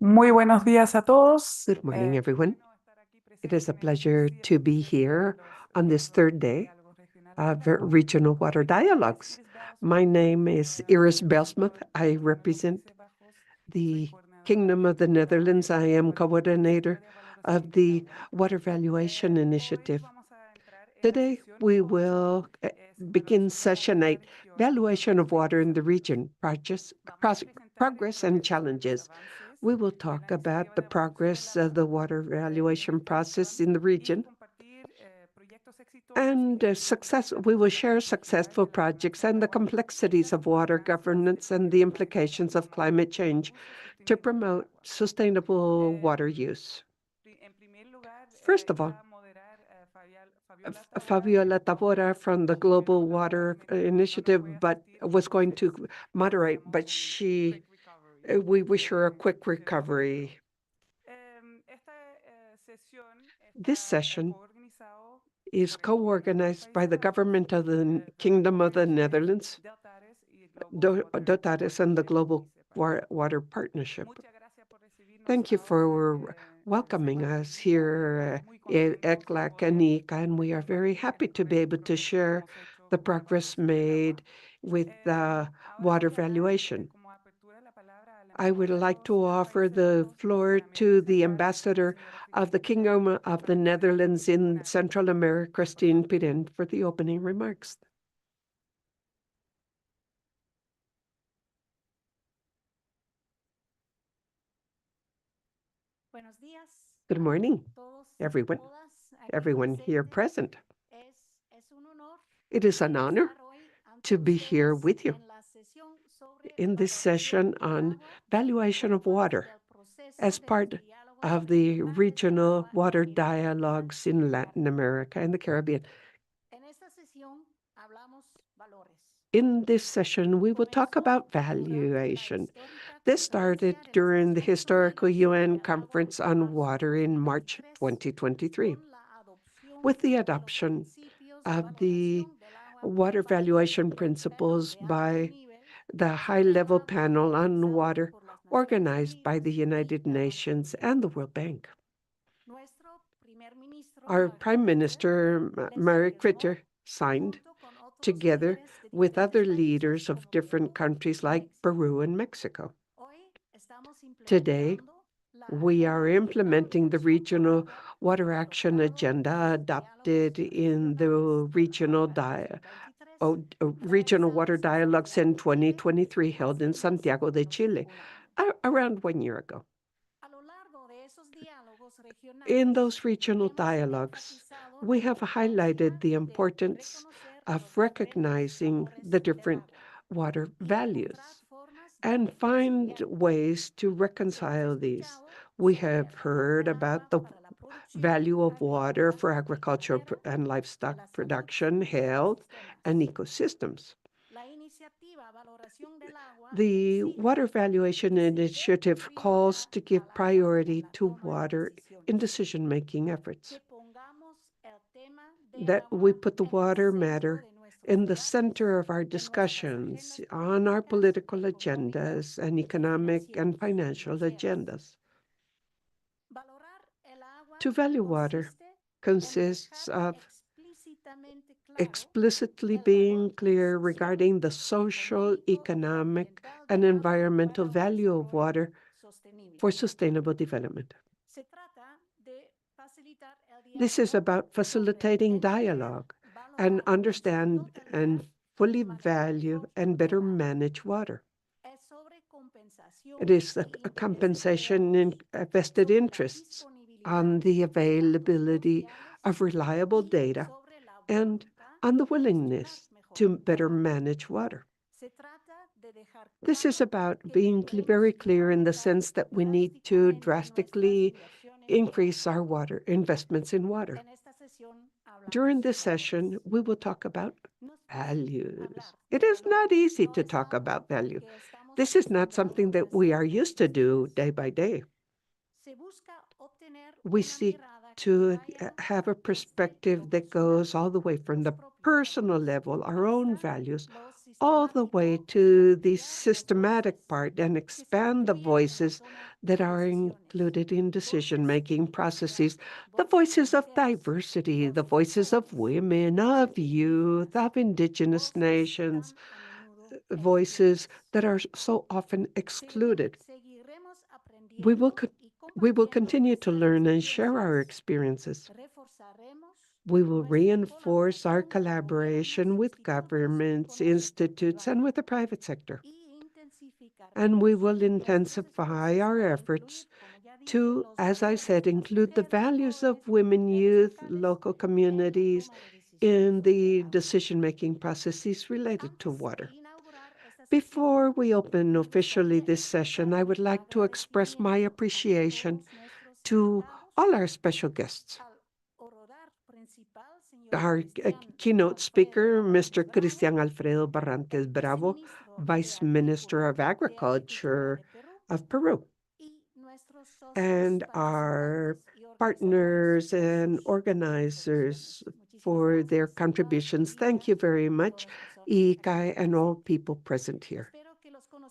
Muy buenos días a todos. Good morning, everyone. It is a pleasure to be here on this third day of Regional Water Dialogues. My name is Iris Belsmuth. I represent the Kingdom of the Netherlands. I am coordinator of the Water Valuation Initiative. Today, we will begin session 8, Valuation of Water in the Region, Progress and Challenges. We will talk about the progress of the water valuation process in the region and we will share successful projects and the complexities of water governance and the implications of climate change to promote sustainable water use. First of all, Fabiola Tabora from the Global Water Initiative was going to moderate, but we wish her a quick recovery. This session is co-organized by the government of the Kingdom of the Netherlands, Dotares, and the Global Water Partnership. Thank you for welcoming us here at ECLAC and ICA, and we are very happy to be able to share the progress made with water valuation. I would like to offer the floor to the ambassador of the Kingdom of the Netherlands in Central America, Christine Piren, for the opening remarks. Good morning, everyone here present. It is an honor to be here with you in this session on valuation of water as part of the regional water dialogues in Latin America and the Caribbean. In this session, we will talk about valuation. This started during the historical UN Conference on Water in March 2023, with the adoption of the water valuation principles by the high-level panel on water organized by the United Nations and the World Bank. Our Prime Minister, Mark Rutte, signed, together with other leaders of different countries like Peru and Mexico. Today, we are implementing the Regional Water Action Agenda adopted in the Regional Water Dialogues in 2023 held in Santiago de Chile, around 1 year ago. In those regional dialogues, we have highlighted the importance of recognizing the different water values and find ways to reconcile these. We have heard about the value of water for agricultural and livestock production, health, and ecosystems. The Water Valuation Initiative calls to give priority to water in decision-making efforts, that we put the water matter in the center of our discussions on our political agendas and economic and financial agendas. To value water consists of explicitly being clear regarding the social, economic, and environmental value of water for sustainable development. This is about facilitating dialogue and understand and fully value and better manage water. It is a compensation in vested interests on the availability of reliable data and on the willingness to better manage water. This is about being very clear in the sense that we need to drastically increase our water investments in water. During this session, we will talk about values. It is not easy to talk about value. This is not something that we are used to do day by day. We seek to have a perspective that goes all the way from the personal level, our own values, all the way to the systematic part and expand the voices that are included in decision-making processes, the voices of diversity, the voices of women, of youth, of indigenous nations, voices that are so often excluded. We will, we will continue to learn and share our experiences. We will reinforce our collaboration with governments, institutes, and with the private sector. And we will intensify our efforts to, as I said, include the values of women, youth, local communities in the decision-making processes related to water. Before we open officially this session, I would like to express my appreciation to all our special guests. Our keynote speaker, Mr. Cristian Alfredo Barrantes Bravo, Vice Minister of Agriculture of Peru, and our partners and organizers for their contributions. Thank you very much, Rica, and all people present here.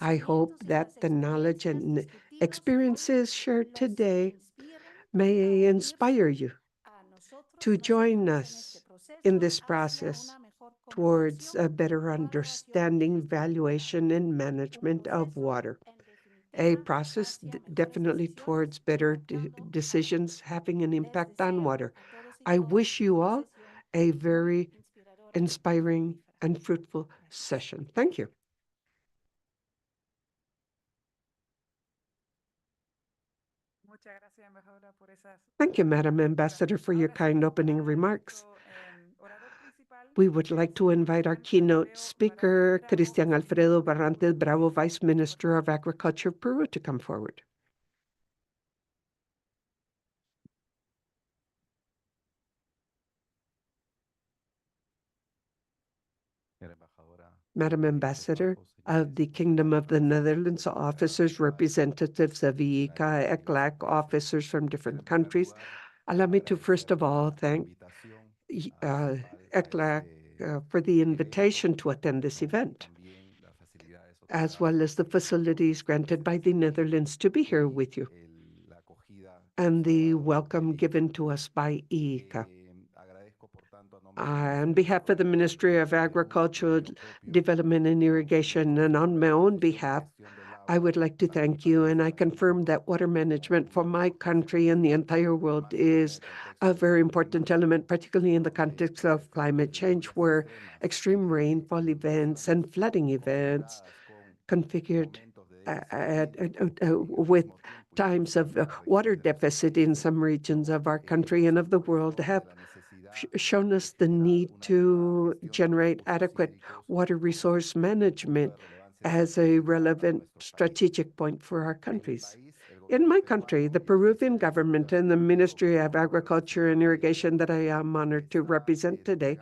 I hope that the knowledge and experiences shared today may inspire you to join us in this process towards a better understanding, valuation, and management of water. A process definitely towards better decisions having an impact on water. I wish you all a very inspiring and fruitful session. Thank you. Thank you, Madam Ambassador, for your kind opening remarks. We would like to invite our keynote speaker, Cristian Alfredo Barrantes Bravo, Vice Minister of Agriculture of Peru, to come forward. Madam Ambassador of the Kingdom of the Netherlands, officers, representatives of ICA, ECLAC, officers from different countries. Allow me to first of all thank ECLAC for the invitation to attend this event, as well as the facilities granted by the Netherlands to be here with you, and the welcome given to us by ICA. On behalf of the Ministry of Agriculture, Development and Irrigation, and on my own behalf, I would like to thank you, and I confirm that water management for my country and the entire world is a very important element, particularly in the context of climate change, where extreme rainfall events and flooding events configured with times of water deficit in some regions of our country and of the world have shown us the need to generate adequate water resource management as a relevant strategic point for our countries. In my country, the Peruvian government and the Ministry of Agriculture and Irrigation that I am honored to represent today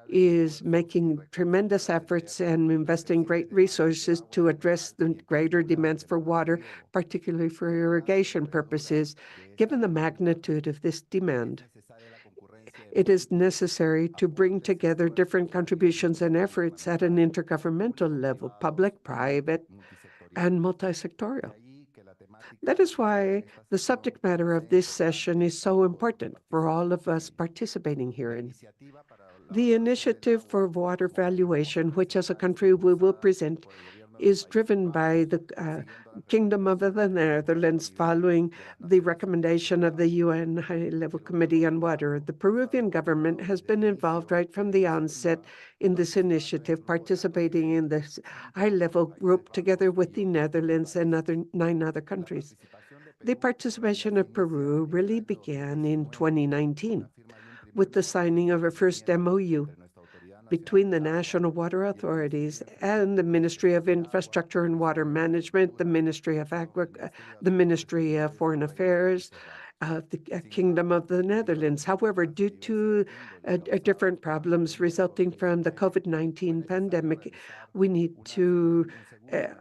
is making tremendous efforts and investing great resources to address the greater demands for water, particularly for irrigation purposes. Given the magnitude of this demand, it is necessary to bring together different contributions and efforts at an intergovernmental level, public, private, and multi-sectorial. That is why the subject matter of this session is so important for all of us participating herein. The initiative for water valuation, which as a country we will present, is driven by the Kingdom of the Netherlands following the recommendation of the UN High-Level Committee on Water. The Peruvian government has been involved right from the onset in this initiative, participating in this high-level group together with the Netherlands and 9 other countries. The participation of Peru really began in 2019 with the signing of a first MOU between the national water authorities and the Ministry of Infrastructure and Water Management, the the Ministry of Foreign Affairs, the Kingdom of the Netherlands. However, due to different problems resulting from the COVID-19 pandemic, we need to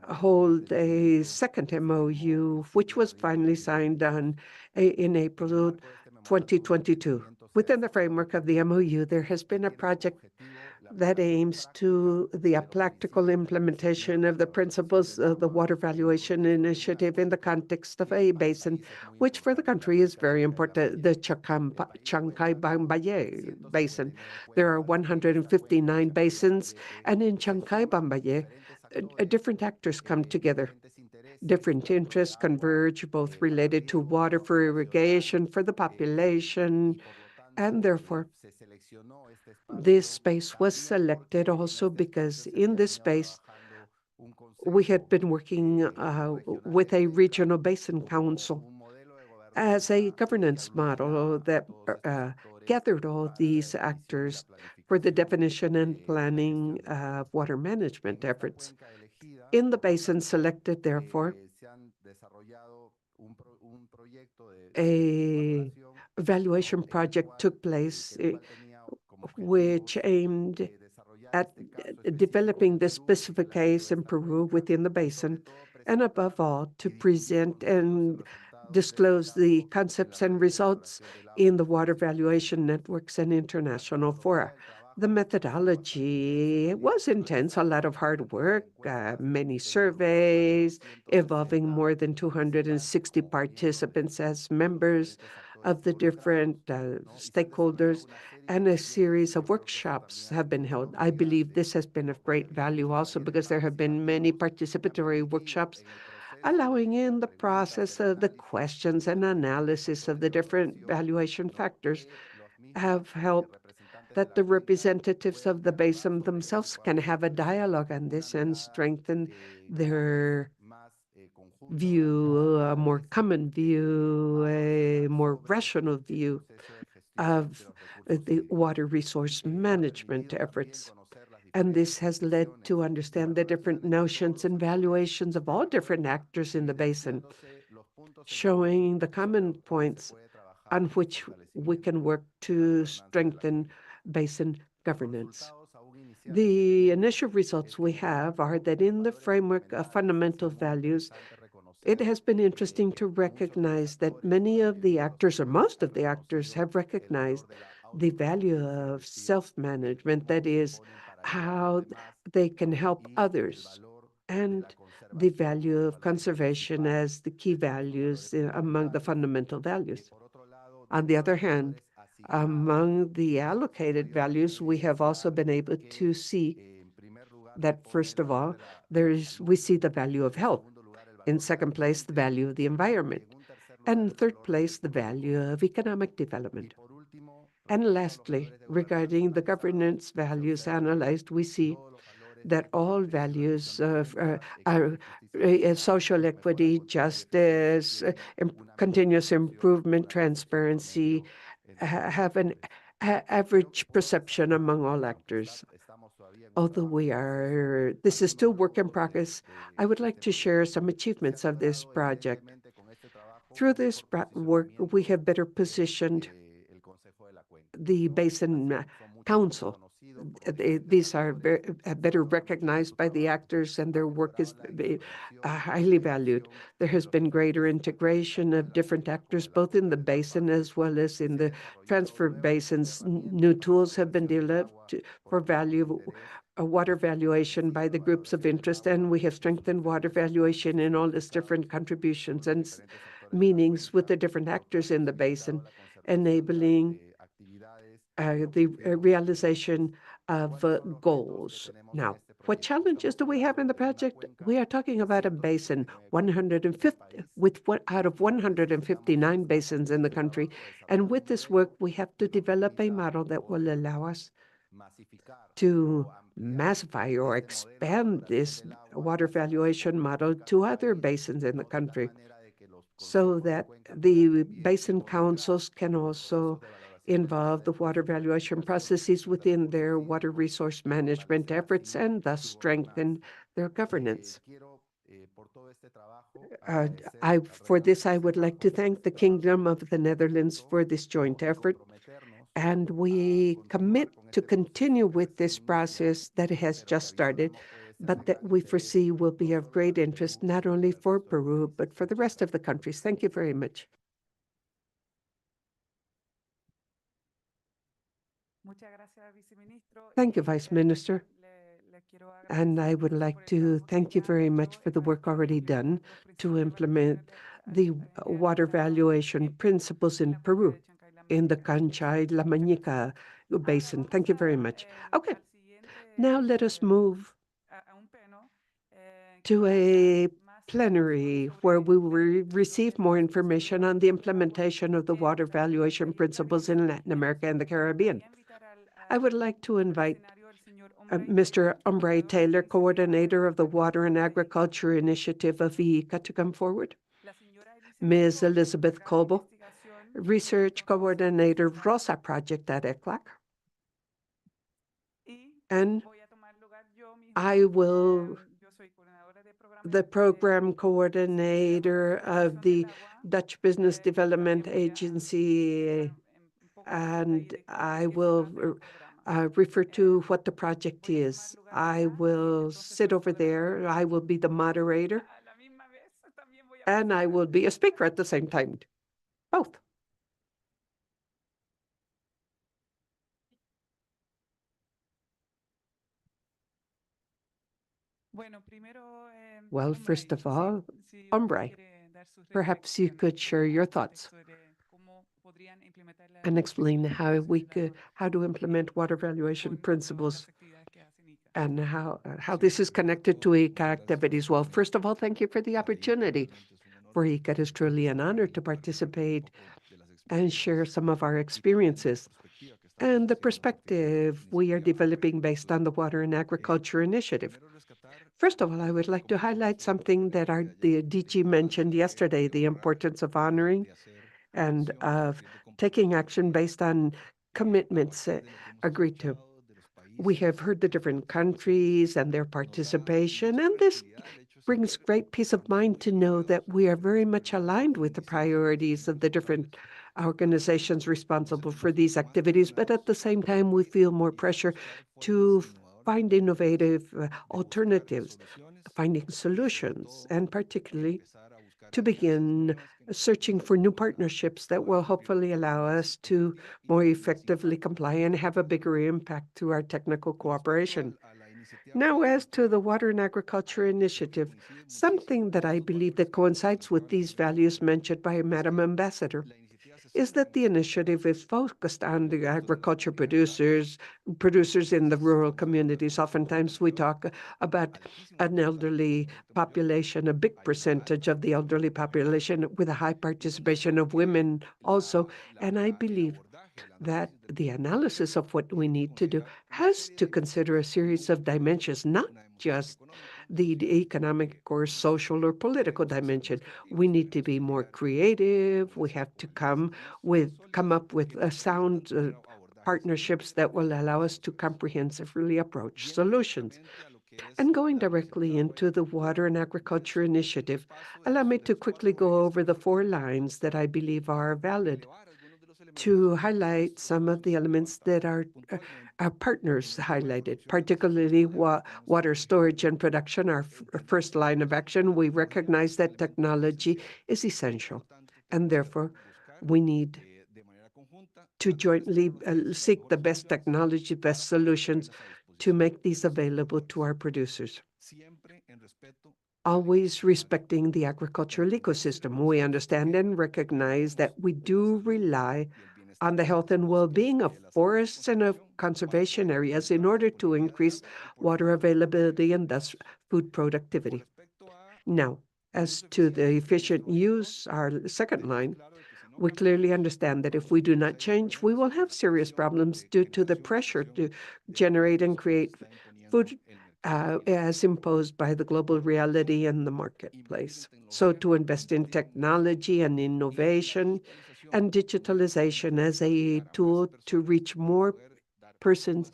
hold a second MOU, which was finally signed in April 2022. Within the framework of the MOU, there has been a project that aims to the practical implementation of the principles of the Water Valuation Initiative in the context of a basin, which for the country is very important, the Chancay-Bambayé Basin. There are 159 basins, and in Chancay-Bambayé, different actors come together. Different interests converge, both related to water for irrigation, for the population, and therefore this space was selected also because in this space we had been working with a regional basin council as a governance model that gathered all these actors for the definition and planning of water management efforts. In the basin selected, therefore, a evaluation project took place which aimed at developing the specific case in Peru within the basin, and above all, to present and disclose the concepts and results in the water valuation networks and international fora. The methodology was intense, a lot of hard work, many surveys involving more than 260 participants as members of the different stakeholders, and a series of workshops have been held. I believe this has been of great value also because there have been many participatory workshops allowing in the process of the questions and analysis of the different valuation factors have helped that the representatives of the basin themselves can have a dialogue on this and strengthen their view, a more common view, a more rational view of the water resource management efforts. And this has led to understand the different notions and valuations of all different actors in the basin, showing the common points on which we can work to strengthen basin governance. The initial results we have are that in the framework of fundamental values, it has been interesting to recognize that many of the actors, or most of the actors, have recognized the value of self-management, that is, how they can help others, and the value of conservation as the key values among the fundamental values. On the other hand, among the allocated values, we have also been able to see that, first of all, we see the value of health. In second place, the value of the environment. And in third place, the value of economic development. And lastly, regarding the governance values analyzed, we see that all values of social equity, justice, continuous improvement, transparency, have an average perception among all actors. Although this is still work in progress, I would like to share some achievements of this project. Through this work, we have better positioned the Basin Council. These are better recognized by the actors, and their work is highly valued. There has been greater integration of different actors, both in the basin as well as in the transfer basins. New tools have been developed for water valuation by the groups of interest, and we have strengthened water valuation in all its different contributions and meanings with the different actors in the basin, enabling the realization of goals. Now, what challenges do we have in the project? We are talking about a basin, 150 out of 159 basins in the country. And with this work, we have to develop a model that will allow us to massify or expand this water valuation model to other basins in the country so that the basin councils can also involve the water valuation processes within their water resource management efforts and thus strengthen their governance. Uh, for this, I would like to thank the Kingdom of the Netherlands for this joint effort, and we commit to continue with this process that has just started, but that we foresee will be of great interest not only for Peru, but for the rest of the countries. Thank you very much. Thank you, Vice Minister. And I would like to thank you very much for the work already done to implement the water valuation principles in Peru, in the Canchay La Manica Basin. Thank you very much. Okay, now let us move to a plenary where we will receive more information on the implementation of the water valuation principles in Latin America and the Caribbean. I would like to invite Mr. Umbre Taylor, coordinator of the Water and Agriculture Initiative of Rica, to come forward. Ms. Elizabeth Coble, research coordinator Rosa Project at ECLAC. And I will the program coordinator of the Dutch Business Development Agency, and I will refer to what the project is. I will sit over there. I will be the moderator, and I will be a speaker at the same time. Both. Well, first of all, Umbre, perhaps you could share your thoughts and explain how to implement water valuation principles and how this is connected to ICA activities. Well, first of all, thank you for the opportunity. For ICA, it is truly an honor to participate and share some of our experiences and the perspective we are developing based on the Water and Agriculture Initiative. First of all, I would like to highlight something that the DG mentioned yesterday, the importance of honoring and of taking action based on commitments agreed to. We have heard the different countries and their participation, and this brings great peace of mind to know that we are very much aligned with the priorities of the different organizations responsible for these activities, but at the same time, we feel more pressure to find innovative alternatives, finding solutions, and particularly to begin searching for new partnerships that will hopefully allow us to more effectively comply and have a bigger impact through our technical cooperation. Now, as to the Water and Agriculture Initiative, something that I believe that coincides with these values mentioned by Madam Ambassador is that the initiative is focused on the agriculture producers in the rural communities. Oftentimes we talk about an elderly population, a big percentage of the elderly population with a high participation of women also. And I believe that the analysis of what we need to do has to consider a series of dimensions, not just the economic or social or political dimension. We need to be more creative. We have to come up with sound partnerships that will allow us to comprehensively approach solutions. And going directly into the Water and Agriculture Initiative, allow me to quickly go over the 4 lines that I believe are valid to highlight some of the elements that our partners highlighted, particularly water storage and production, our first line of action. We recognize that technology is essential, and therefore we need to jointly seek the best technology, best solutions to make these available to our producers, always respecting the agricultural ecosystem. We understand and recognize that we do rely on the health and well-being of forests and of conservation areas in order to increase water availability and thus food productivity. Now, as to the efficient use, our second line, we clearly understand that if we do not change, we will have serious problems due to the pressure to generate and create food as imposed by the global reality and the marketplace. So to invest in technology and innovation and digitalization as a tool to reach more persons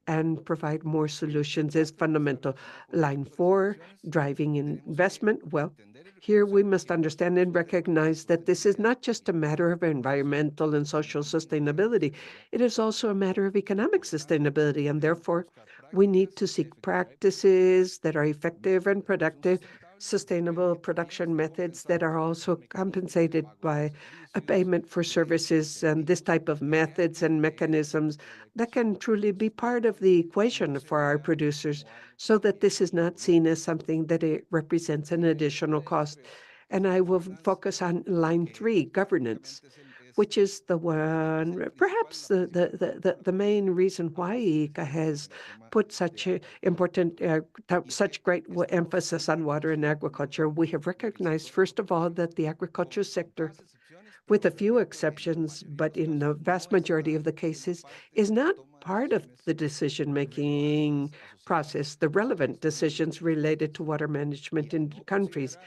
and provide more solutions is fundamental. Line 4, driving investment. Well, here we must understand and recognize that this is not just a matter of environmental and social sustainability. It is also a matter of economic sustainability, and therefore we need to seek practices that are effective and productive, sustainable production methods that are also compensated by a payment for services, and this type of methods and mechanisms that can truly be part of the equation for our producers so that this is not seen as something that it represents an additional cost. And I will focus on line 3, governance, which is the one, perhaps the main reason why ICA has put such such great emphasis on water and agriculture. We have recognized, first of all, that the agriculture sector, with a few exceptions, but in the vast majority of the cases, is not part of the decision-making process, the relevant decisions related to water management in countries.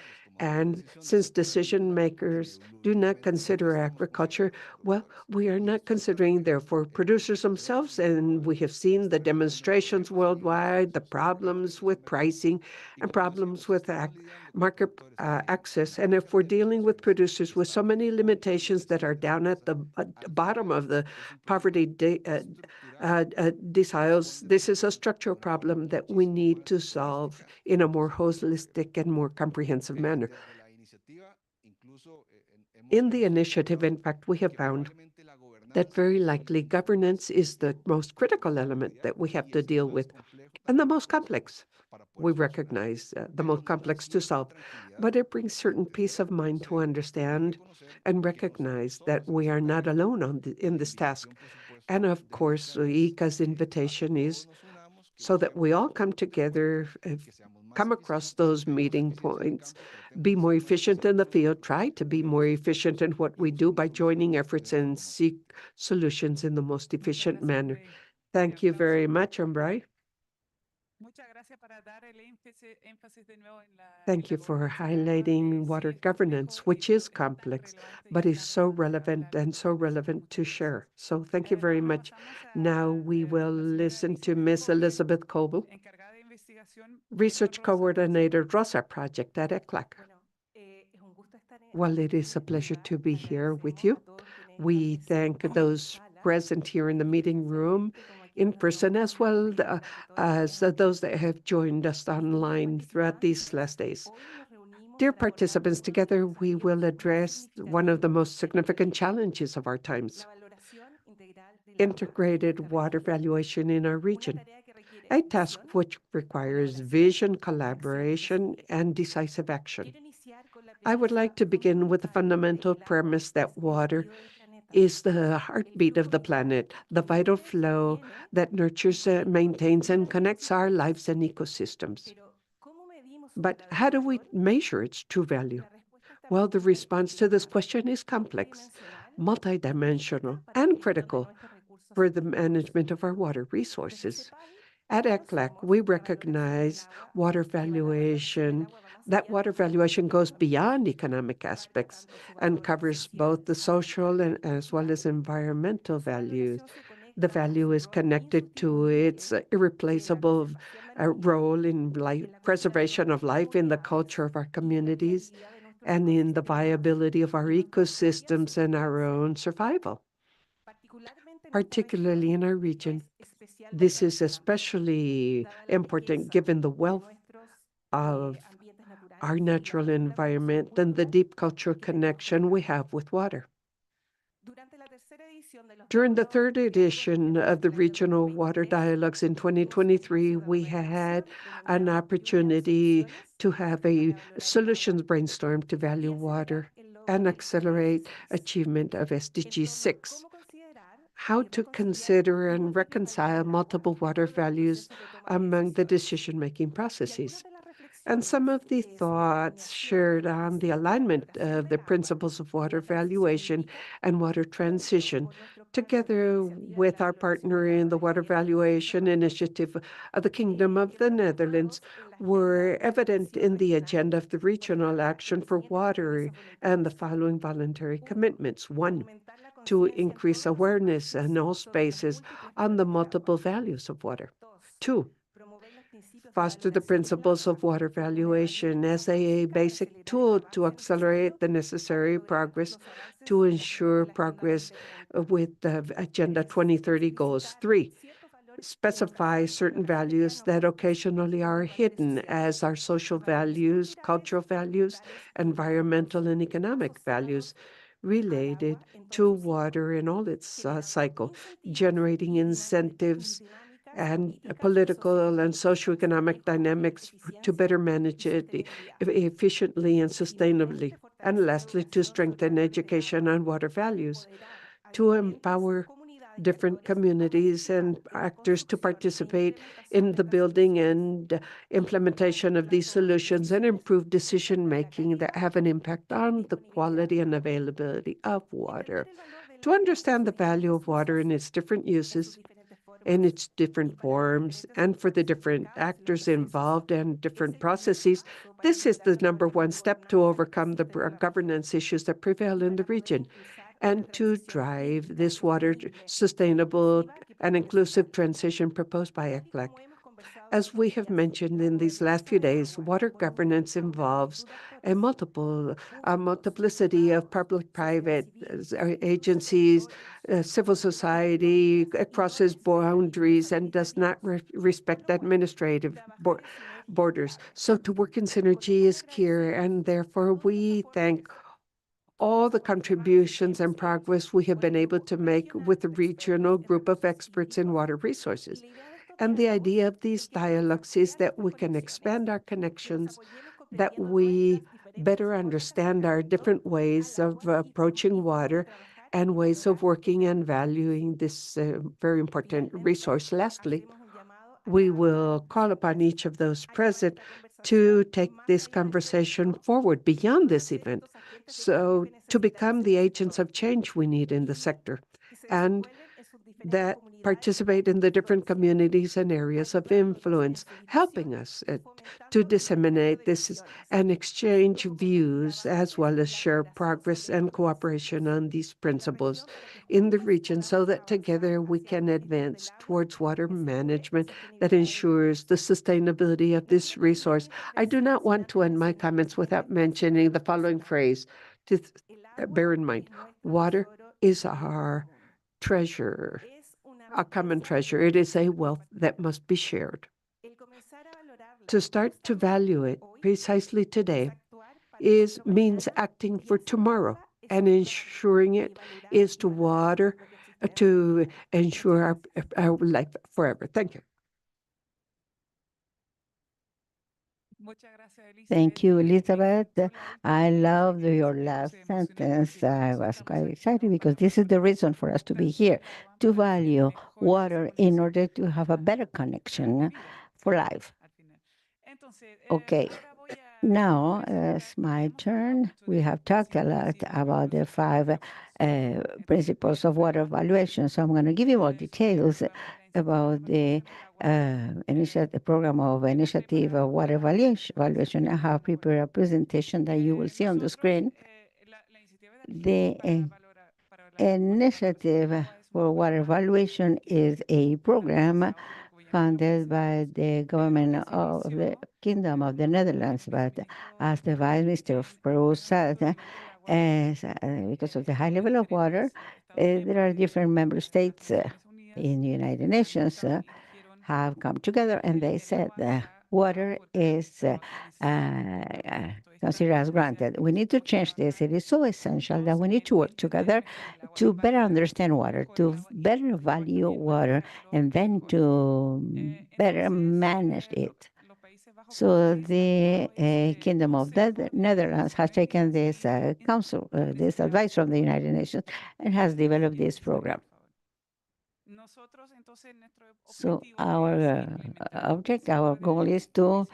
And since decision makers do not consider agriculture, well, we are not considering, therefore, producers themselves. And we have seen the demonstrations worldwide, the problems with pricing and problems with market access. And if we're dealing with producers with so many limitations that are down at the bottom of the poverty deciles, this is a structural problem that we need to solve in a more holistic and more comprehensive manner. In the initiative, in fact, we have found that very likely governance is the most critical element that we have to deal with and the most complex. We recognize the most complex to solve, but it brings certain peace of mind to understand and recognize that we are not alone in this task. And of course, ICA's invitation is so that we all come together, come across those meeting points, be more efficient in the field, try to be more efficient in what we do by joining efforts and seek solutions in the most efficient manner. Thank you very much, Umbray. Thank you for highlighting water governance, which is complex, but is so relevant and so relevant to share. So thank you very much. Now we will listen to Ms. Elizabeth Coble, Research Coordinator, ROSA Project at ECLAC. Well, it is a pleasure to be here with you. We thank those present here in the meeting room in person, as well as those that have joined us online throughout these last days. Dear participants, together we will address one of the most significant challenges of our times: integrated water valuation in our region, a task which requires vision, collaboration, and decisive action. I would like to begin with the fundamental premise that water is the heartbeat of the planet, the vital flow that nurtures, maintains, and connects our lives and ecosystems. But how do we measure its true value? Well, the response to this question is complex, multidimensional, and critical for the management of our water resources. At ECLAC, we recognize that water valuation goes beyond economic aspects and covers both the social and as well as environmental values. The value is connected to its irreplaceable role in preservation of life, in the culture of our communities, and in the viability of our ecosystems and our own survival. Particularly in our region, this is especially important given the wealth of our natural environment and the deep cultural connection we have with water. During the third edition of the Regional Water Dialogues in 2023, we had an opportunity to have a solutions brainstorm to value water and accelerate achievement of SDG 6. how to consider and reconcile multiple water values among the decision-making processes. And some of the thoughts shared on the alignment of the principles of water valuation and water transition, together with our partner in the Water Valuation Initiative of the Kingdom of the Netherlands, were evident in the agenda of the Regional Action for Water and the following voluntary commitments. One, to increase awareness in all spaces on the multiple values of water. Two, foster the principles of water valuation as a basic tool to accelerate the necessary progress to ensure progress with the Agenda 2030 goals. Three, specify certain values that occasionally are hidden as our social values, cultural values, environmental and economic values related to water in all its cycle, generating incentives and political and socioeconomic dynamics to better manage it efficiently and sustainably. And lastly, to strengthen education on water values, to empower different communities and actors to participate in the building and implementation of these solutions and improve decision-making that have an impact on the quality and availability of water. To understand the value of water in its different uses, in its different forms, and for the different actors involved and different processes, this is the number one step to overcome the governance issues that prevail in the region and to drive this water sustainable and inclusive transition proposed by ECLAC. As we have mentioned in these last few days, water governance involves a multiplicity of public-private agencies, civil society, crosses boundaries, and does not respect administrative borders. So to work in synergy is key, and therefore we thank all the contributions and progress we have been able to make with the regional group of experts in water resources. And the idea of these dialogues is that we can expand our connections, that we better understand our different ways of approaching water and ways of working and valuing this very important resource. Lastly, we will call upon each of those present to take this conversation forward beyond this event, so to become the agents of change we need in the sector, and that participate in the different communities and areas of influence, helping us to disseminate this and exchange views, as well as share progress and cooperation on these principles in the region, so that together we can advance towards water management that ensures the sustainability of this resource. I do not want to end my comments without mentioning the following phrase to bear in mind. Water is our treasure, a common treasure. It is a wealth that must be shared. To start to value it precisely today means acting for tomorrow, and ensuring it is to ensure our life forever. Thank you. Thank you, Elizabeth. I love your last sentence. I was quite excited because this is the reason for us to be here, to value water in order to have a better connection for life. Okay, now it's my turn. We have talked a lot about the five principles of water evaluation, so I'm going to give you more details about the program of initiative of water evaluation. I have prepared a presentation that you will see on the screen. The initiative for water evaluation is a program funded by the government of the Kingdom of the Netherlands, but as the Vice Minister of Peru said, because of the high level of water, there are different member states in the United Nations have come together and they said that water is considered as granted. We need to change this. It is so essential that we need to work together to better understand water, to better value water, and then to better manage it. So the Kingdom of the Netherlands has taken this this advice from the United Nations and has developed this program. So our goal is to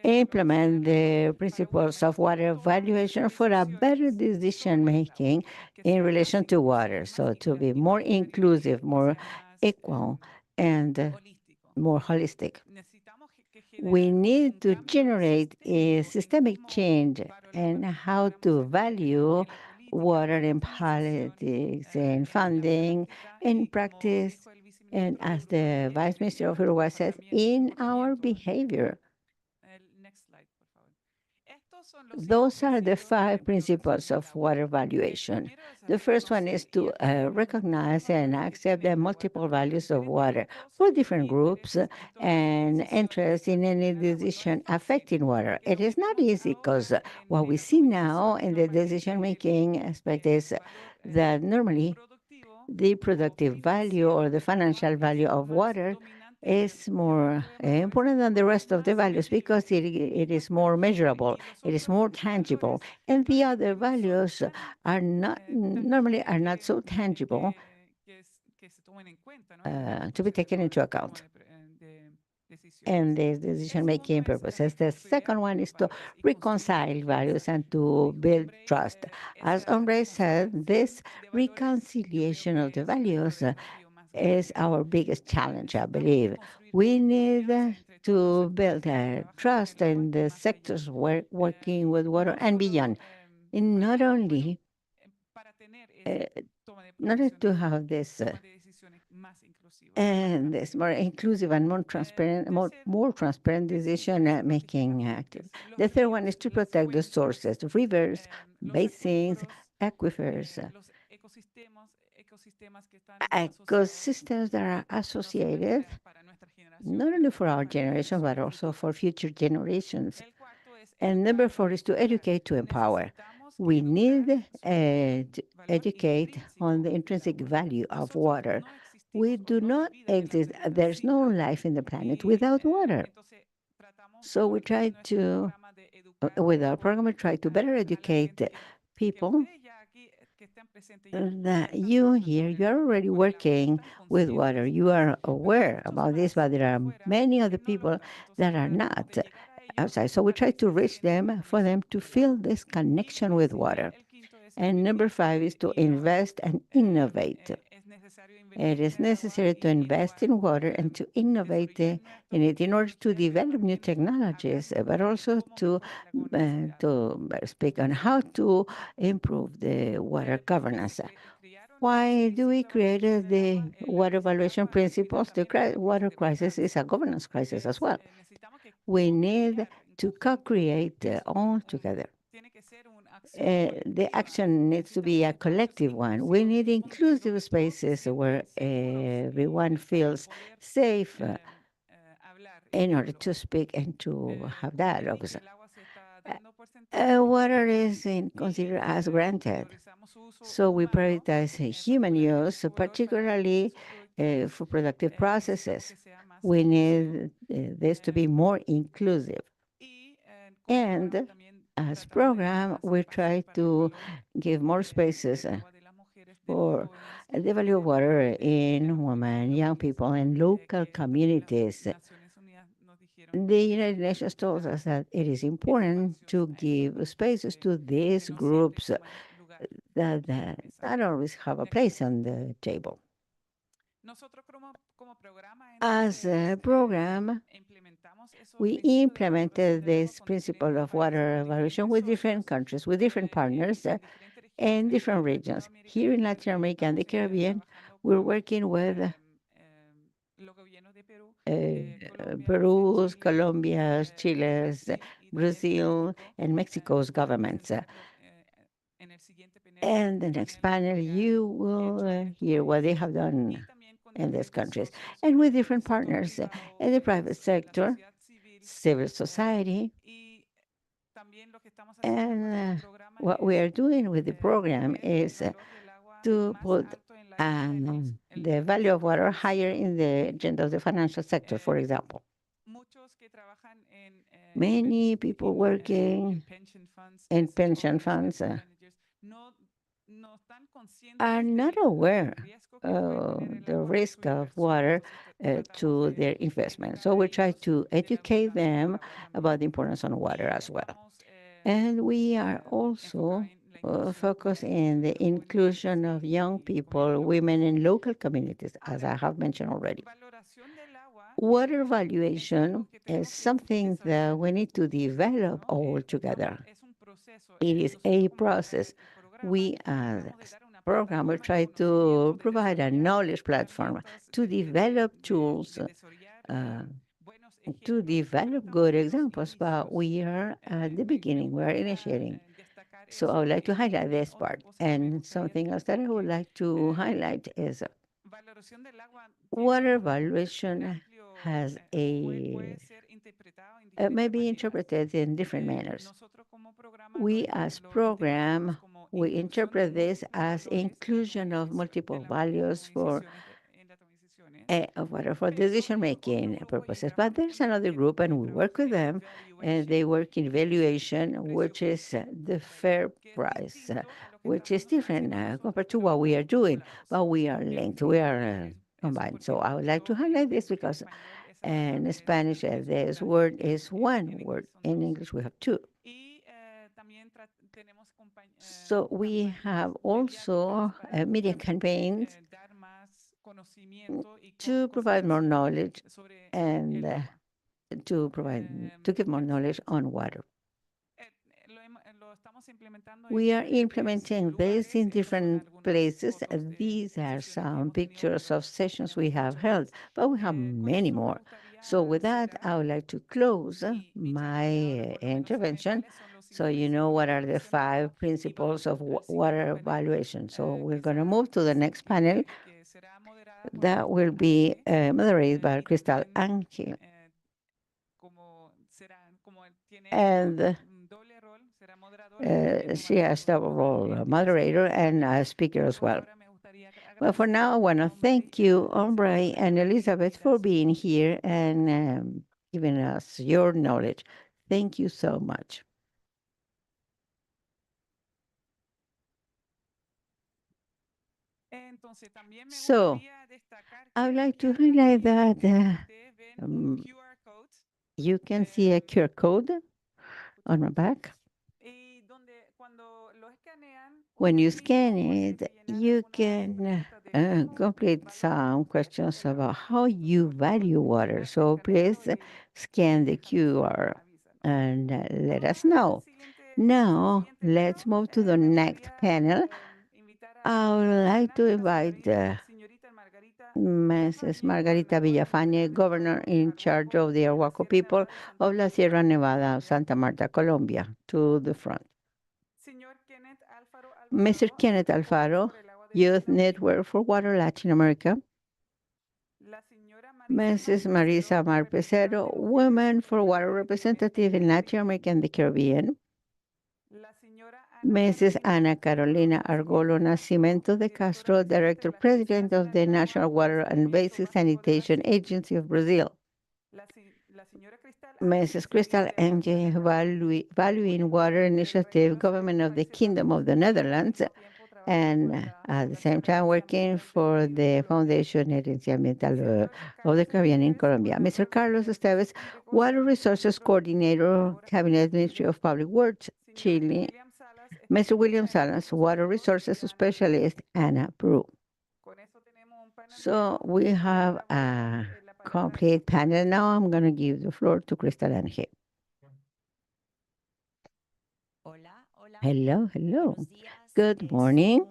implement the principles of water evaluation for a better decision making in relation to water. So to be more inclusive, more equal, and more holistic. We need to generate a systemic change in how to value water in politics and funding, in practice, and as the Vice Minister of Uruguay says, in our behavior. Those are the five principles of water valuation. The first one is to recognize and accept the multiple values of water for different groups and interest in any decision affecting water. It is not easy because what we see now in the decision making aspect is that normally the productive value or the financial value of water is more important than the rest of the values because it is more measurable, it is more tangible, and the other values are not normally are not so tangible to be taken into account and the decision-making purposes. The second one is to reconcile values and to build trust. As Hombre said, this reconciliation of the values is our biggest challenge, I believe. We need to build trust in the sectors working with water and beyond. And not only uh, in order to have this and this more inclusive and more transparent, more transparent decision making active. The third one is to protect the sources, rivers, basins, aquifers, ecosystems that are associated not only for our generation but also for future generations. And number four is to educate, to empower. We need to educate on the intrinsic value of water. We do not exist, there's no life in the planet without water. So we try to, with our program, we try to better educate people that you here, you're already working with water. You are aware about this, but there are many other people that are not outside. So we try to reach them for them to feel this connection with water. And number five is to invest and innovate. It is necessary to invest in water and to innovate in it in order to develop new technologies, but also to speak on how to improve the water governance. Why do we create the water evaluation principles? The water crisis is a governance crisis as well. We need to co-create all together. The action needs to be a collective one. We need inclusive spaces where everyone feels safe in order to speak and to have dialogues. Water is considered as granted. So we prioritize human use, particularly for productive processes. We need this to be more inclusive. And as program, we try to give more spaces for the value of water in women, young people, and local communities. The United Nations told us that it is important to give spaces to these groups that not always have a place on the table. As a program, we implemented this principle of water evaluation with different countries, with different partners in different regions. Here in Latin America and the Caribbean, we're working with Peru's, Colombia's, Chile's, Brazil, and Mexico's governments. And the next panel, you will hear what they have done in these countries, and with different partners in the private sector, civil society. And what we are doing with the program is to put the value of water higher in the agenda of the financial sector, for example. Many people working in pension funds are not aware of the risk of water to their investment. So we try to educate them about the importance of water as well. And we are also focused in the inclusion of young people, women in local communities, as I have mentioned already. Water valuation is something that we need to develop all together. It is a process. We, as program, will try to provide a knowledge platform to develop tools, to develop good examples, but we are at the beginning, we are initiating. So I would like to highlight this part. And something else that I would like to highlight is water valuation has may be interpreted in different manners. We as program, we interpret this as inclusion of multiple values for water for decision-making purposes. But there's another group, and we work with them, and they work in valuation, which is the fair price, which is different compared to what we are doing, but we are linked, we are combined. So I would like to highlight this because in Spanish, this word is one word. In English, we have two. So we have also media campaigns to provide more knowledge and to give more knowledge on water. We are implementing this in different places. These are some pictures of sessions we have held, but we have many more. So with that, I would like to close my intervention. So you know what are the five principles of water evaluation. So we're going to move to the next panel that will be moderated by Crystal Anki. And she has double role, moderator and speaker as well. Well, for now, I want to thank you, Ombre and Elizabeth, for being here and giving us your knowledge. Thank you so much. So, I would like to highlight that you can see a QR code on my back. When you scan it, you can complete some questions about how you value water. So please scan the QR and let us know. Now, let's move to the next panel. I would like to invite Mrs. Margarita Villafañe, Governor in charge of the Arhuaco people of La Sierra Nevada, Santa Marta, Colombia, to the front. Mr. Kenneth Alfaro, Youth Network for Water Latin America. Mrs. Marisa Marpesero, Women for Water Representative in Latin America and the Caribbean. Mrs. Ana Carolina Argolo Nascimento de Castro, Director President of the National Water and Basic Sanitation Agency of Brazil. Mrs. Crystal Enge, Valuing Water Initiative, Government of the Kingdom of the Netherlands, and at the same time working for the Foundation Herencia Ambiental of the Caribbean in Colombia. Mr. Carlos Esteves, Water Resources Coordinator, Cabinet Ministry of Public Works, Chile. Mr. William Salas, Water Resources Specialist, Ana, Peru. So we have a complete panel now. I'm going to give the floor to Crystal Ange. Hello, hello. Good morning.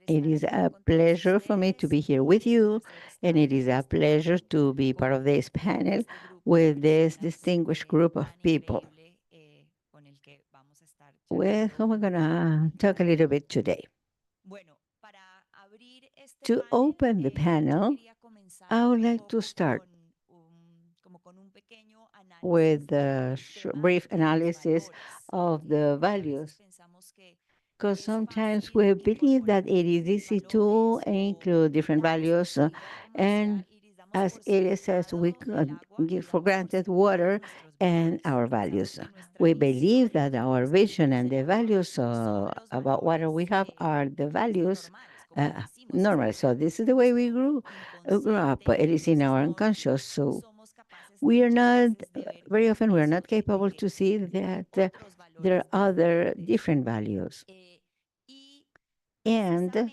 It is a pleasure for me to be here with you, and it is a pleasure to be part of this panel with this distinguished group of people with whom we're going to talk a little bit today. To open the panel, I would like to start with a brief analysis of the values, because sometimes we believe that it is easy to include different values, and as it says, we could give for granted water and our values. We believe that our vision and the values about water we have are the values normal. So this is the way we grew up. It is in our unconscious. So we are not, very often, we are not capable to see that there are other different values. And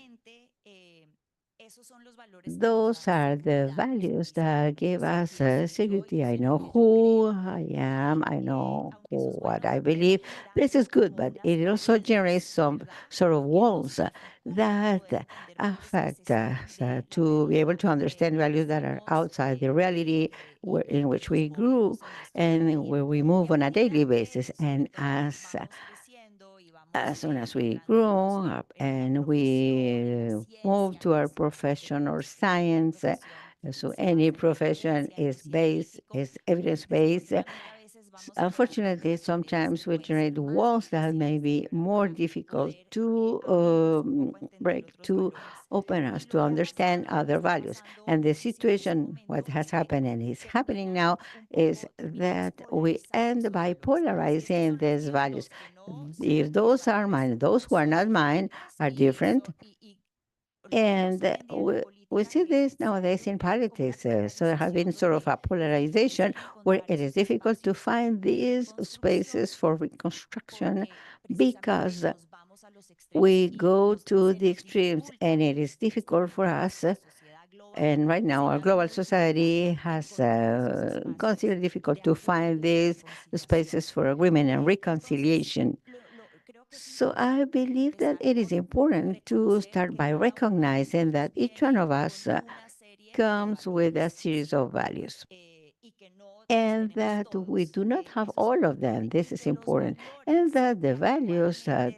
those are the values that give us security. I know who I am. I know what I believe. This is good, but it also generates some sort of walls that affect us to be able to understand values that are outside the reality in which we grew and where we move on a daily basis. And as soon as we grow up and we move to our profession or science, so any profession is evidence based. Unfortunately, sometimes we generate walls that may be more difficult to break, to open us to understand other values. And the situation, what has happened and is happening now, is that we end by polarizing these values. If those are mine, those who are not mine are different. And we see this nowadays in politics. So there has been sort of a polarization where it is difficult to find these spaces for reconstruction because we go to the extremes and it is difficult for us. And right now, our global society has considered difficult to find these spaces for agreement and reconciliation. So I believe that it is important to start by recognizing that each one of us comes with a series of values and that we do not have all of them. This is important. And that the values that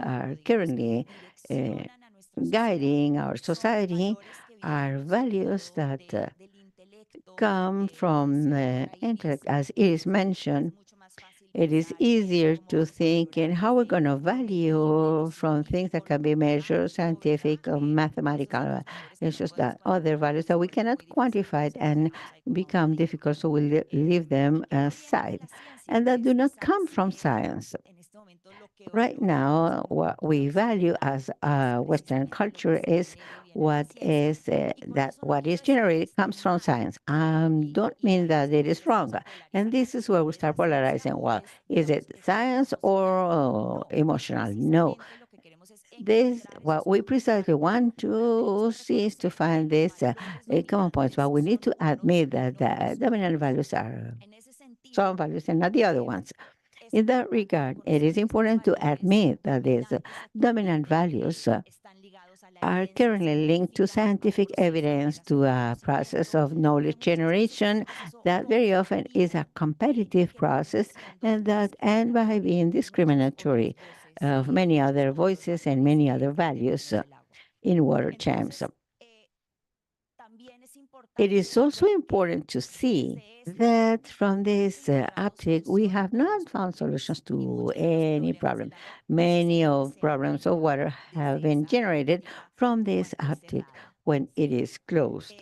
are currently uh, guiding our society are values that come from intellect, as it is mentioned. It is easier to think in how we're going to value from things that can be measured, scientific or mathematical. It's just that other values that we cannot quantify and become difficult, so we leave them aside. And that do not come from science. Right now, what we value as Western culture is what is generated comes from science. Don't mean that it is wrong, and this is where we start polarizing. Well, is it science or emotional? No, this what we precisely want to see is to find these common points, but we need to admit that the dominant values are some values and not the other ones. In that regard, it is important to admit that these dominant values are currently linked to scientific evidence, to a process of knowledge generation that very often is a competitive process and that end by being discriminatory of many other voices and many other values in water terms. It is also important to see that from this uptick, we have not found solutions to any problem. Many of problems of water have been generated from this uptick when it is closed.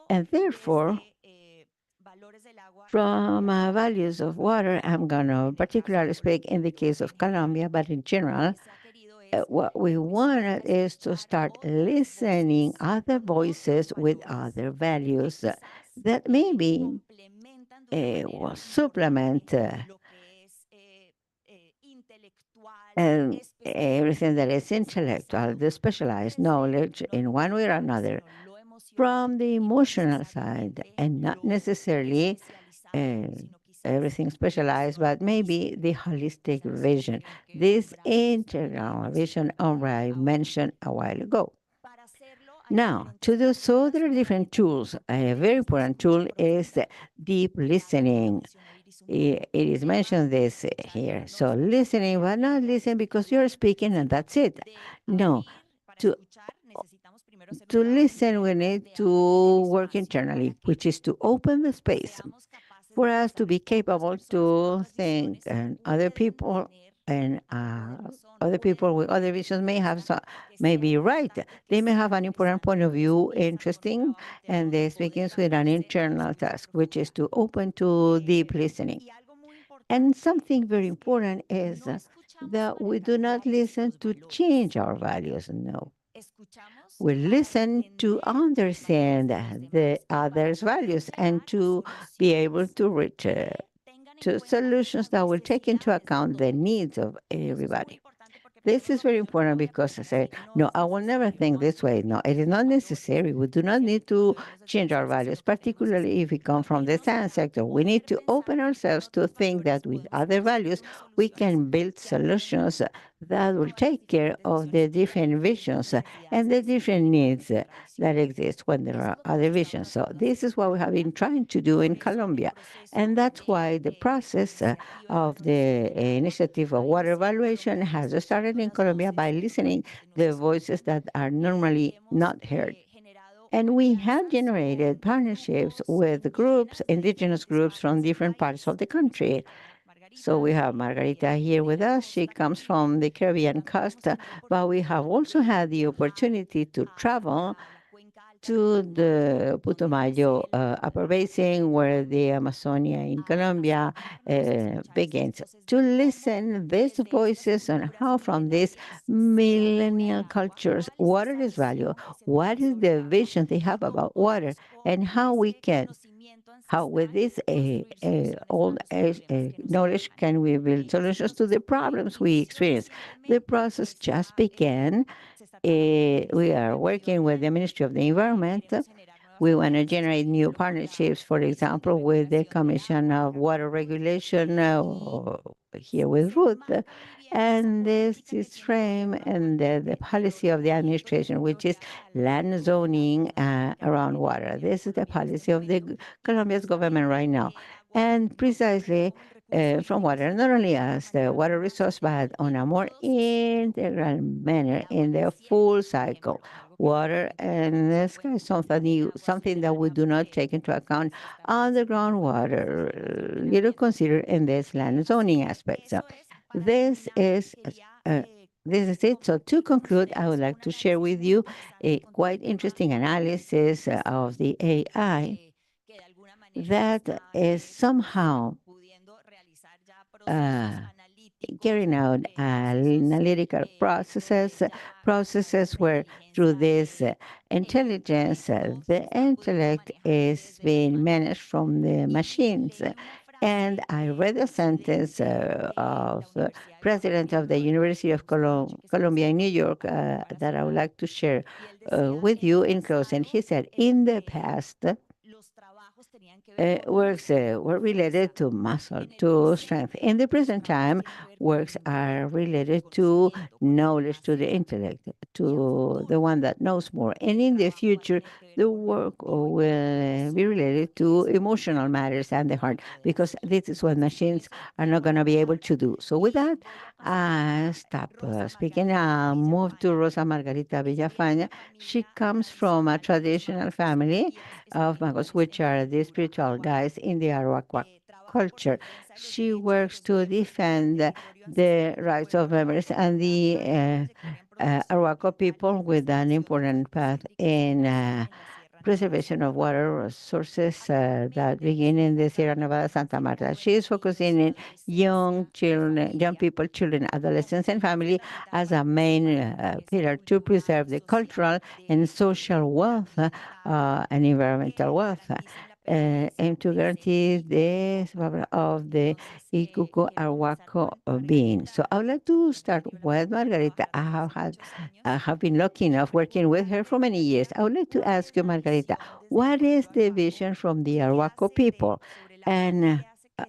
And therefore, from values of water, I'm going to particularly speak in the case of Colombia, but in general, what we wanted is to start listening other voices with other values that maybe will supplement and everything that is intellectual, the specialized knowledge in one way or another from the emotional side and not necessarily uh, everything specialized, but maybe the holistic vision, this integral vision I mentioned a while ago. Now, to do so, there are different tools. A very important tool is the deep listening. It is mentioned this here. So listening, but not listen because you're speaking and that's it. No, to to listen, we need to work internally, which is to open the space for us to be capable to think and other people. and other people with other visions may have may be right. They may have an important point of view, interesting, and this begins with an internal task, which is to open to deep listening. And something very important is that we do not listen to change our values. No, we listen to understand the other's values and to be able to reach to solutions that will take into account the needs of everybody. This is very important because I say, no, I will never think this way. No, it is not necessary. We do not need to change our values, particularly if we come from the science sector. We need to open ourselves to think that with other values, we can build solutions that will take care of the different visions and the different needs that exist when there are other visions. So this is what we have been trying to do in Colombia. And that's why the process of the initiative of water evaluation has started in Colombia by listening the voices that are normally not heard. And we have generated partnerships with groups, indigenous groups from different parts of the country. So we have Margarita here with us. She comes from the Caribbean Costa, but we have also had the opportunity to travel to the Putumayo upper basin, where the Amazonia in Colombia begins, to listen these voices on how from these millennial cultures, water is value, what is the vision they have about water, and how we can, how with this old age knowledge can we build solutions to the problems we experience. The process just began. We are working with the Ministry of the Environment. We want to generate new partnerships, for example, with the Commission of Water Regulation here with Ruth. And this is framed in the policy of the administration, which is land zoning around water. This is the policy of the Colombia's government right now. And precisely from water, not only as the water resource, but on a more integral manner in the full cycle. Water and the sky is something that we do not take into account. Underground water, little considered in this land zoning aspect. So this is. Uh, this is it. So to conclude, I would like to share with you a quite interesting analysis of the AI that is somehow uh, carrying out analytical processes where through this intelligence, the intellect is being managed from the machines. And I read a sentence of the president of the University of Columbia in New York that I would like to share with you in closing. He said, in the past, works were related to muscle, to strength. In the present time, works are related to knowledge, to the intellect, to the one that knows more. And in the future, the work will be related to emotional matters and the heart, because this is what machines are not going to be able to do. So with that, I stop speaking. I'll move to Rosa Margarita Villafaña. She comes from a traditional family of magos, which are the spiritual guides in the Arawak culture. She works to defend the rights of members and the Arawak people with an important path in preservation of water resources that begin in the Sierra Nevada, Santa Marta. She is focusing in young children, young people, children, adolescents, and family as a main pillar to preserve the cultural and social wealth and environmental wealth. And to guarantee the survival of the Ikuko Arwako being. So I would like to start with Margarita. I have been lucky enough working with her for many years. I would like to ask you, Margarita, what is the vision from the Arhuaco people and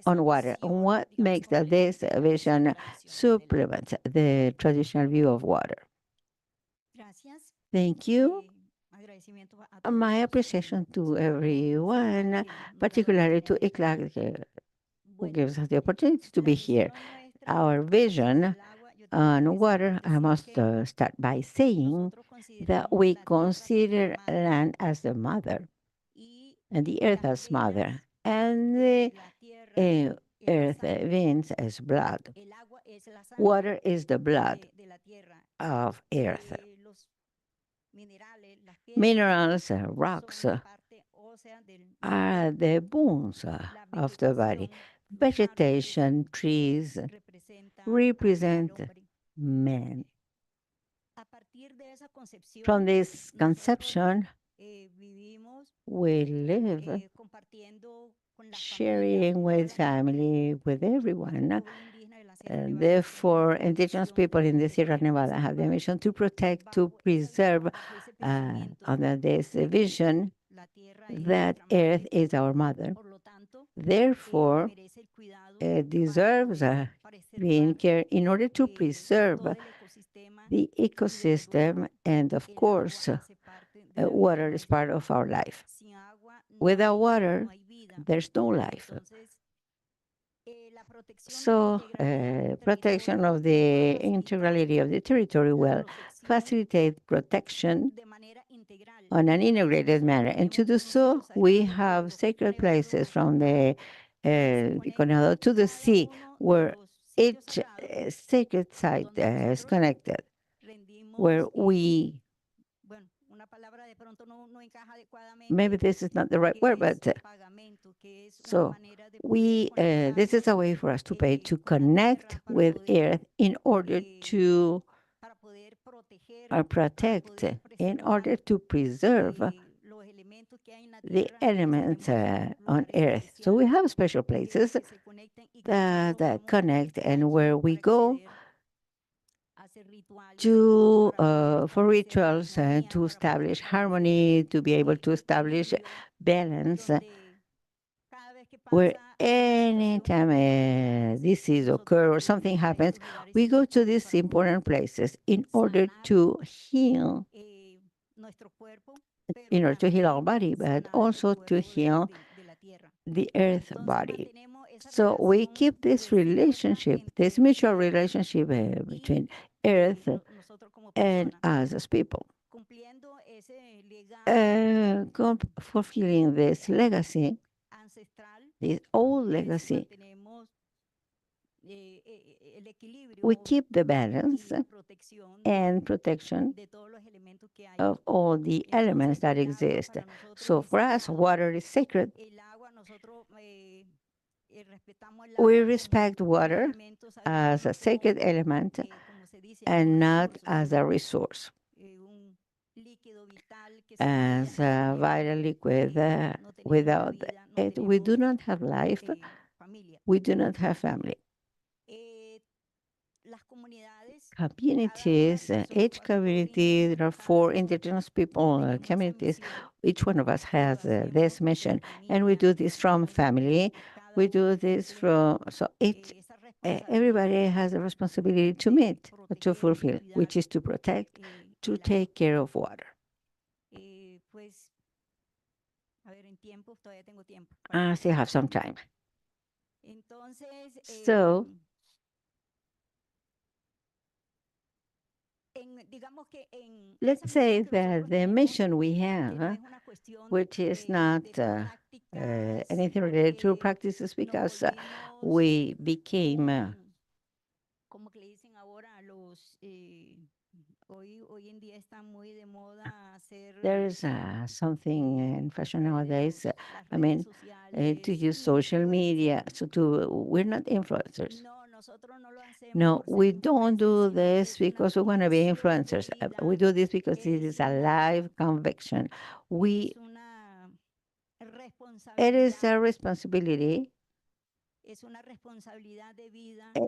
on water? What makes that this vision supplement the traditional view of water? Thank you. My appreciation to everyone, particularly to ICLAC, who gives us the opportunity to be here. Our vision on water, I must start by saying that we consider land as the mother and the earth as mother, and the earth veins as blood. Water is the blood of earth. Minerals, rocks, are the bones of the body. Vegetation, trees represent man. From this conception, we live sharing with family, with everyone. And therefore, indigenous people in the Sierra Nevada have the mission to protect, to preserve, under this vision that earth is our mother. Therefore, it deserves being cared in order to preserve the ecosystem, and of course, water is part of our life. Without water, there's no life. So, protection of the integrality of the territory will facilitate protection on an integrated manner. And to do so, we have sacred places from the Conado to the sea, where each sacred site is connected, where we, maybe this is not the right word, but so we, this is a way for us to pay, to connect with earth in order to protect, in order to preserve the elements on earth. So we have special places that connect, and where we go to for rituals, to establish harmony, to be able to establish balance, where anytime a disease occurs or something happens, we go to these important places in order to heal our body, but also to heal the earth body. So we keep this relationship, this mutual relationship between earth and us as people. Fulfilling this legacy, this old legacy, we keep the balance and protection of all the elements that exist. So for us, water is sacred. We respect water as a sacred element and not as a resource, as a vital liquid. Without it, we do not have life, we do not have family. Communities, each community, there are 4 indigenous people communities. Each one of us has this mission, and we do this from family. We do this from, so everybody has a responsibility to meet, to fulfill, which is to protect, to take care of water. I still have some time. So, let's say that the mission we have, which is not anything related to practices, because we became, there is something in fashion nowadays, I mean, to use social media, we're not influencers. No, we don't do this because we want to be influencers. We do this because this is a live conviction. It is a responsibility. It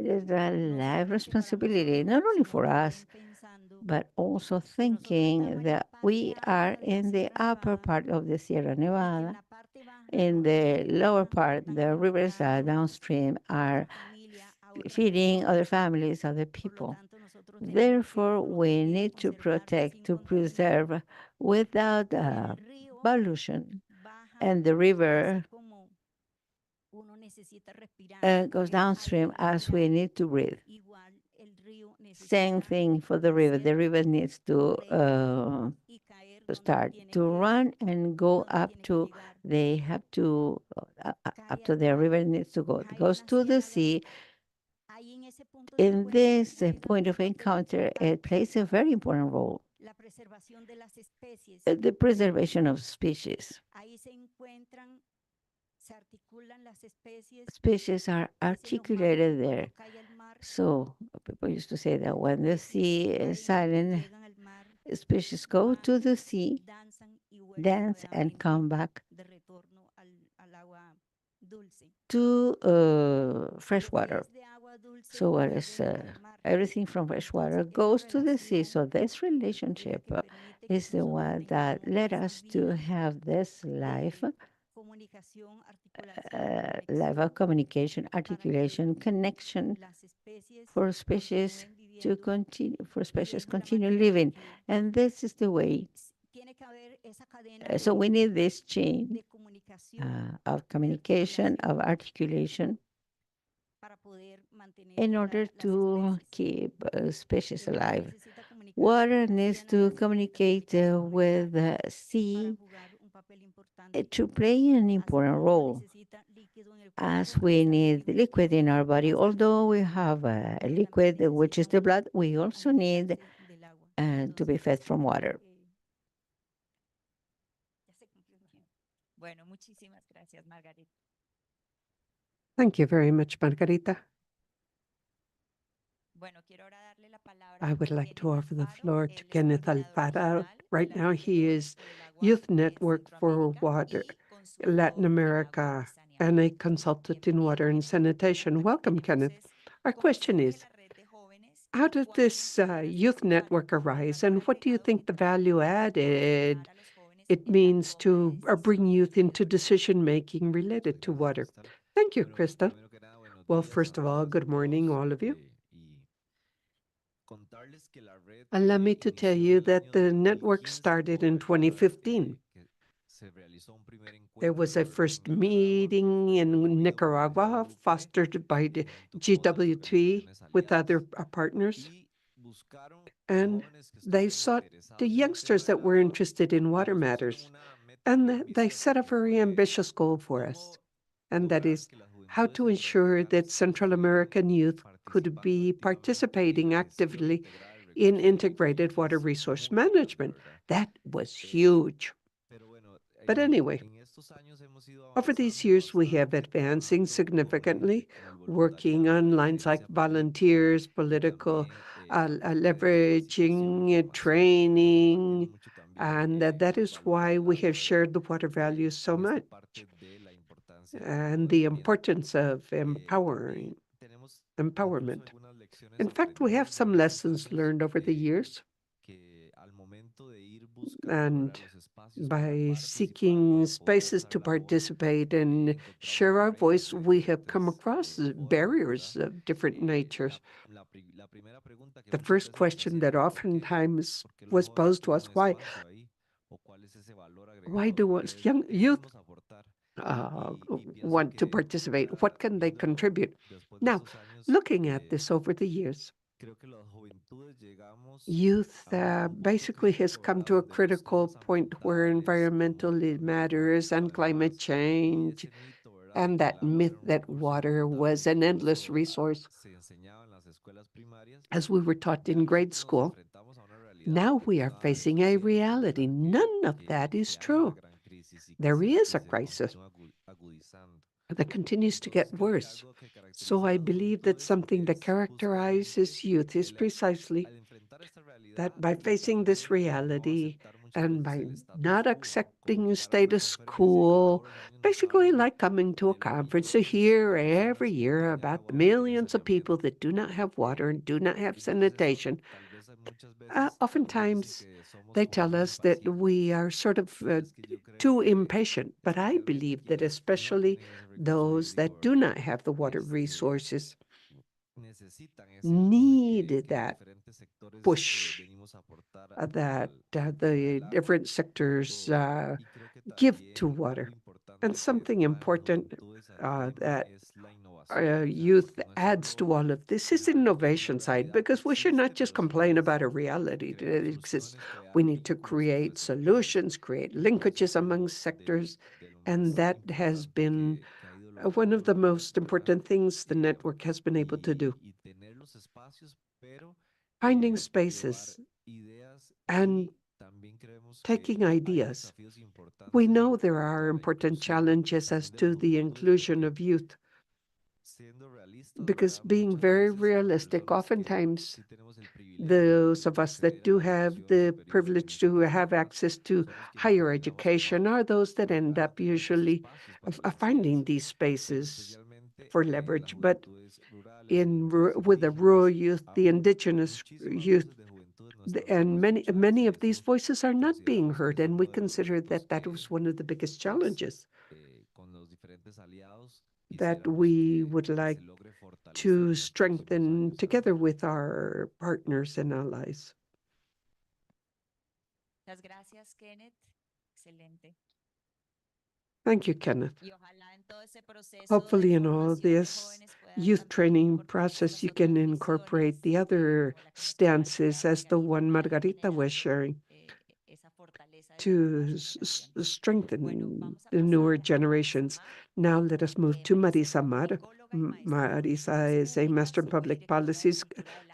is a life responsibility, not only for us, but also thinking that we are in the upper part of the Sierra Nevada. In the lower part, the rivers downstream are feeding other families, other people. Therefore, we need to protect, to preserve without pollution. And the river goes downstream as we need to breathe. Same thing for the river. The river needs to start to run and go up to, they have to, up to the river needs to go. It goes to the sea. In this point of encounter, it plays a very important role. The preservation of species. Species are articulated there. So people used to say that when the sea is silent, species go to the sea, dance, and come back to fresh water. So whereas everything from fresh water goes to the sea, so this relationship is the one that led us to have this life of communication, articulation, connection for species to continue, for species continue living. And this is the way. So we need this chain of communication, of articulation, in order to keep species alive. Water needs to communicate with the sea to play an important role, as we need liquid in our body. Although we have a liquid, which is the blood, we also need to be fed from water. Thank you very much, Margarita. I would like to offer the floor to Kenneth Alfaro. Right now, he is Youth Network for Water, Latin America, and a consultant in water and sanitation. Welcome, Kenneth. Our question is, how did this youth network arise, and what do you think the value added it means to bring youth into decision-making related to water? Thank you, Krista. Well, first of all, good morning, all of you. Allow me to tell you that the network started in 2015. There was a first meeting in Nicaragua, fostered by the GWT with other partners, and they sought the youngsters that were interested in water matters, and they set a very ambitious goal for us, and that is how to ensure that Central American youth could be participating actively in integrated water resource management. That was huge. But anyway, over these years, we have advancing significantly, working on lines like volunteers, political leveraging, training, and that is why we have shared the water values so much, and the importance of empowerment. In fact, we have some lessons learned over the years, and by seeking spaces to participate and share our voice, we have come across barriers of different natures. The first question that oftentimes was posed to us, why do us young youth want to participate? What can they contribute? Now, looking at this over the years, youth basically has come to a critical point where environmentally matters and climate change, and that myth that water was an endless resource, as we were taught in grade school. Now we are facing a reality. None of that is true. There is a crisis that continues to get worse. So I believe that something that characterizes youth is precisely that by facing this reality and by not accepting status quo, basically like coming to a conference to hear every year about the millions of people that do not have water and do not have sanitation, oftentimes they tell us that we are sort of too impatient. But I believe that especially those that do not have the water resources need that push that the different sectors give to water. And something important that youth adds to all of this is the innovation side, because we should not just complain about a reality that exists. We need to create solutions, create linkages among sectors, and that has been one of the most important things the network has been able to do. finding spaces and taking ideas. We know there are important challenges as to the inclusion of youth, because being very realistic, oftentimes those of us that do have the privilege to have access to higher education are those that end up usually finding these spaces for leverage. But with the rural youth, the indigenous youth, and many of these voices are not being heard, and we consider that that was one of the biggest challenges that we would like to strengthen together with our partners and allies. Thank you, Kenneth. Hopefully, in all this youth training process, you can incorporate the other stances as the one Margarita was sharing to strengthen the newer generations. Now let us move to Marisa Mar. Marisa is a Master in Public Policies,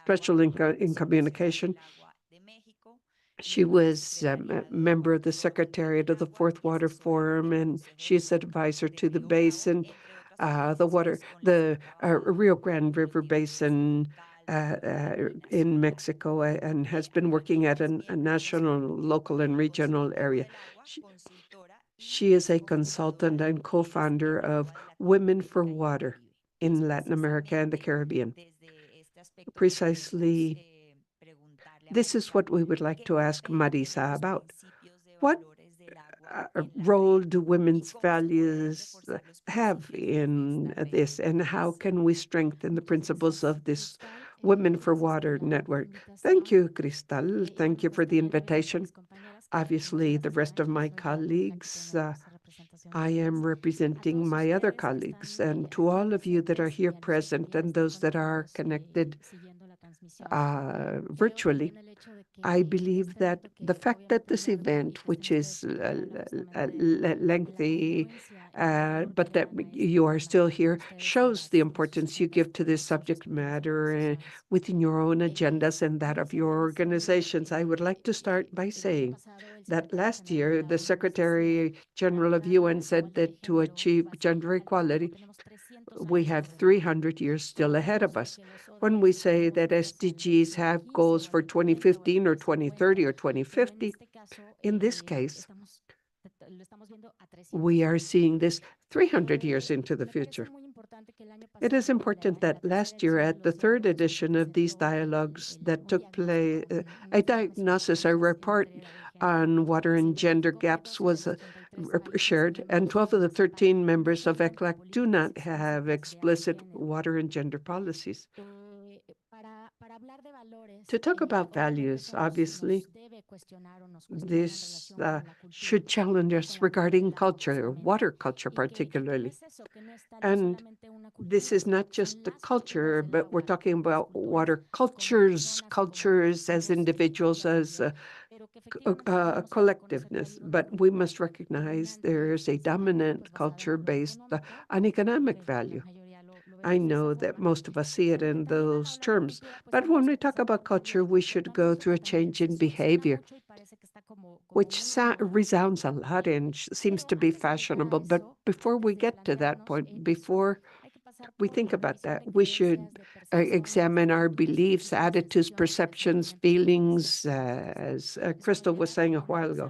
Special in Communication. She was a member of the Secretariat of the Fourth Water Forum, and she's advisor to the basin, the Rio Grande River Basin in Mexico, and has been working at a national, local, and regional area. She is a consultant and co-founder of Women for Water in Latin America and the Caribbean. Precisely, this is what we would like to ask Marisa about. What role do women's values have in this, and how can we strengthen the principles of this Women for Water network? Thank you, Cristal. Thank you for the invitation. Obviously, the rest of my colleagues, I am representing my other colleagues, and to all of you that are here present and those that are connected virtually, I believe that the fact that this event, which is lengthy, but that you are still here, shows the importance you give to this subject matter within your own agendas and that of your organizations. I would like to start by saying that last year, the Secretary General of UN said that to achieve gender equality, we have 300 years still ahead of us. When we say that SDGs have goals for 2015 or 2030 or 2050, in this case, we are seeing this 300 years into the future. It is important that last year at the third edition of these dialogues that took place, a diagnosis, a report on water and gender gaps was shared, and 12 of the 13 members of ECLAC do not have explicit water and gender policies. To talk about values, obviously, this should challenge us regarding culture, water culture particularly. And this is not just the culture, but we're talking about water cultures as individuals, as a collectiveness. But we must recognize there's a dominant culture based on economic value. I know that most of us see it in those terms, but when we talk about culture, we should go through a change in behavior, which resounds a lot and seems to be fashionable. But before we get to that point, before we think about that, we should examine our beliefs, attitudes, perceptions, feelings, as Crystal was saying a while ago.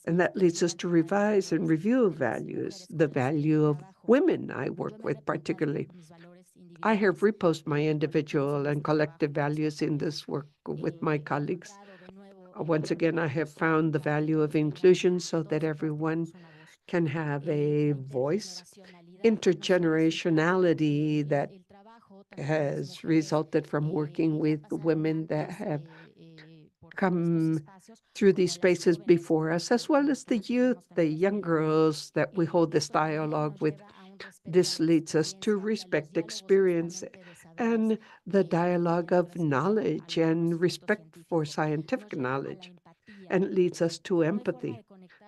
And that leads us to revise and review values, the value of women I work with particularly. I have reposed my individual and collective values in this work with my colleagues. Once again, I have found the value of inclusion so that everyone can have a voice, intergenerationality that has resulted from working with women that have come through these spaces before us, as well as the youth, the young girls that we hold this dialogue with. This leads us to respect experience and the dialogue of knowledge and respect for scientific knowledge, and it leads us to empathy.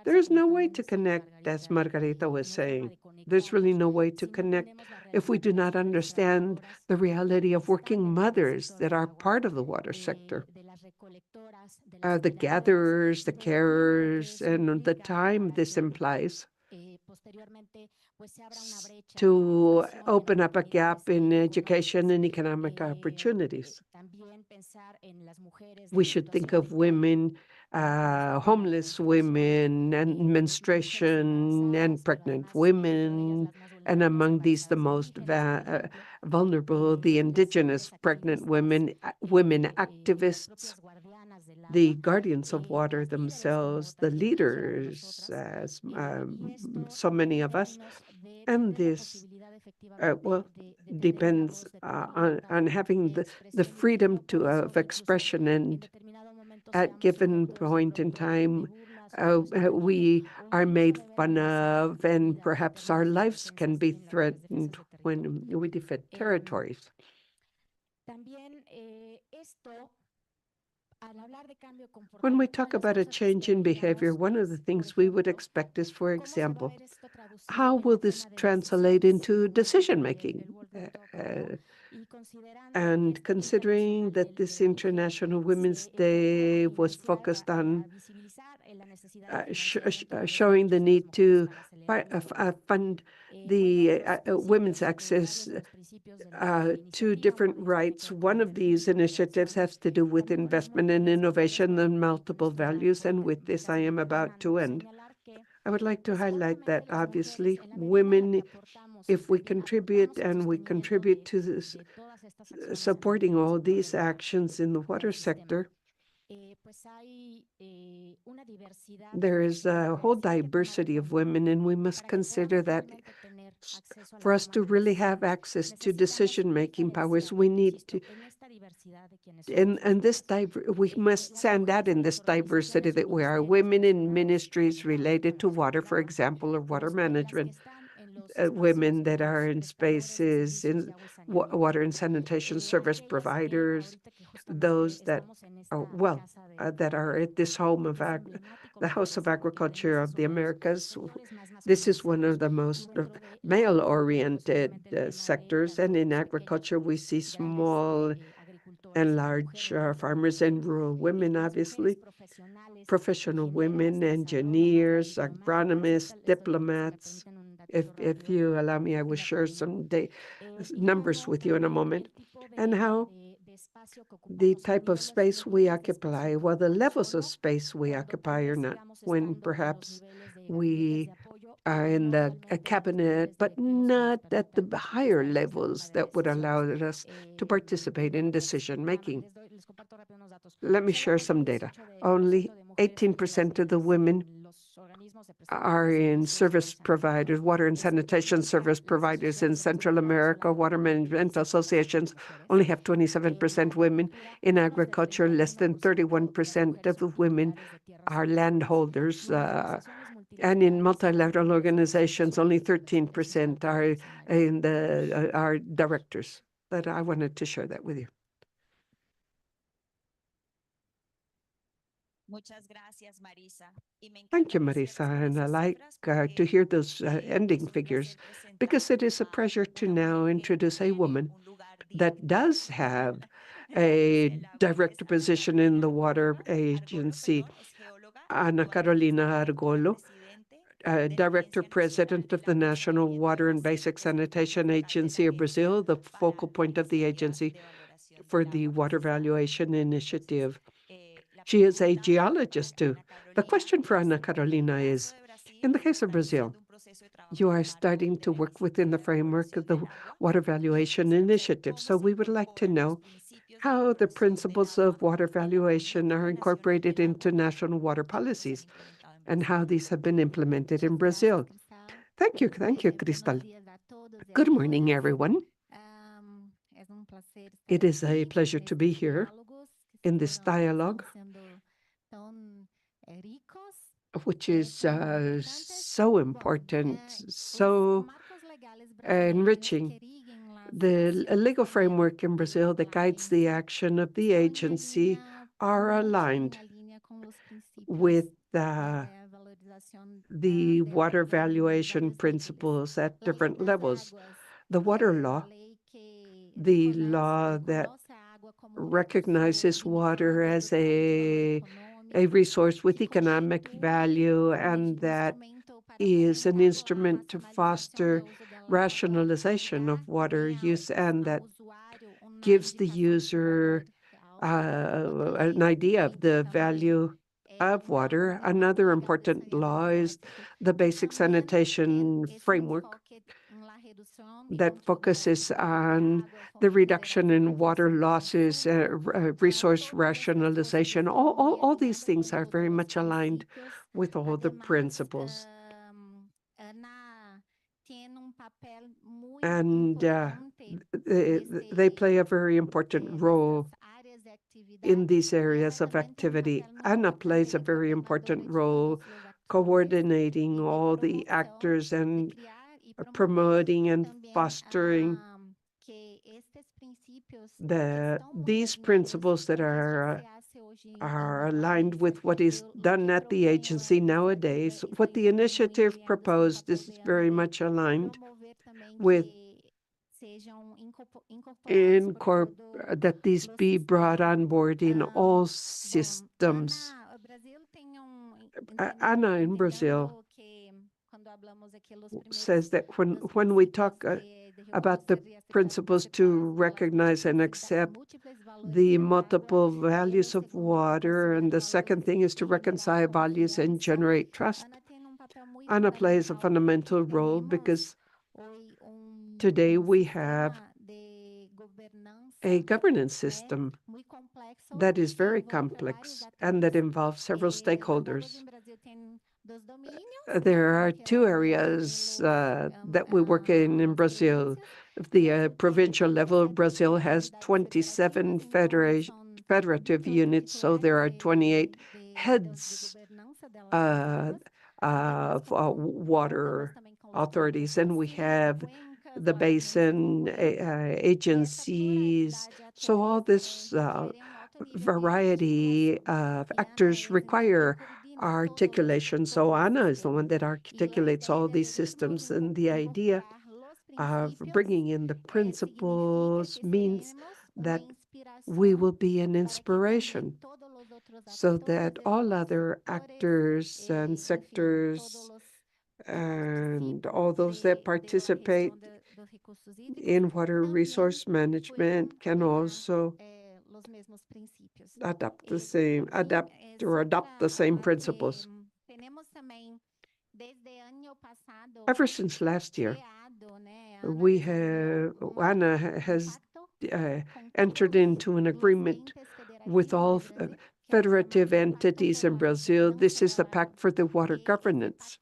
There is no way to connect, as Margarita was saying, There's really no way to connect if we do not understand the reality of working mothers that are part of the water sector. The gatherers, the carers, and the time this implies to open up a gap in education and economic opportunities. We should think of women, homeless women, and menstruation, and pregnant women, and among these, the most vulnerable, the indigenous pregnant women, women activists, the guardians of water themselves, the leaders, as so many of us. And this, well, depends on having the freedom of expression. And at given point in time, we are made fun of, and perhaps our lives can be threatened when we defend territories. When we talk about a change in behavior, one of the things we would expect is, for example, how will this translate into decision-making? And considering that this International Women's Day was focused on showing the need to fund the women's access to different rights. One of these initiatives has to do with investment and innovation and multiple values, and with this I am about to end. I would like to highlight that, obviously, women, if we contribute and we contribute to this, supporting all these actions in the water sector, there is a whole diversity of women, and we must consider that for us to really have access to decision-making powers, we need to, and this we must stand out in this diversity that we are women in ministries related to water, for example, or water management, women that are in spaces in water and sanitation service providers, those that are, that are at this home of the House of Agriculture of the Americas. This is one of the most male-oriented sectors, and in agriculture we see small and large farmers and rural women, obviously, professional women, engineers, agronomists, diplomats. If you allow me, I will share some numbers with you in a moment, and how the type of space we occupy, well, the levels of space we occupy are not when perhaps we are in the cabinet, but not at the higher levels that would allow us to participate in decision making. Let me share some data. Only 18% of the women are in service providers, water and sanitation service providers in Central America. Water management associations only have 27% women. In agriculture, less than 31% of the women are landholders. And in multilateral organizations, only 13% are in are directors. But I wanted to share that with you. Thank you, Marisa. And I like to hear those ending figures, because it is a pleasure to now introduce a woman that does have a director position in the water agency, Ana Carolina Argolo, Director President of the National Water and Basic Sanitation Agency of Brazil, the focal point of the agency for the Water Valuation Initiative. She is a geologist too. The question for Ana Carolina is, in the case of Brazil, you are starting to work within the framework of the Water Valuation Initiative. So we would like to know how the principles of water valuation are incorporated into national water policies and how these have been implemented in Brazil. Thank you, Cristal. Good morning, everyone. It is a pleasure to be here in this dialogue, which is so important, so enriching. The legal framework in Brazil that guides the action of the agency are aligned with the water valuation principles at different levels. The water law, the law that recognizes water as a resource with economic value, and that is an instrument to foster rationalization of water use, and that gives the user an idea of the value of water. Another important law is the Basic Sanitation Framework that focuses on the reduction in water losses, resource rationalization. All these things are very much aligned with all the principles. And they play a very important role in these areas of activity. Anna plays a very important role coordinating all the actors and promoting and fostering these principles that are aligned with what is done at the agency nowadays. What the initiative proposed is very much aligned with that these be brought on board in all systems. Anna in Brazil says that when we talk about the principles to recognize and accept the multiple values of water, and the second thing is to reconcile values and generate trust, Anna plays a fundamental role because today we have a governance system that is very complex and that involves several stakeholders. There are two areas that we work in Brazil. The provincial level, Brazil has 27 federative units, so there are 28 heads of water authorities, and we have the basin agencies. So all this variety of actors require articulation. So Anna is the one that articulates all these systems, and the idea of bringing in the principles means that we will be an inspiration so that all other actors and sectors and all those that participate in water resource management can also adopt the same principles. Ever since last year, Ana has entered into an agreement with all federative entities in Brazil. This is the Pact for the Water Governance.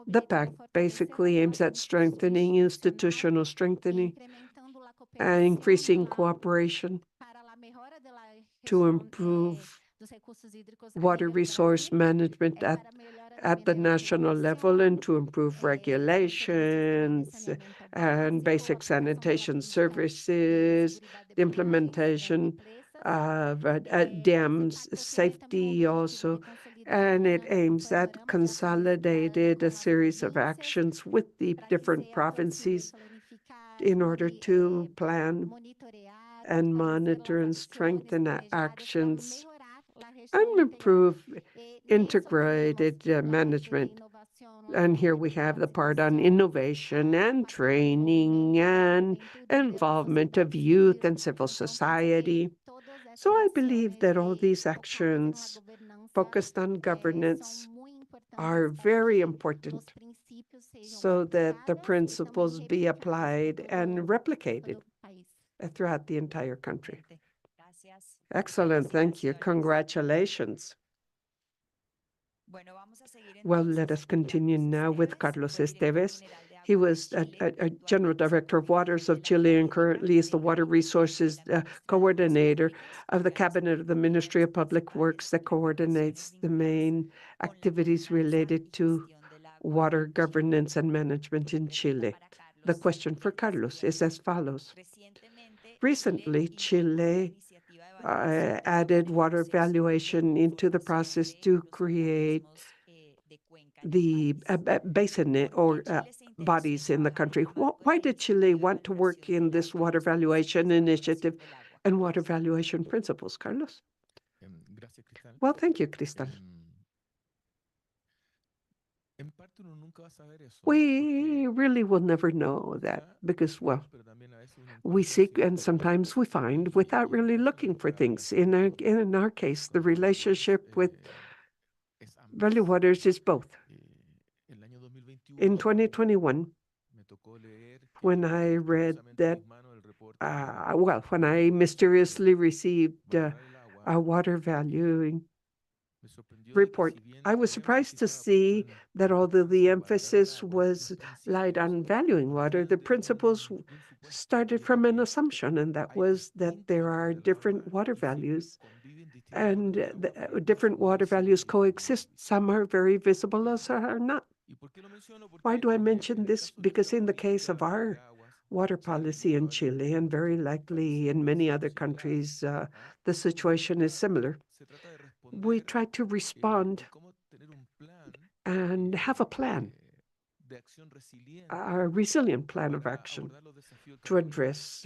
The pact basically aims at strengthening institutional strengthening and increasing cooperation to improve water resource management at the national level, and to improve regulations and basic sanitation services, the implementation of dams, safety also, and it aims at consolidated a series of actions with the different provinces in order to plan and monitor and strengthen actions and improve integrated management. And here we have the part on innovation and training and involvement of youth and civil society. So I believe that all these actions focused on governance are very important so that the principles be applied and replicated throughout the entire country. Excellent, thank you. Congratulations. Well, let us continue now with Carlos Esteves. He was a General Director of Waters of Chile and currently is the Water Resources Coordinator of the Cabinet of the Ministry of Public Works that coordinates the main activities related to water governance and management in Chile. The question for Carlos is as follows. Recently, Chile added water valuation into the process to create the basin or bodies in the country. Why did Chile want to work in this water valuation initiative and water valuation principles, Carlos? Well, thank you, Cristal. We really will never know that because, well, we seek and sometimes we find without really looking for things. In our case, the relationship with Value Waters is both. In 2021, when I read that, when I mysteriously received a water valuing report, I was surprised to see that although the emphasis was laid on valuing water, the principles started from an assumption, and that was that there are different water values, and different water values coexist. Some are very visible, others are not. Why do I mention this? Because in the case of our water policy in Chile, and very likely in many other countries, the situation is similar. We try to respond and have a plan, a resilient plan of action to address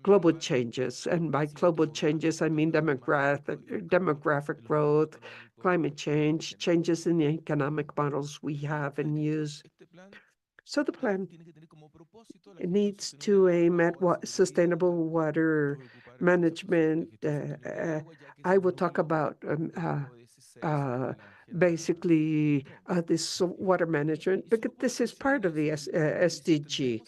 global changes. And by global changes, I mean demographic growth, climate change, changes in the economic models we have and use. So the plan needs to aim at sustainable water management. I will talk about basically this water management, because this is part of the SDG.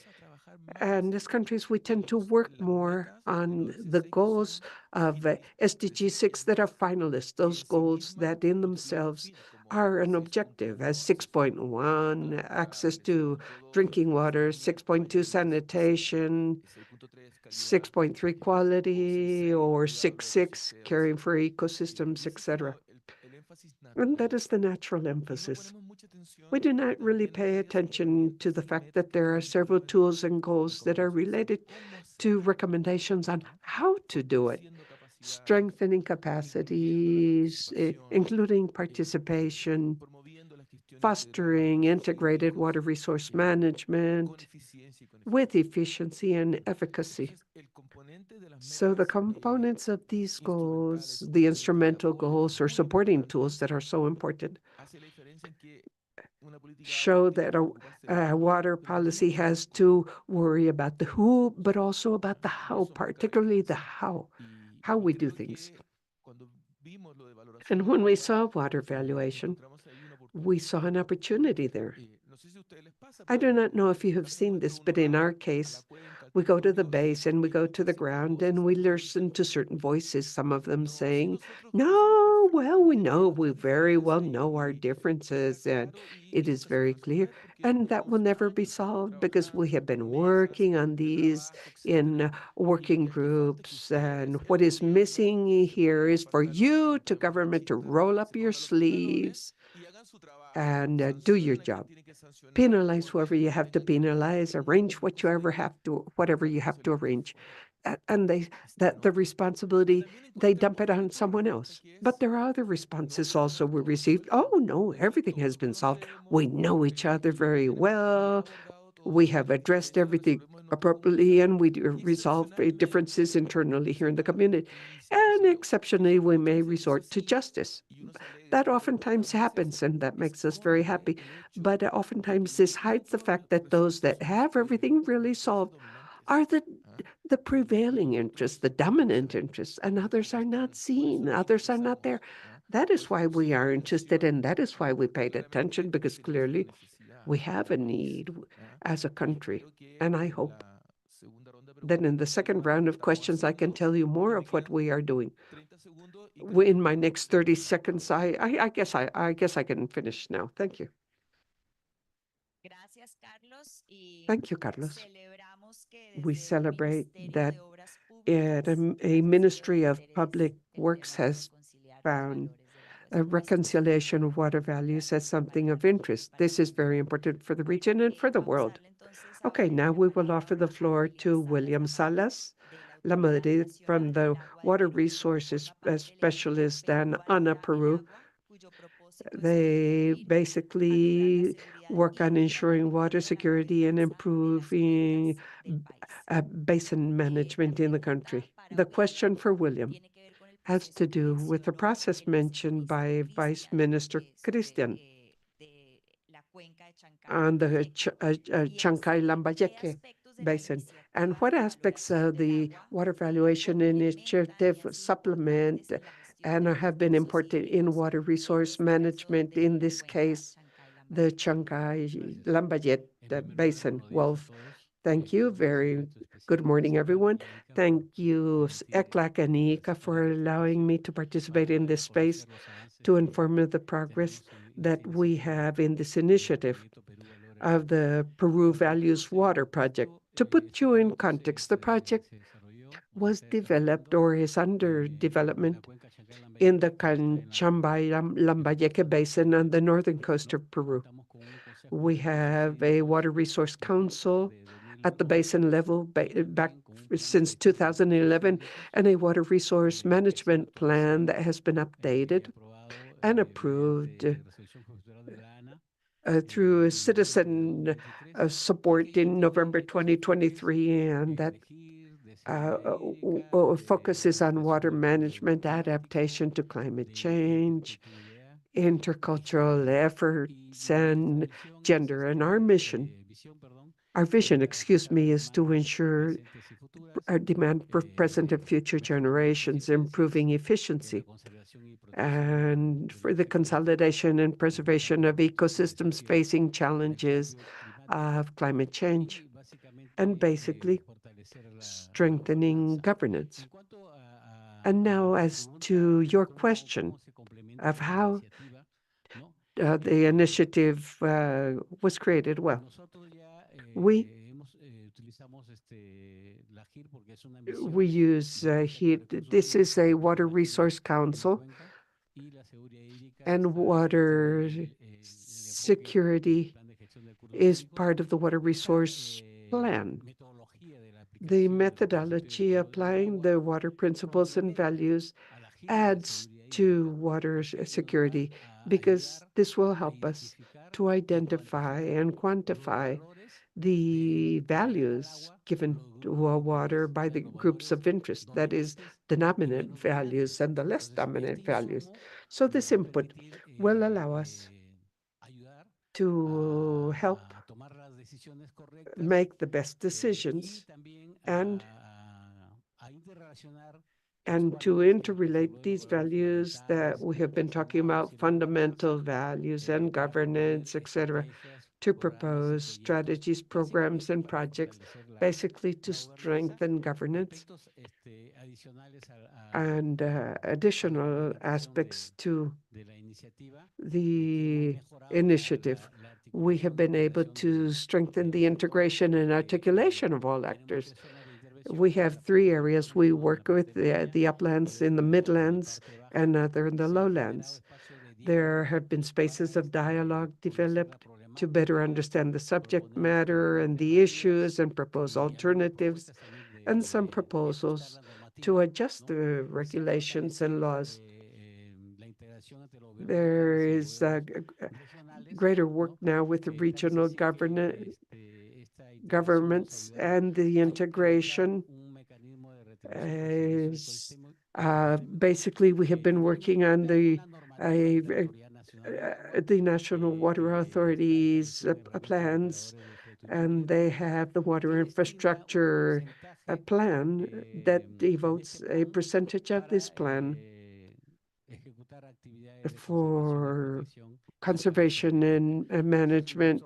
And as countries, we tend to work more on the goals of SDG 6 that are finalists, those goals that in themselves are an objective, as 6.1, access to drinking water, 6.2, sanitation, 6.3, quality, or 6.6, caring for ecosystems, etc. And that is the natural emphasis. We do not really pay attention to the fact that there are several tools and goals that are related to recommendations on how to do it, strengthening capacities, including participation, fostering integrated water resource management with efficiency and efficacy. So the components of these goals, the instrumental goals or supporting tools that are so important, show that a water policy has to worry about the who, but also about the how, particularly the how we do things. And when we saw water valuation, we saw an opportunity there. I do not know if you have seen this, but in our case, we go to the base and we go to the ground and we listen to certain voices, some of them saying, no, well, we very well know our differences and it is very clear. And that will never be solved because we have been working on these in working groups. And what is missing here is for you, to government, to roll up your sleeves and do your job. Penalize whoever you have to penalize, arrange whatever you have to arrange. And the responsibility, they dump it on someone else. But there are other responses also we received. Oh, no, everything has been solved. We know each other very well. We have addressed everything appropriately, and we resolve differences internally here in the community. And exceptionally, we may resort to justice. That oftentimes happens, and that makes us very happy. But oftentimes this hides the fact that those that have everything really solved are the prevailing interests, the dominant interests, and others are not seen, others are not there. That is why we are interested, and that is why we paid attention, because clearly we have a need as a country. And I hope that in the second round of questions, I can tell you more of what we are doing. In my next 30 seconds, I guess I can finish now. Thank you. Thank you, Carlos. We celebrate that a Ministry of Public Works has found a reconciliation of water values as something of interest. This is very important for the region and for the world. Okay, now we will offer the floor to William Salas La Madrid from the Water Resources Specialist and Ana Peru, They basically work on ensuring water security and improving basin management in the country. The question for William has to do with the process mentioned by Vice Minister Christian on the Chancay-Lambayeque Basin, and what aspects of the Water Valuation Initiative supplement and have been important in water resource management, in this case, the Chancay-Lambayeque Basin. Well, thank you. Very good morning, everyone. Thank you, ECLAC and ICA, for allowing me to participate in this space to inform of the progress that we have in this initiative of the Peru Values Water Project. To put you in context, the project was developed or is under development in the Lambayeque Basin on the northern coast of Peru. We have a Water Resource Council at the basin level back since 2011, and a Water Resource Management Plan that has been updated and approved through citizen support in November 2023, and that focuses on water management, adaptation to climate change, intercultural efforts, and gender. And our vision, is to ensure our demand for present and future generations, improving efficiency, and for the consolidation and preservation of ecosystems facing challenges of climate change, and basically strengthening governance. And now, as to your question of how the initiative was created, well, we use HEAT. This is a Water Resource Council, and water security is part of the Water Resource Plan. The methodology applying the water principles and values adds to water security, because this will help us to identify and quantify the values given to water by the groups of interest, that is, the dominant values and the less dominant values. So this input will allow us to help make the best decisions and to interrelate these values that we have been talking about, fundamental values and governance, etc., to propose strategies, programs, and projects, basically to strengthen governance and additional aspects to the initiative. We have been able to strengthen the integration and articulation of all actors. We have 3 areas we work with, the uplands, in the midlands, and other in the lowlands. There have been spaces of dialogue developed to better understand the subject matter and the issues and propose alternatives, and some proposals to adjust the regulations and laws. There is greater work now with the regional governments, and the integration is basically we have been working on the national water authorities plans, and they have the water infrastructure plan that devotes a percentage of this plan for conservation and management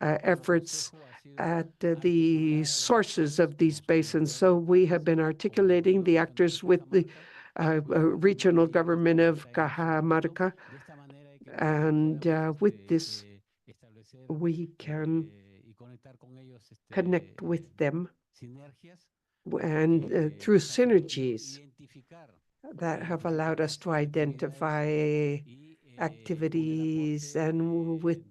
efforts at the sources of these basins. So we have been articulating the actors with the regional government of Cajamarca, and with this we can connect with them and through synergies that have allowed us to identify activities, and with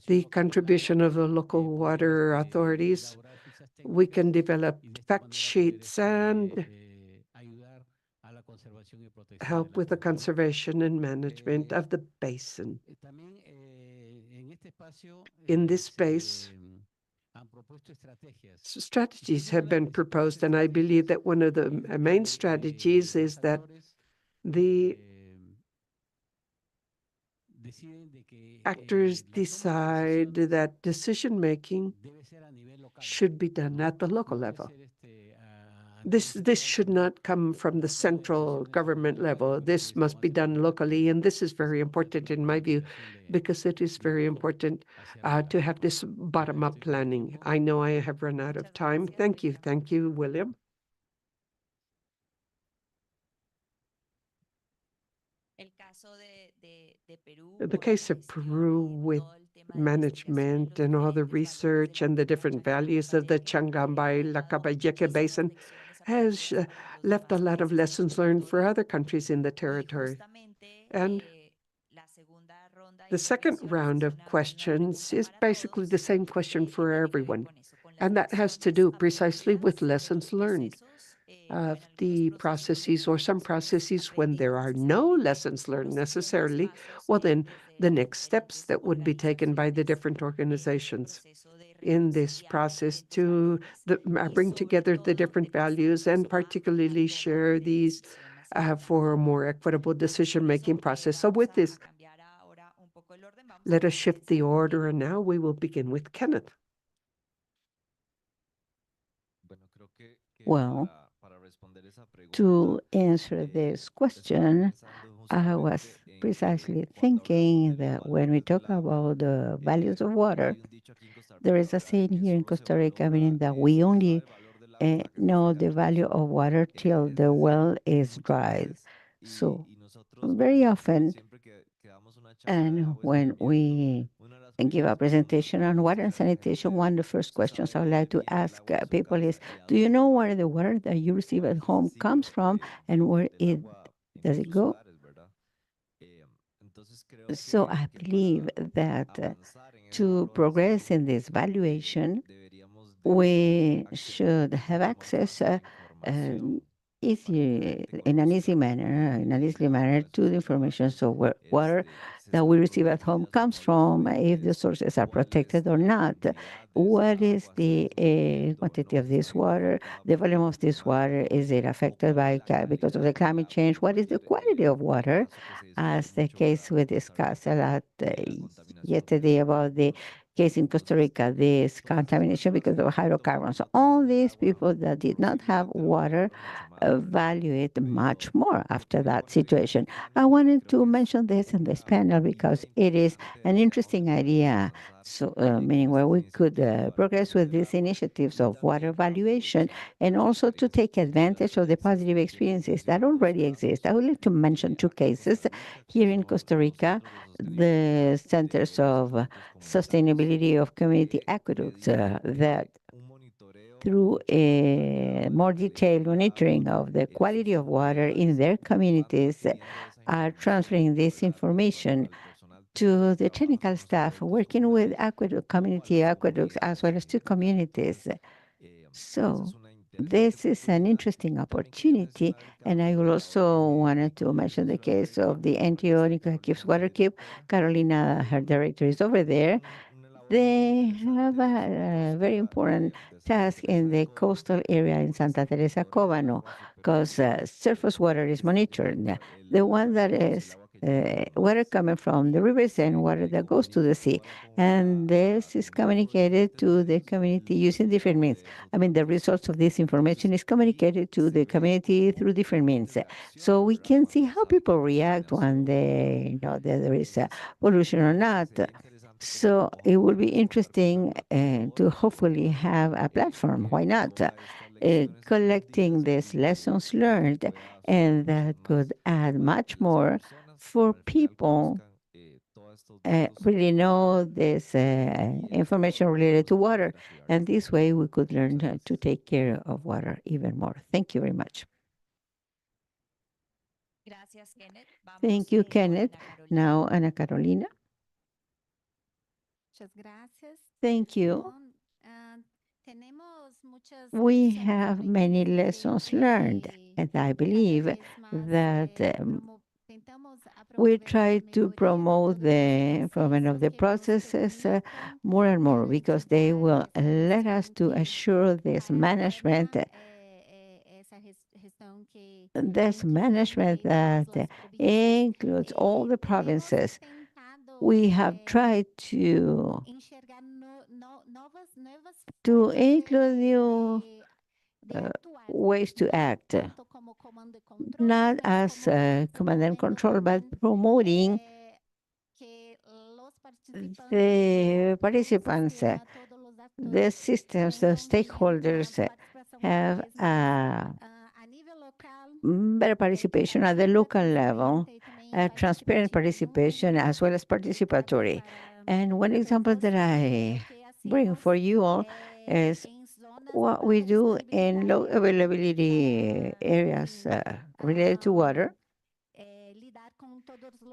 the contribution of the local water authorities, we can develop fact sheets and help with the conservation and management of the basin. In this space, strategies have been proposed, and I believe that one of the main strategies is that the actors decide that decision-making should be done at the local level. This should not come from the central government level. This must be done locally, and this is very important in my view, because it is very important to have this bottom-up planning. I know I have run out of time. Thank you. Thank you, William. The case of Peru with management and all the research and the different values of the Changambay, La Caballeque Basin has left a lot of lessons learned for other countries in the territory. And the second round of questions is basically the same question for everyone. And that has to do precisely with lessons learned of the processes, or some processes when there are no lessons learned necessarily, well, then the next steps that would be taken by the different organizations in this process to bring together the different values and particularly share these for a more equitable decision-making process. So with this, let us shift the order, and now we will begin with Kenneth. Well, to answer this question, I was precisely thinking that when we talk about the values of water, there is a saying here in Costa Rica, meaning that we only know the value of water till the well is dried. So very often, and when we give a presentation on water and sanitation, one of the first questions I would like to ask people is, do you know where the water that you receive at home comes from and where it does it go? So I believe that to progress in this valuation, we should have access easy in an easy manner to the information. So where water that we receive at home comes from, if the sources are protected or not, what is the quantity of this water, the volume of this water, is it affected by because of the climate change? What is the quality of water, as the case we discussed a lot yesterday about the case in Costa Rica, this contamination because of hydrocarbons. All these people that did not have water value it much more after that situation. I wanted to mention this in this panel because it is an interesting idea. So, meaning where we could progress with these initiatives of water valuation and also to take advantage of the positive experiences that already exist. I would like to mention two cases here in Costa Rica: the centers of sustainability of community aqueducts that through a more detailed monitoring of the quality of water in their communities are transferring this information to the technical staff working with community aqueducts as well as to communities. So this is an interesting opportunity, and I will also wanted to mention the case of the NGO Nica Keeps Water Keep. Carolina, her director, is over there. They have a very important task in the coastal area in Santa Teresa Covano, because surface water is monitored. The one that is water coming from the rivers and water that goes to the sea. And this is communicated to the community using different means. I mean, the results of this information is communicated to the community through different means. So we can see how people react when they know that there is pollution or not. So it will be interesting to hopefully have a platform. Why not? Collecting these lessons learned, and that could add much more for people really know this information related to water. And this way we could learn to take care of water even more. Thank you very much. Thank you, Kenneth. Now, Ana Carolina. Thank you. We have many lessons learned, and I believe that we try to promote the improvement of the processes more and more because they will let us to assure this management that includes all the provinces. We have tried to include new uh, ways to act, not as command and control, but promoting the participants, the systems, the stakeholders have better participation at the local level, transparent participation as well as participatory. And one example that I bring for you all is what we do in low availability areas related to water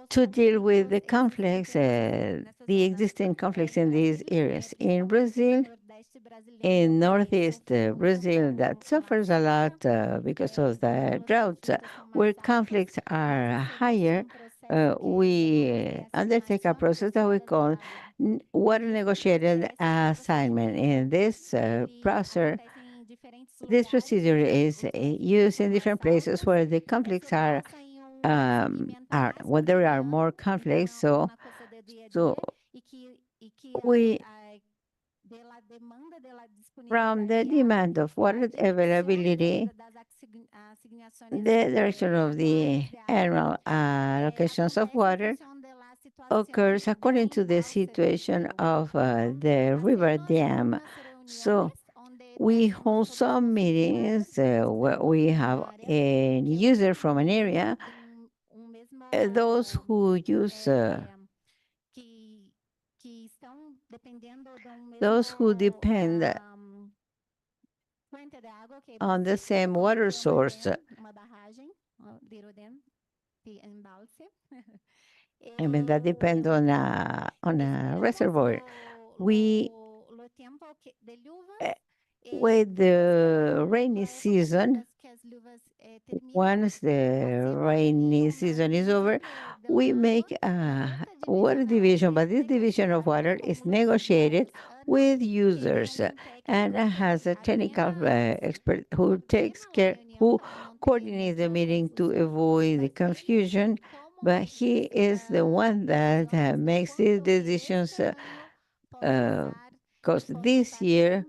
to deal with the conflicts, the existing conflicts in these areas. In Brazil, in northeast Brazil, that suffers a lot because of the drought, where conflicts are higher, we undertake a process that we call water negotiated assignment. In this procedure is used in different places where the conflicts are when there are more conflicts. So we from the demand of water availability, the direction of the annual allocations of water occurs according to the situation of the river dam. So we hold some meetings where we have a user from an area, those who use, those who depend on the same water source. I mean, that depends on a reservoir. We, with the rainy season, once the rainy season is over, we make a water division, but this division of water is negotiated with users and has a technical expert who takes care, who coordinates the meeting to avoid the confusion, but he is the one that makes these decisions because this year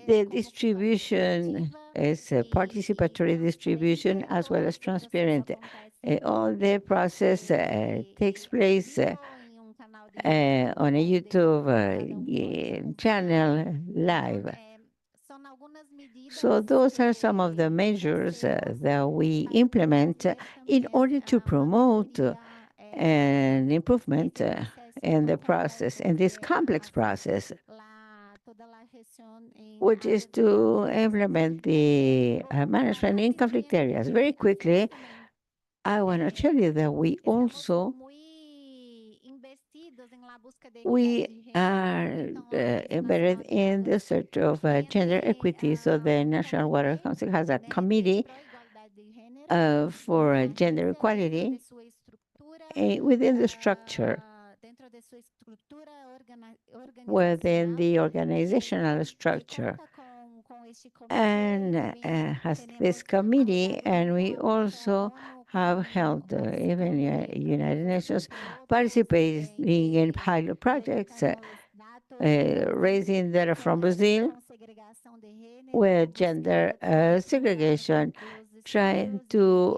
the distribution is a participatory distribution as well as transparent. All the process takes place on a YouTube channel live. So those are some of the measures that we implement in order to promote an improvement in the process, in this complex process, which is to implement the management in conflict areas. Very quickly, I want to tell you that we are embedded in the search of gender equity. So the National Water Council has a committee for gender equality within the structure, within the organizational structure, and has this committee, and we also have held even United Nations participating in pilot projects, raising data from Brazil with gender segregation, trying to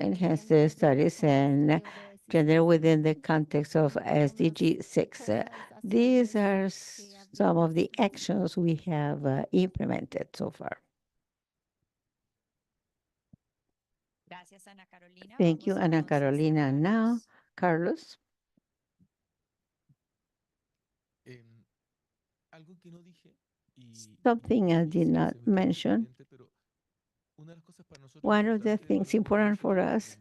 enhance the studies and gender within the context of SDG 6. These are some of the actions we have implemented so far. Thank you, Ana Carolina. Now, Carlos. Something I did not mention. One of the things important for us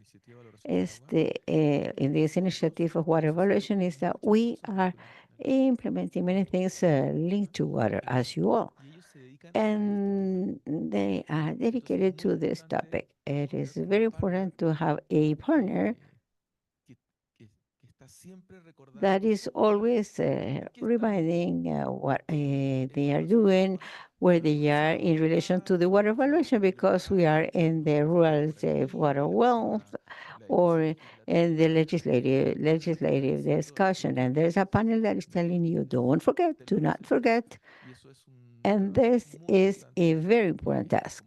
is in this initiative of water evaluation is that we are implementing many things linked to water, as you all. And they are dedicated to this topic. It is very important to have a partner that is always reminding what they are doing, where they are in relation to the water evaluation, because we are in the rural safe water wealth or in the legislative discussion. And there's a panel that is telling you, don't forget, do not forget. And this is a very important task.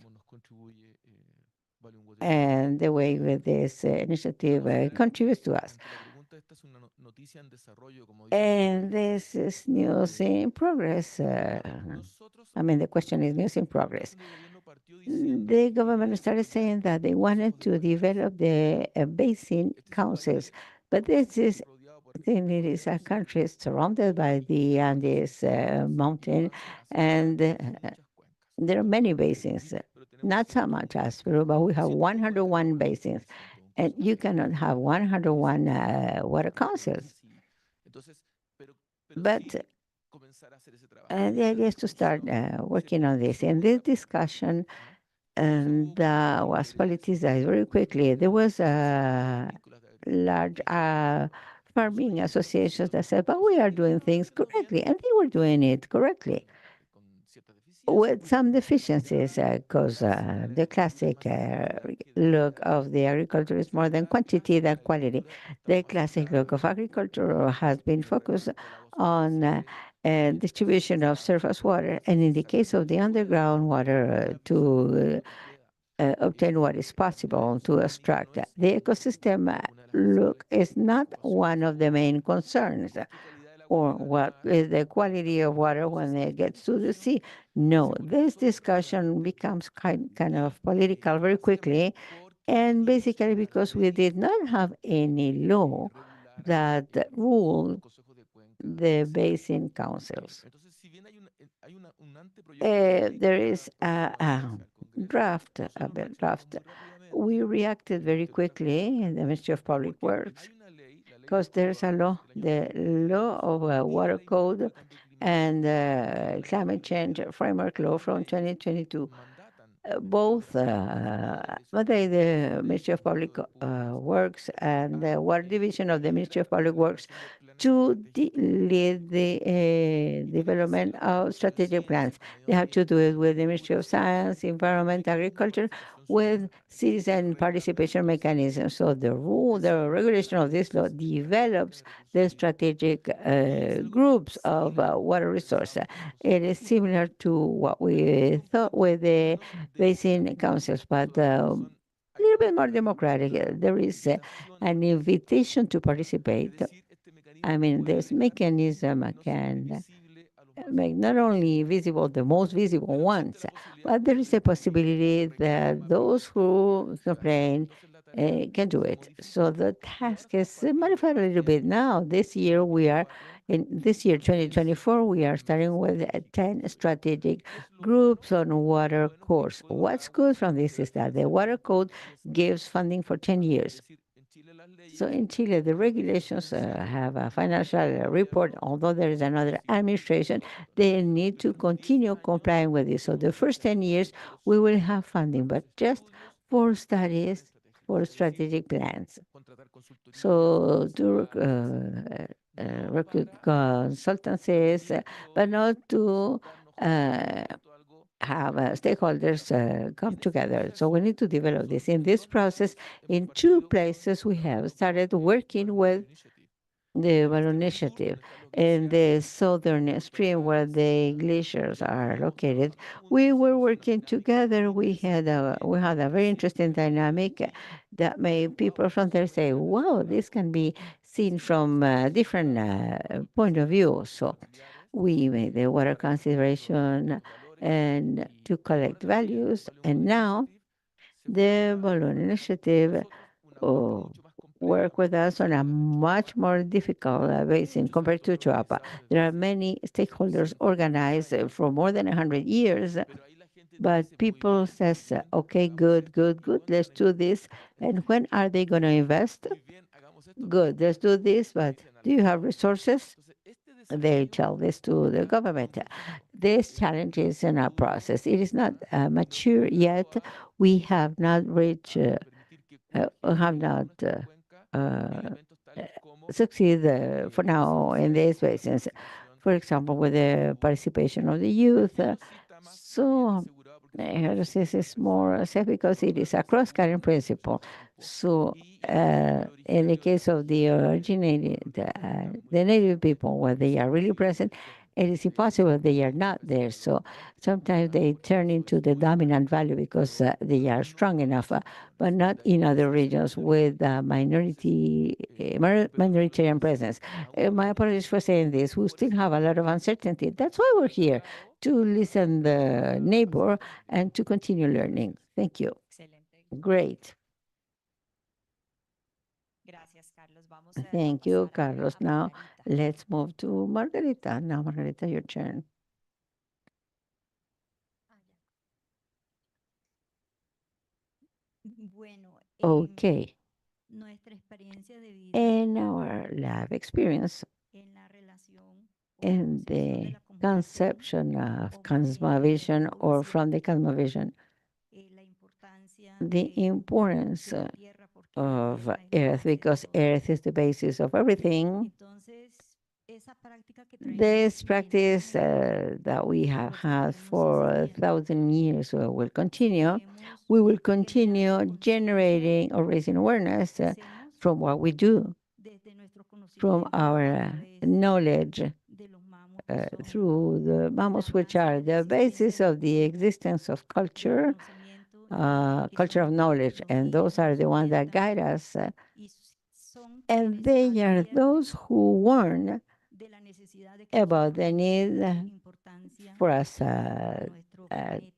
And the way with this initiative contributes to us. And this is news in progress. I mean, the question is news in progress. The government started saying that they wanted to develop the basin councils, but this is thing it is a country surrounded by the Andes mountain, and there are many basins, not so much as Peru, but we have 101 basins, and you cannot have 101 water councils. But the idea is to start working on this. In this discussion, and was politicized very quickly. There was a large farming associations that said, but we are doing things correctly, and they were doing it correctly with some deficiencies, because the classic look of the agriculture is more than quantity than quality. The classic look of agriculture has been focused on distribution of surface water, and in the case of the underground water, to obtain what is possible to extract. The ecosystem look is not one of the main concerns, or what is the quality of water when it gets to the sea. No, this discussion becomes kind of political very quickly, and basically because we did not have any law that ruled the basin councils. There is a draft. We reacted very quickly in the Ministry of Public Works because there's a law, the law of water code and climate change framework law from 2022. Both the Ministry of Public Works and the Water Division of the Ministry of Public Works to lead the development of strategic plans. They have to do it with the Ministry of Science, Environment, Agriculture, with citizen participation mechanisms. So the regulation of this law develops the strategic groups of water resources. It is similar to what we thought with the basin councils, but a little bit more democratic. There is an invitation to participate. I mean, this mechanism can make not only visible the most visible ones, but there is a possibility that those who complain can do it. So the task is modified a little bit now. This year we are in this year 2024 we are starting with 10 strategic groups on water course. What's good from this is that the water code gives funding for 10 years. So in Chile, the regulations have a financial report. Although there is another administration, they need to continue complying with this. So the first 10 years, we will have funding, but just for studies, for strategic plans. So to recruit consultancies, but not to have stakeholders come together. So we need to develop this. In this process, in two places, we have started working with the Balloon Initiative. In the southern stream where the glaciers are located, we were working together. We had a very interesting dynamic that made people from there say, "Wow, this can be seen from a different point of view." So we made the water consideration and to collect values, and now the Balloon Initiative oh, work with us on a much more difficult basin compared to Chuapa. There are many stakeholders organized for more than 100 years, but people says, okay, good, good, good, let's do this. And when are they going to invest? Good, let's do this, but do you have resources? they tell this to the government. This challenge is in our process. It is not mature yet. We have not reached, have not succeed for now in these basins. For example, with the participation of the youth. So this is more safe because it is a cross-cutting principle. So in the case of the originated, the native people, where they are really present, it is impossible they are not there. So sometimes they turn into the dominant value because they are strong enough, but not in other regions with minoritarian presence. My apologies for saying this. We still have a lot of uncertainty. That's why we're here, to listen the neighbor and to continue learning. Thank you. Great. Thank you, Carlos. Now let's move to Margarita. Now, Margarita, your turn. Okay. In our lab experience, in the conception of cosmovision or from the cosmovision, the importance of earth, because earth is the basis of everything. This practice that we have had for 1,000 years will continue. We will continue generating or raising awareness from what we do, from our knowledge through the mamos, which are the basis of the existence of culture, culture of knowledge, and those are the ones that guide us. And they are those who warn about the need for us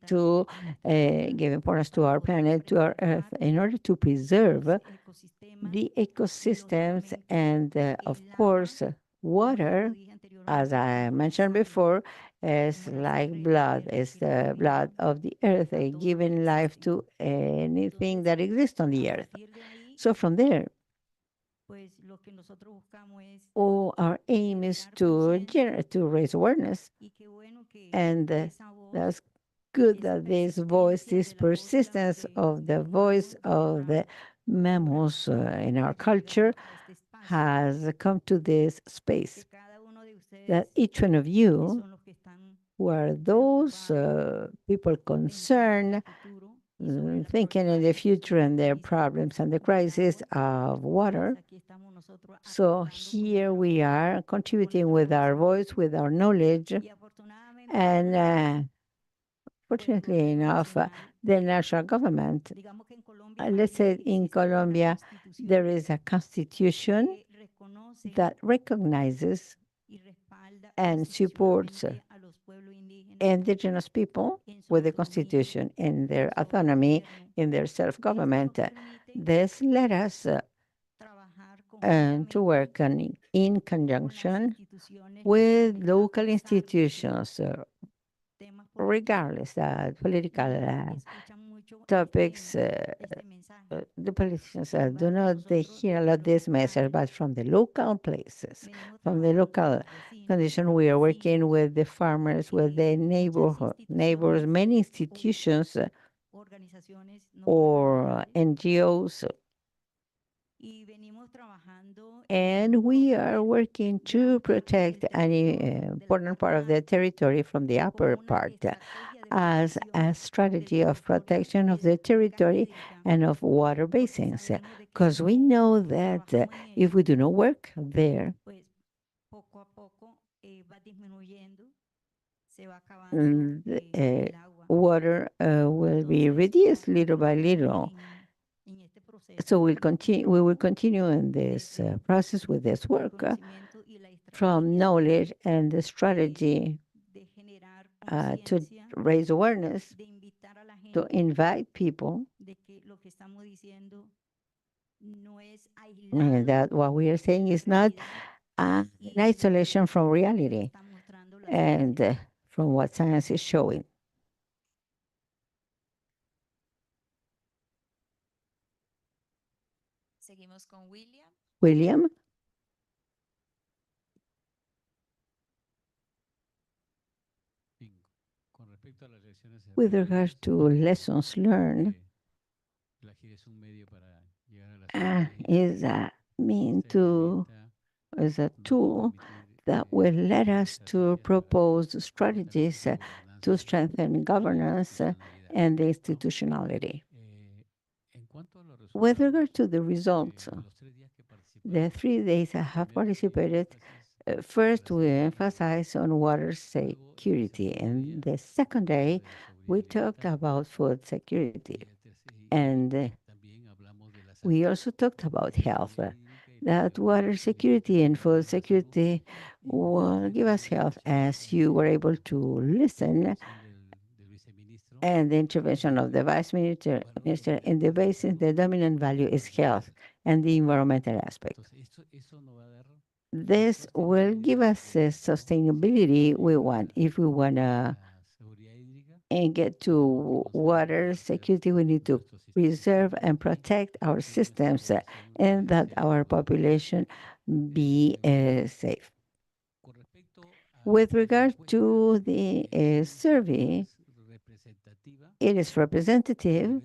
to give importance to our planet, to our Earth, in order to preserve the ecosystems and, of course, water, as I mentioned before, is like blood, is the blood of the earth, giving life to anything that exists on the earth. So from there, our aim is to raise awareness, and that's good that this voice, this persistence of the voice of the mammals in our culture has come to this space. That each one of you, who are those people concerned, thinking in the future and their problems and the crisis of water. So here we are contributing with our voice, with our knowledge, and fortunately enough, the national government, let's say in Colombia, there is a constitution that recognizes and supports indigenous people with the constitution in their autonomy, in their self-government. This led us to work in conjunction with local institutions, regardless of political topics. The politicians do not they hear a lot this message, but from the local places, from the local condition, we are working with the farmers, with the neighbors, many institutions or NGOs. And we are working to protect an important part of the territory from the upper part as a strategy of protection of the territory and of water basins. Because we know that if we do not work there, water will be reduced little by little. So we will continue in this process with this work from knowledge and the strategy to raise awareness, to invite people that what we are saying is not an isolation from reality and from what science is showing. William? With regards to lessons learned, is a mean to is a tool that will let us to propose strategies to strengthen governance and the institutionality. With regard to the results, the 3 days I have participated, first we emphasized on water security, and the second day we talked about food security. And we also talked about health, that water security and food security will give us health as you were able to listen and the intervention of the minister in the basin, the dominant value is health and the environmental aspect. This will give us the sustainability we want. If we want to get to water security, we need to preserve and protect our systems and that our population be safe. With regard to the survey, it is representative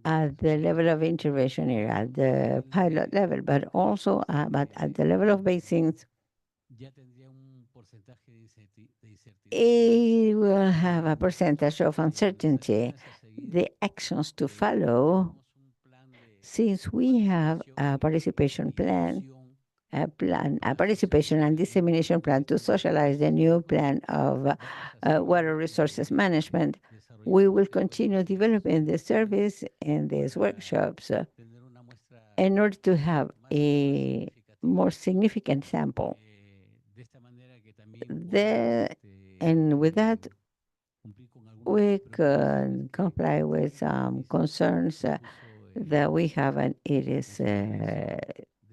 at the level of intervention area, at the pilot level, but also but at the level of basins, it will have a percentage of uncertainty. The actions to follow, since we have a participation plan, a participation and dissemination plan to socialize the new plan of water resources management. We will continue developing the service and these workshops in order to have a more significant sample. And with that, we can comply with some concerns that we have, and it is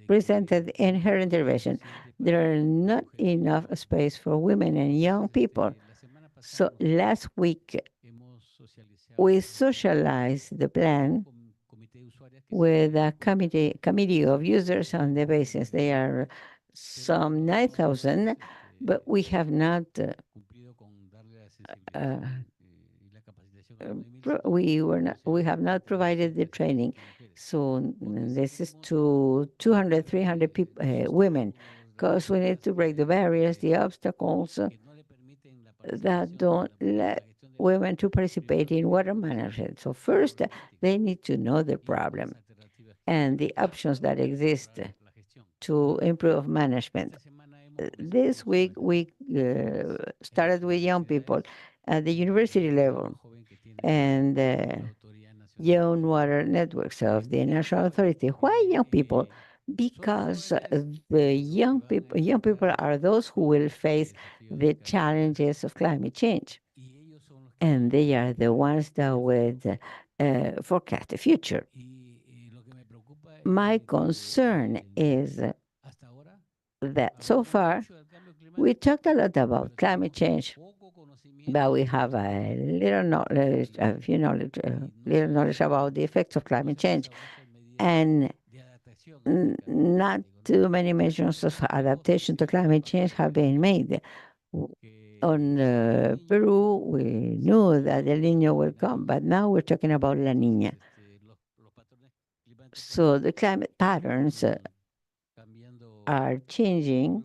presented in her intervention. There are not enough space for women and young people. So last week, we socialized the plan with a committee of users on the basis. They are some 9,000, but we have not we have not provided the training. So this is to 200, 300 people, women, because we need to break the barriers, the obstacles that don't let women to participate in water management. So first, they need to know the problem and the options that exist to improve management. This week, we started with young people at the university level and young water networks of the national authority. Why young people? Because the young people are those who will face the challenges of climate change, and they are the ones that would forecast the future. My concern is that so far we talked a lot about climate change, but we have a little knowledge, little knowledge about the effects of climate change, and not too many measures of adaptation to climate change have been made. On Peru, we knew that El Niño will come, but now we're talking about La Niña. So the climate patterns are changing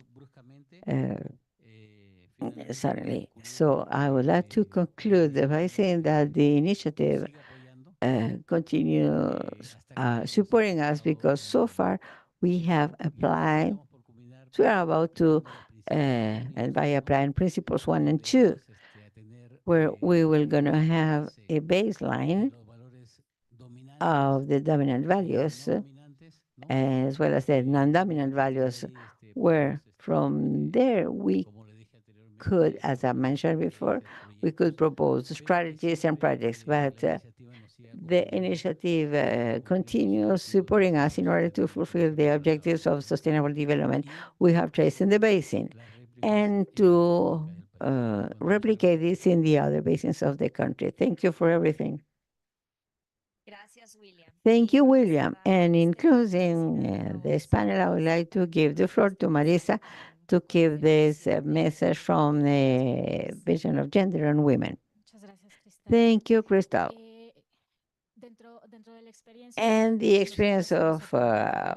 suddenly. So I would like to conclude by saying that the initiative continues supporting us because so far we have applied, we are about to, and by applying principles 1 and 2, where we will going to have a baseline of the dominant values as well as the non-dominant values, where from there we could, as I mentioned before, we could propose strategies and projects, but the initiative continues supporting us in order to fulfill the objectives of sustainable development we have traced in the basin and to replicate this in the other basins of the country. Thank you for everything. Thank you, William. And in closing this panel, I would like to give the floor to Marisa to keep this message from the vision of gender and women. Thank you, Crystal. And the experience of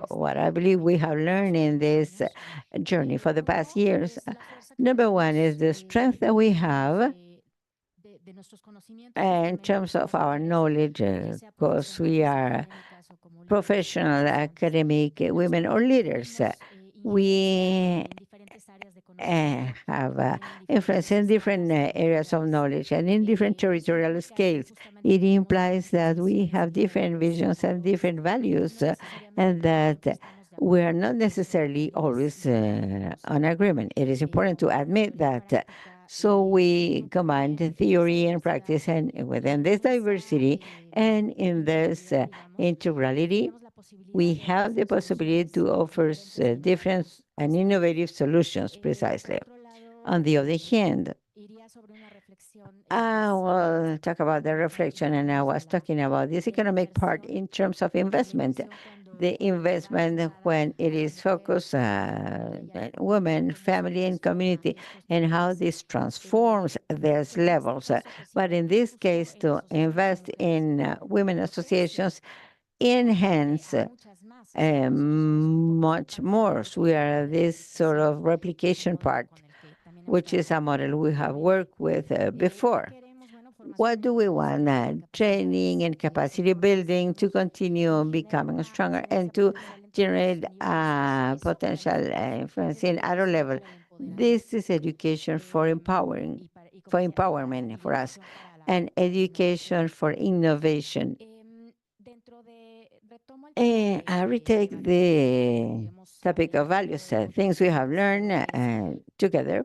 what I believe we have learned in this journey for the past years. Number one is the strength that we have in terms of our knowledge, because we are professional, academic women or leaders. We have influence in different areas of knowledge and in different territorial scales. It implies that we have different visions and different values, and that we are not necessarily always on agreement. It is important to admit that. So we combine the theory and practice, and within this diversity and in this integrality, we have the possibility to offer different and innovative solutions precisely. On the other hand, I will talk about the reflection, and I was talking about this economic part in terms of investment. The investment when it is focused on women, family, and community, and how this transforms these levels. But in this case, to invest in women associations enhance much more. So we are this sort of replication part, which is a model we have worked with before. What do we want? Training and capacity building to continue becoming stronger and to generate potential influence in other level. This is education for empowering, for empowerment for us, and education for innovation. I retake the topic of values, things we have learned together.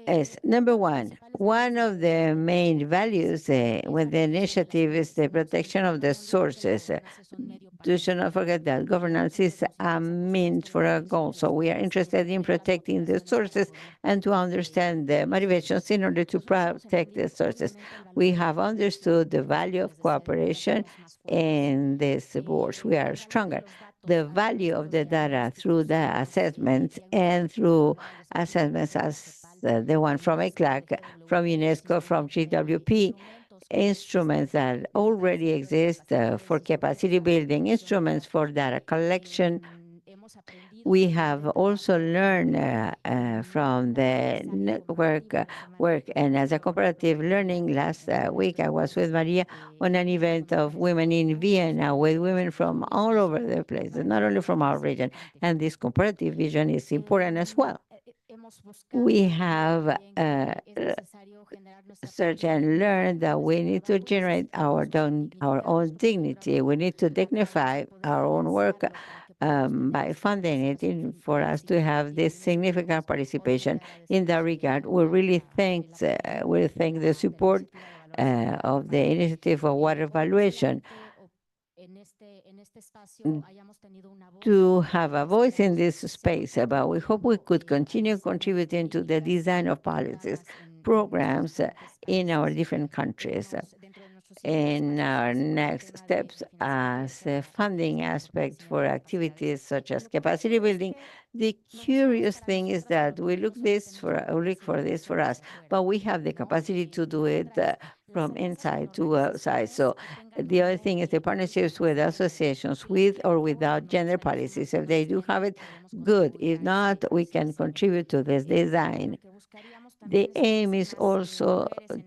Is number one of the main values with the initiative is the protection of the sources. You should not forget that governance is a means for a goal. So we are interested in protecting the sources and to understand the motivations in order to protect the sources. We have understood the value of cooperation in this boards. We are stronger. The value of the data through the assessments and through assessments as the one from ECLAC, from UNESCO, from GWP, instruments that already exist for capacity building, instruments for data collection. We have also learned from the network work, and as a comparative learning, last week I was with Maria on an event of women in Vienna with women from all over the place, not only from our region, and this comparative vision is important as well. We have searched and learned that we need to generate our own dignity. We need to dignify our own work by funding it for us to have this significant participation. In that regard, we thank the support of the Initiative for Water Evaluation to have a voice in this space, but we hope we could continue contributing to the design of policies, programs in our different countries. In our next steps as a funding aspect for activities such as capacity building, the curious thing is that we look for this for us, but we have the capacity to do it from inside to outside. So the other thing is the partnerships with associations with or without gender policies. If they do have it, good. If not, we can contribute to this design. The aim is also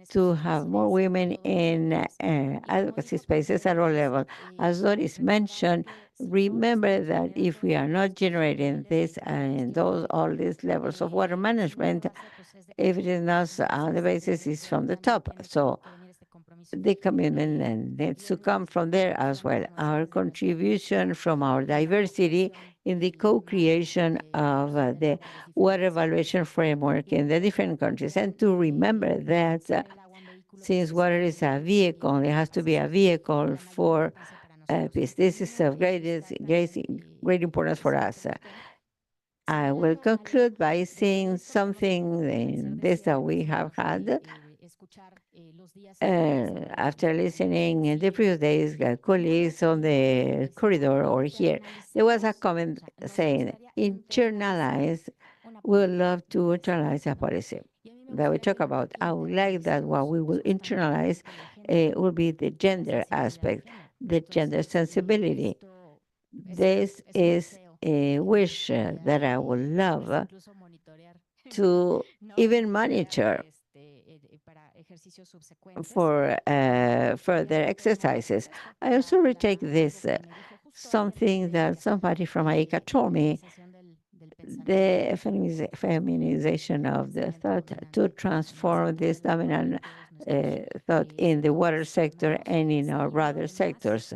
to have more women in advocacy spaces at all levels. As Doris mentioned, remember that if we are not generating this and all these levels of water management, if it is not on the basis is from the top. So the commitment needs to come from there as well. Our contribution from our diversity in the co-creation of the water evaluation framework in the different countries, and to remember that since water is a vehicle, it has to be a vehicle for peace. This is of great importance for us. I will conclude by saying something in this that we have had after listening in the previous days, colleagues on the corridor or here. There was a comment saying, internalize we would love to internalize a policy that we talk about. I would like that what we will internalize will be the gender aspect, the gender sensibility. This is a wish that I would love to even monitor for further exercises. I also retake this something that somebody from AICA told me, the feminization of the thought to transform this dominant thought in the water sector and in our other sectors,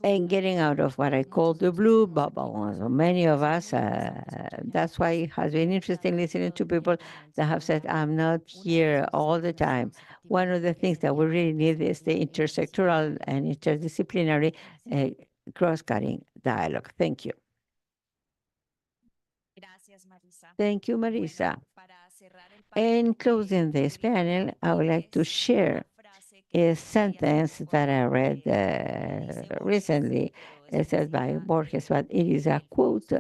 and getting out of what I call the blue bubble. So many of us, that's why it has been interesting listening to people that have said, I'm not here all the time. One of the things that we really need is the intersectoral and interdisciplinary uh, cross-cutting dialogue. Thank you. Thank you, Marisa. In closing this panel, I would like to share a sentence that I read recently, said by Borges, but it is a quote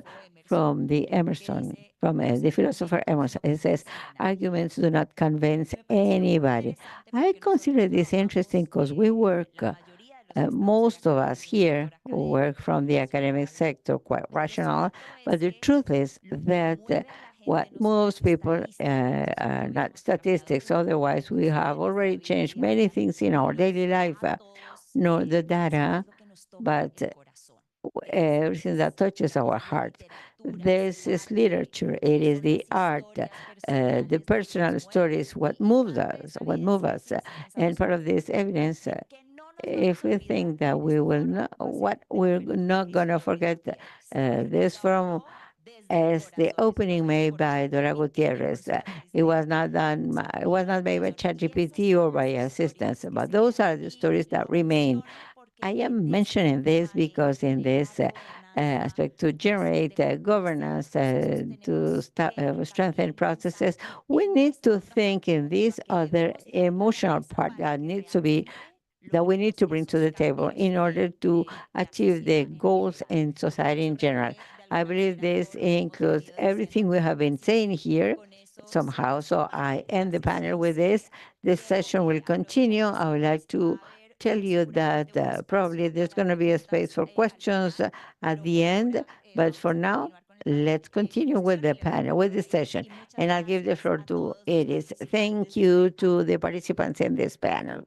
from the Emerson, from the philosopher Emerson. It says, arguments do not convince anybody. I consider this interesting because we work most of us here work from the academic sector, quite rational, but the truth is that what moves people are not statistics. Otherwise, we have already changed many things in our daily life, not the data, but everything that touches our heart. This is literature. It is the art, the personal stories, what moves us, what move us. And part of this evidence if we think that we will not, what we're not going to forget this from as the opening made by Dora Gutierrez. It was not done, it was not made by ChatGPT or by assistants, but those are the stories that remain. I am mentioning this because in this aspect to generate governance, strengthen processes, we need to think in this other emotional part that needs to be that we need to bring to the table in order to achieve the goals in society in general. I believe this includes everything we have been saying here somehow. So I end the panel with this. This session will continue. I would like to tell you that probably there's going to be a space for questions at the end. But for now, let's continue with the panel, with the session. And I'll give the floor to Iris. Thank you to the participants in this panel.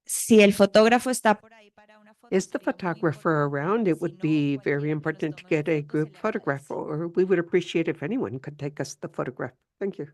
Si el fotógrafo está por ahí para una foto, Is the photographer around? It would be very important to get a group photograph, or we would appreciate if anyone could take us the photograph. Thank you.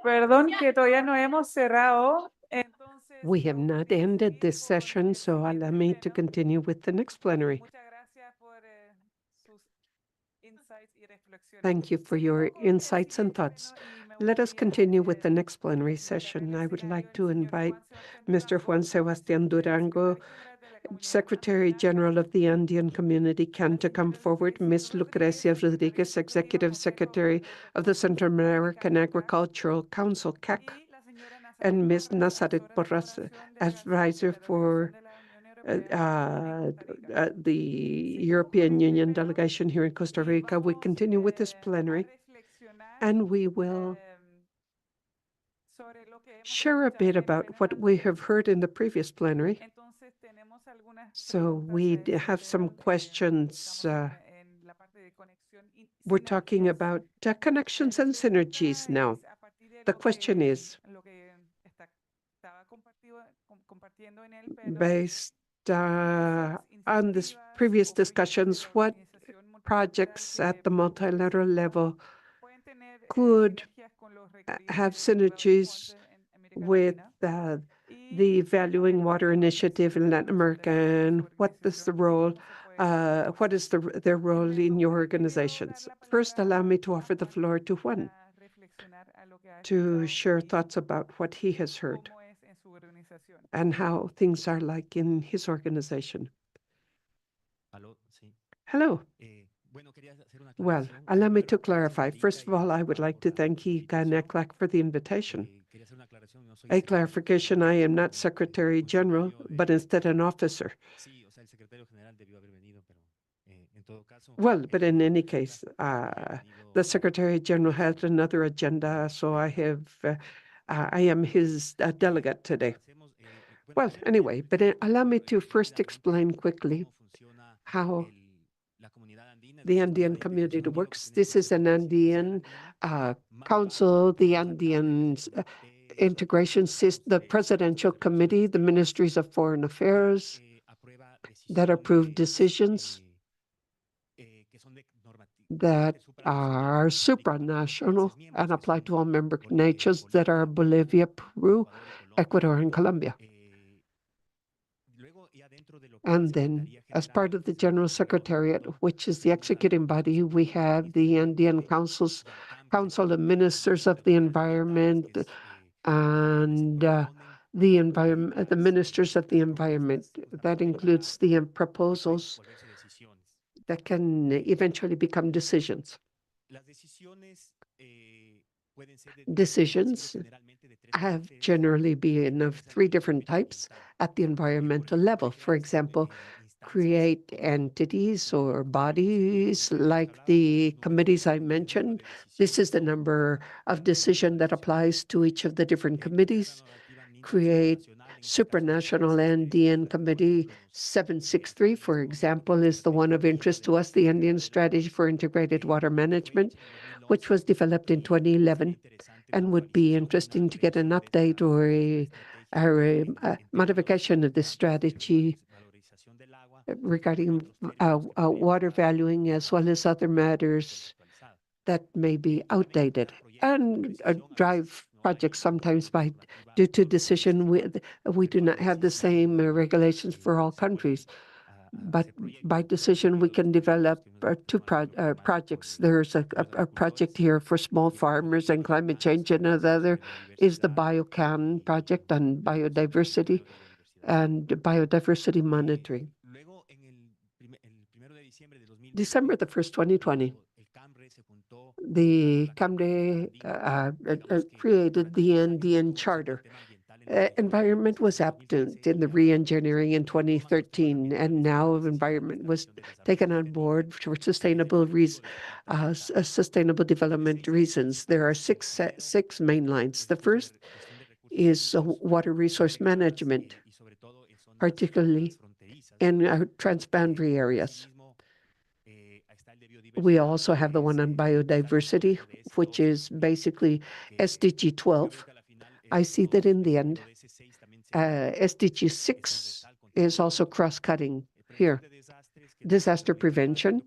Perdón que todavía no hemos cerrado. We have not ended this session, so allow me to continue with the next plenary. Thank you for your insights and thoughts. Let us continue with the next plenary session. I would like to invite Mr. Juan Sebastián Durango, Secretary General of the Andean Community, CAN, to come forward. Ms. Lucrecia Rodriguez, Executive Secretary of the Central American Agricultural Council, CAC, and Ms. Nazaret Porras, Advisor for the European Union delegation here in Costa Rica. We continue with this plenary, and we will share a bit about what we have heard in the previous plenary. So we have some questions. We're talking about connections and synergies now. The question is, based on this previous discussions, what projects at the multilateral level could have synergies with the Valuing Water Initiative in Latin America, and what is the role, what is their role in your organizations? First, allow me to offer the floor to Juan to share thoughts about what he has heard and how things are like in his organization. Hello. Well, allow me to clarify. First of all, I would like to thank Rica and ECLAC for the invitation. A clarification, I am not Secretary General, but instead an officer. Well, but in any case, the Secretary General had another agenda, so I am his delegate today. Well, anyway, but allow me to first explain quickly how the Andean community works. This is an Andean council, the Andean integration system, the presidential committee, the ministries of foreign affairs that approve decisions that are supranational and apply to all member nations that are Bolivia, Peru, Ecuador, and Colombia. And then, as part of the General Secretariat, which is the executing body, we have the Andean Council of Ministers of the Environment and the Ministers of the Environment. That includes the proposals that can eventually become decisions. Decisions have generally been of three different types at the environmental level. For example, create entities or bodies like the committees I mentioned. This is the number of decision that applies to each of the different committees. Create supranational Andean Committee 763, for example, is the one of interest to us, the Andean Strategy for Integrated Water Management, which was developed in 2011 and would be interesting to get an update or a modification of this strategy regarding water valuing as well as other matters that may be outdated and drive projects sometimes due to decision we do not have the same regulations for all countries. But by decision, we can develop two projects. There's a project here for small farmers and climate change, and another is the BioCan project on biodiversity and biodiversity monitoring. December the 1st, 2020, the CAMRE created the Andean Charter. Environment was absent in the re-engineering in 2013, and now environment was taken on board for sustainable development reasons. There are six main lines. The first is water resource management, particularly in transboundary areas. We also have the one on biodiversity, which is basically SDG 12. I see that in the end, SDG 6 is also cross-cutting here. Disaster prevention,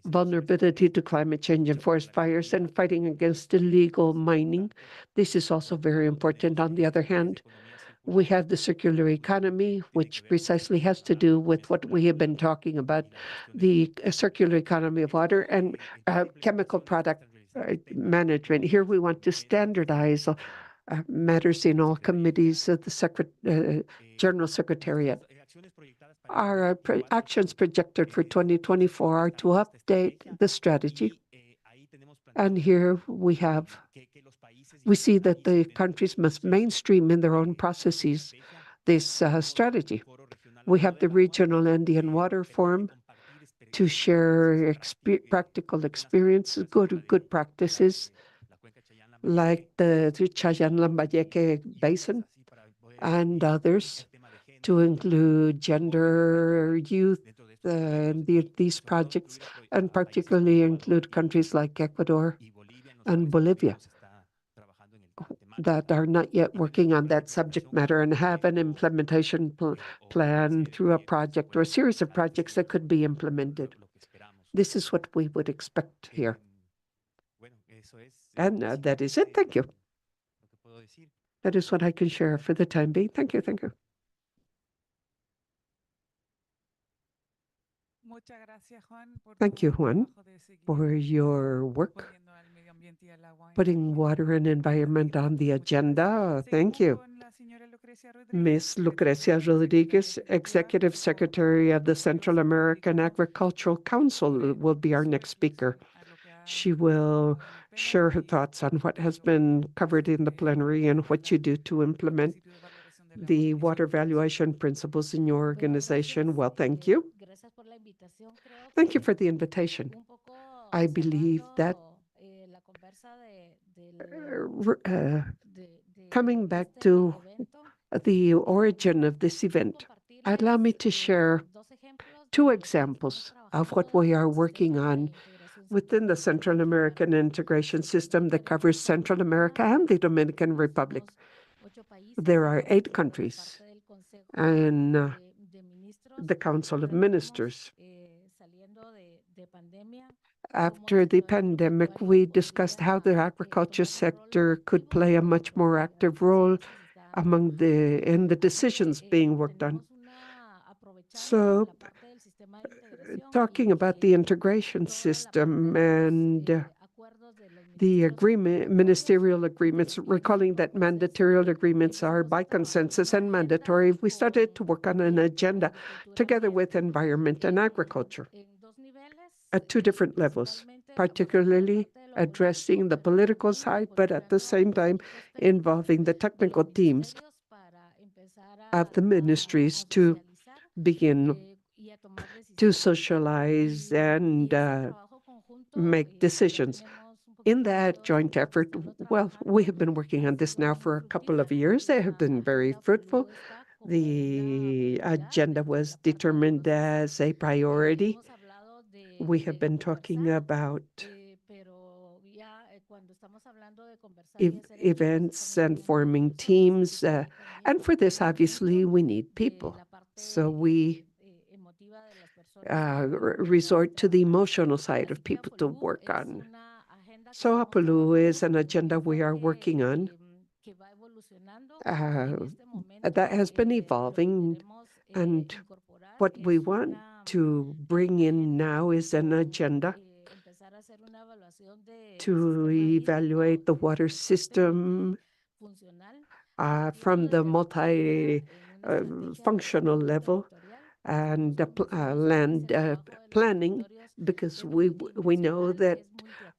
vulnerability to climate change and forest fires, and fighting against illegal mining. This is also very important. On the other hand, we have the circular economy, which precisely has to do with what we have been talking about, the circular economy of water and chemical product management. Here we want to standardize matters in all committees of the General Secretariat. Our actions projected for 2024 are to update the strategy. And here we see that the countries must mainstream in their own processes this strategy. We have the Regional Andean Water Forum to share practical experiences, good practices, like the Chayán-Lambayeque Basin and others, to include gender, youth, these projects, and particularly include countries like Ecuador and Bolivia that are not yet working on that subject matter and have an implementation plan through a project or a series of projects that could be implemented. This is what we would expect here. And that is it. Thank you. That is what I can share for the time being. Thank you. Thank you. Thank you, Juan, for your work putting water and environment on the agenda. Thank you. Ms. Lucrecia Rodriguez, Executive Secretary of the Central American Agricultural Council, will be our next speaker. She will share her thoughts on what has been covered in the plenary and what you do to implement the water valuation principles in your organization. Well, thank you. Thank you for the invitation. I believe that coming back to the origin of this event, allow me to share two examples of what we are working on within the Central American integration system that covers Central America and the Dominican Republic. There are 8 countries and the Council of Ministers. After the pandemic, we discussed how the agriculture sector could play a much more active role in the decisions being worked on. So, talking about the integration system and the ministerial agreements, recalling that mandatory agreements are by consensus and mandatory, we started to work on an agenda together with environment and agriculture at 2 different levels, particularly addressing the political side, but at the same time involving the technical teams of the ministries to begin to socialize and make decisions. In that joint effort, well, we have been working on this now for a couple of years. They have been very fruitful. The agenda was determined as a priority. We have been talking about events and forming teams. And for this, obviously, we need people. So we resort to the emotional side of people to work on. So Apulu is an agenda we are working on that has been evolving, and what we want to bring in now is an agenda to evaluate the water system from the multi-functional level and land planning, because we know that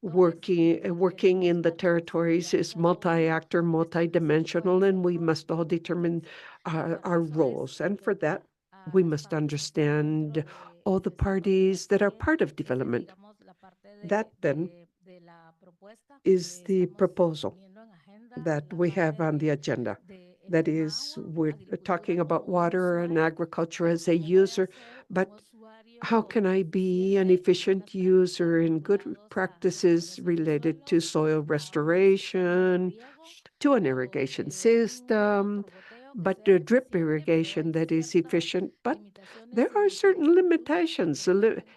working in the territories is multi-actor, multi-dimensional, and we must all determine our roles. And for that, we must understand all the parties that are part of development. That then is the proposal that we have on the agenda. That is, we're talking about water and agriculture as a user, but how can I be an efficient user in good practices related to soil restoration, to an irrigation system, but a drip irrigation that is efficient? But there are certain limitations,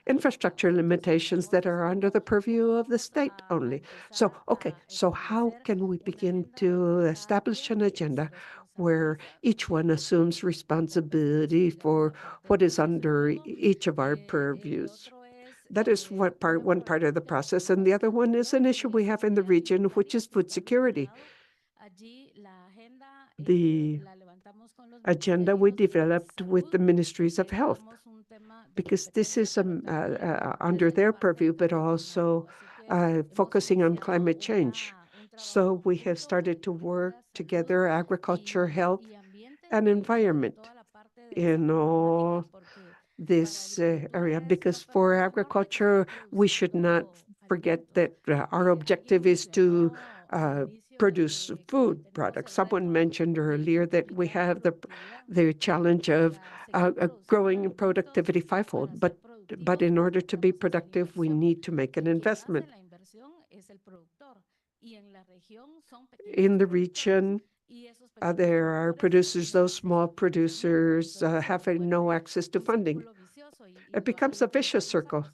infrastructure limitations that are under the purview of the state only. So, okay, so how can we begin to establish an agenda where each one assumes responsibility for what is under each of our purviews? That is one part of the process, and the other one is an issue we have in the region, which is food security. The agenda we developed with the ministries of health, because this is under their purview, but also focusing on climate change. So we have started to work together, agriculture, health, and environment in all this area, because for agriculture, we should not forget that our objective is to produce food products. Someone mentioned earlier that we have the challenge of growing productivity fivefold, but in order to be productive, we need to make an investment. In the region, there are producers, those small producers having no access to funding. It becomes a vicious circle.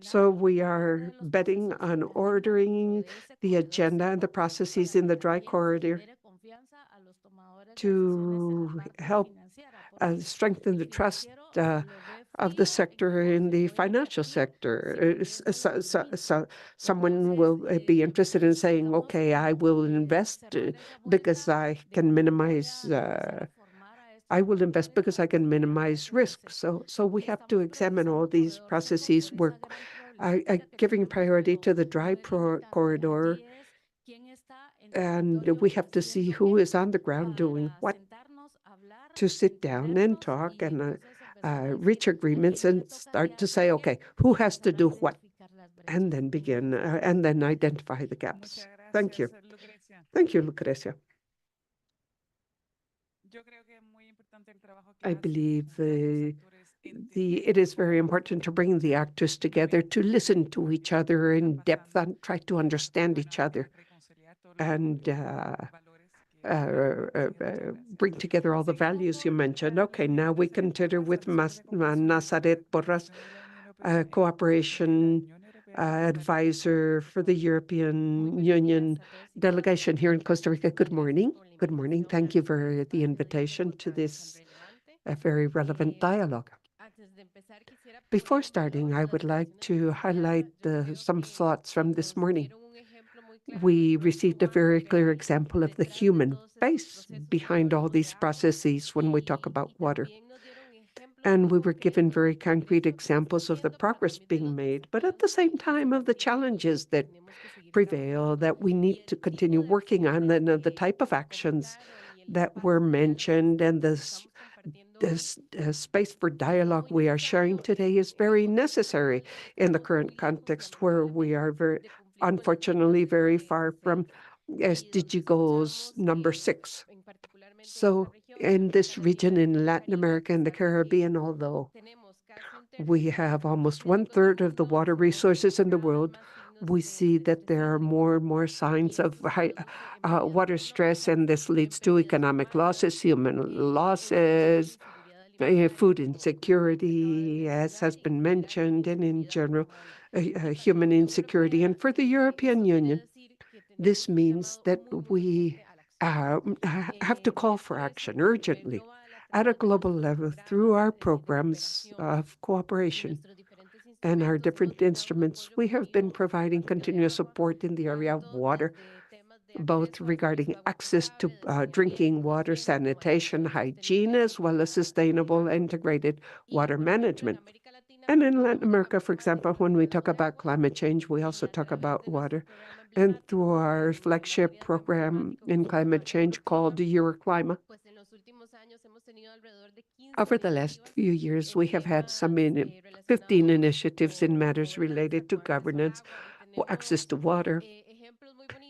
So we are betting on ordering the agenda and the processes in the dry corridor to help strengthen the trust of the sector in the financial sector. Someone will be interested in saying, okay, I will invest because I can minimize I will invest because I can minimize risk. So we have to examine all these processes. We're giving priority to the dry corridor, and we have to see who is on the ground doing what, to sit down and talk and reach agreements and start to say, okay, who has to do what, and then begin and then identify the gaps. Thank you. Thank you, Lucrecia. I believe it is very important to bring the actors together, to listen to each other in depth and try to understand each other, and bring together all the values you mentioned. Okay, now we consider with Nazaret Porras, cooperation advisor for the European Union delegation here in Costa Rica. Good morning. Good morning. Thank you for the invitation to this very relevant dialogue. Before starting, I would like to highlight some thoughts from this morning. We received a very clear example of the human face behind all these processes when we talk about water. And we were given very concrete examples of the progress being made, but at the same time of the challenges that prevail, that we need to continue working on, and the type of actions that were mentioned, and this space for dialogue we are sharing today is very necessary in the current context where we are unfortunately very far from SDG goals number 6. So in this region in Latin America and the Caribbean, although we have almost 1/3 of the water resources in the world, we see that there are more and more signs of high water stress, and this leads to economic losses, human losses, food insecurity, as has been mentioned, and in general, human insecurity. And for the European Union, this means that we have to call for action urgently at a global level through our programs of cooperation and our different instruments. We have been providing continuous support in the area of water, both regarding access to drinking water, sanitation, hygiene, as well as sustainable integrated water management. And in Latin America, for example, when we talk about climate change, we also talk about water. And through our flagship program in climate change called Euroclima, over the last few years, we have had 15 initiatives in matters related to governance, access to water,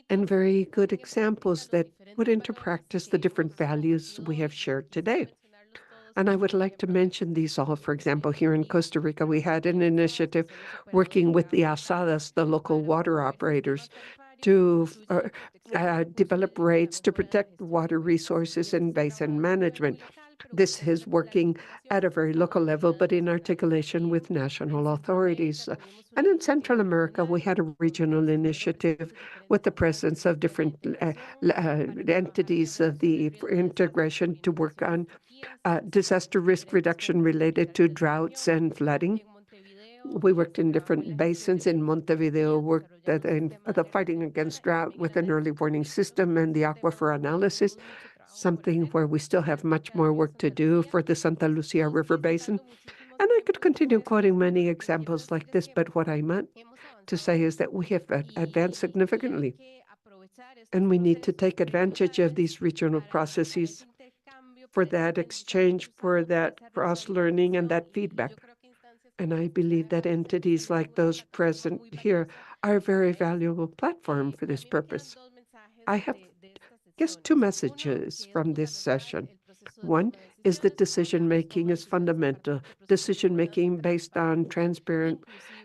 and very good examples that put into practice the different values we have shared today. And I would like to mention these all. For example, here in Costa Rica, we had an initiative working with the Asadas, the local water operators, to develop rates to protect water resources and basin management. This is working at a very local level, but in articulation with national authorities. And in Central America, we had a regional initiative with the presence of different entities of the integration to work on disaster risk reduction related to droughts and flooding. We worked in different basins. In Montevideo, worked in the fighting against drought with an early warning system and the aquifer analysis, something where we still have much more work to do for the Santa Lucia River Basin. And I could continue quoting many examples like this, but what I meant to say is that we have advanced significantly, and we need to take advantage of these regional processes for that exchange, for that cross-learning and that feedback. And I believe that entities like those present here are a very valuable platform for this purpose. I have just 2 messages from this session. One is that decision-making is fundamental. Decision-making based on transparent,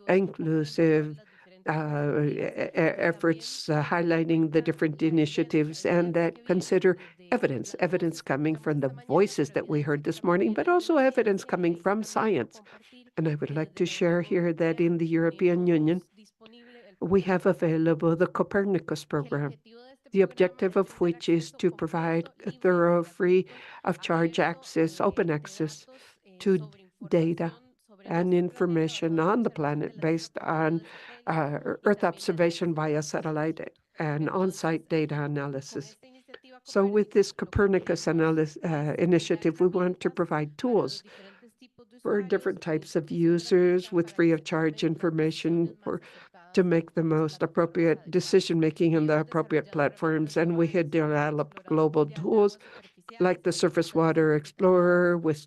inclusive efforts, highlighting the different initiatives, and that consider evidence coming from the voices that we heard this morning, but also evidence coming from science. And I would like to share here that in the European Union, we have available the Copernicus program, the objective of which is to provide a thorough, free of charge access, open access to data and information on the planet based on Earth observation via satellite and on-site data analysis. So with this Copernicus initiative, we want to provide tools for different types of users with free of charge information to make the most appropriate decision-making in the appropriate platforms. And we had developed global tools like the Surface Water Explorer with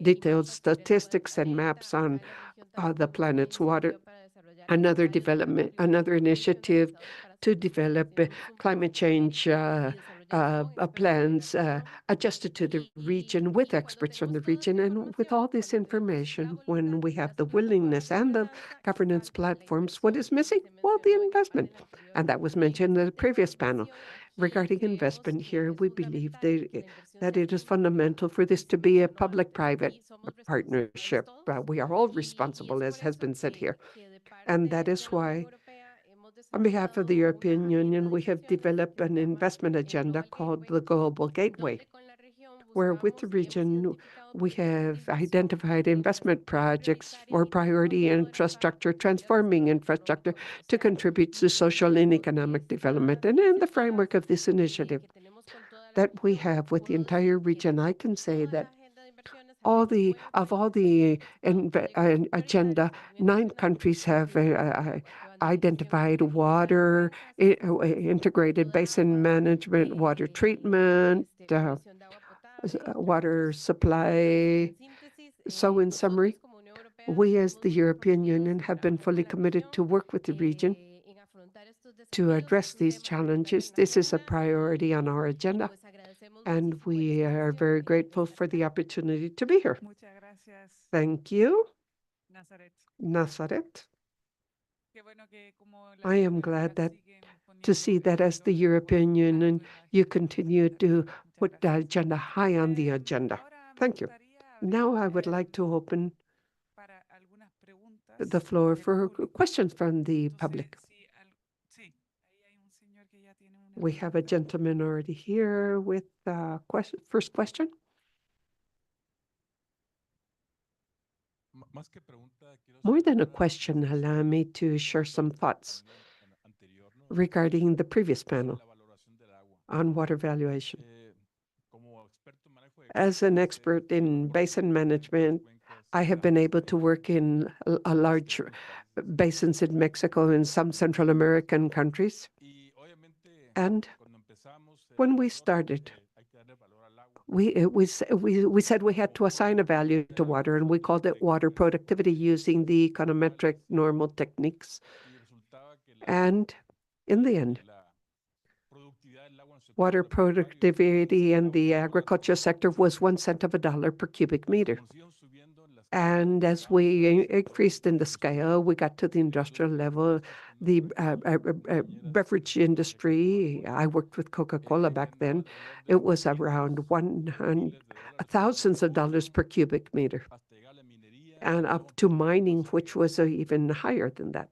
detailed statistics and maps on the planet's water. Another initiative to develop climate change plans adjusted to the region with experts from the region. And with all this information, when we have the willingness and the governance platforms, what is missing? Well, the investment. And that was mentioned in the previous panel. Regarding investment here, we believe that it is fundamental for this to be a public-private partnership. We are all responsible, as has been said here. And that is why, on behalf of the European Union, we have developed an investment agenda called the Global Gateway, where with the region, we have identified investment projects for priority infrastructure, transforming infrastructure to contribute to social and economic development. And in the framework of this initiative that we have with the entire region, I can say that all the agenda, 9 countries have identified water, integrated basin management, water treatment, water supply. So in summary, we as the European Union have been fully committed to work with the region to address these challenges. This is a priority on our agenda, and we are very grateful for the opportunity to be here. Thank you, Nazaret. I am glad to see that as the European Union, you continue to put the agenda high on the agenda. Thank you. Now I would like to open the floor for questions from the public. We have a gentleman already here with the first question. More than a question, allow me to share some thoughts regarding the previous panel on water valuation. As an expert in basin management, I have been able to work in a large basins in Mexico and some Central American countries. And when we started, we said we had to assign a value to water, and we called it water productivity using the econometric normal techniques. And in the end, water productivity in the agriculture sector was 1 cent of a dollar per cubic meter. And as we increased in the scale, we got to the industrial level, the beverage industry. I worked with Coca-Cola back then. It was around thousands of dollars per cubic meter, and up to mining, which was even higher than that.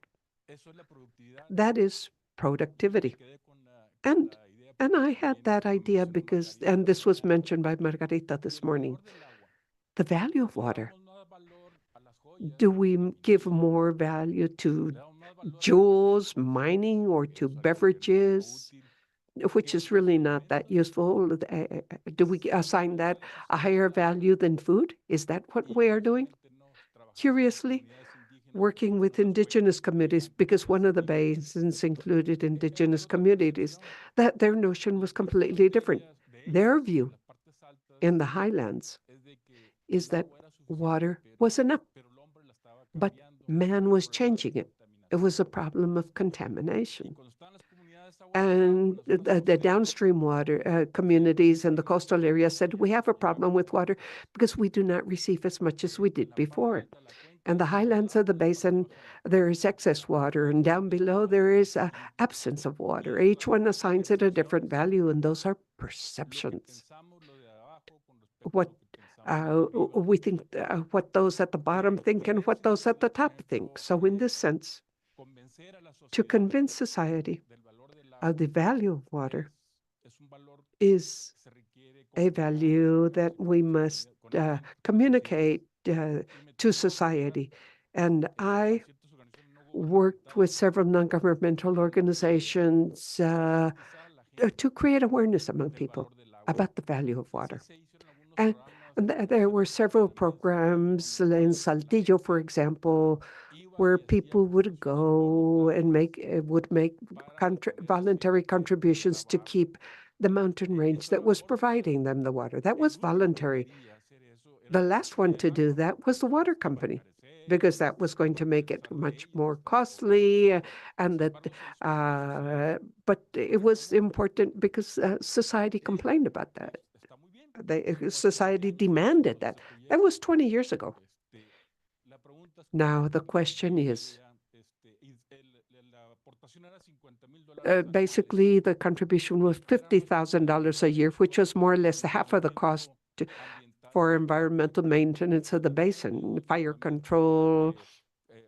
That is productivity. And I had that idea because, and this was mentioned by Margarita this morning, the value of water. Do we give more value to jewels, mining, or to beverages, which is really not that useful? Do we assign that a higher value than food? Is that what we are doing? Curiously, working with indigenous communities, because one of the basins included indigenous communities, that their notion was completely different. Their view in the highlands is that water was enough, but man was changing it. It was a problem of contamination. And the downstream water communities and the coastal area said, we have a problem with water because we do not receive as much as we did before. And the highlands of the basin, there is excess water, and down below there is an absence of water. Each one assigns it a different value, and those are perceptions. What we think, what those at the bottom think, and what those at the top think. So in this sense, to convince society of the value of water is a value that we must communicate to society. And I worked with several non-governmental organizations to create awareness among people about the value of water. And there were several programs in Saltillo, for example, where people would go and would make voluntary contributions to keep the mountain range that was providing them the water. That was voluntary. The last one to do that was the water company, because that was going to make it much more costly, and but it was important because society complained about that. Society demanded that. That was 20 years ago. Now the question is, basically the contribution was $50,000 a year, which was more or less half of the cost for environmental maintenance of the basin, fire control,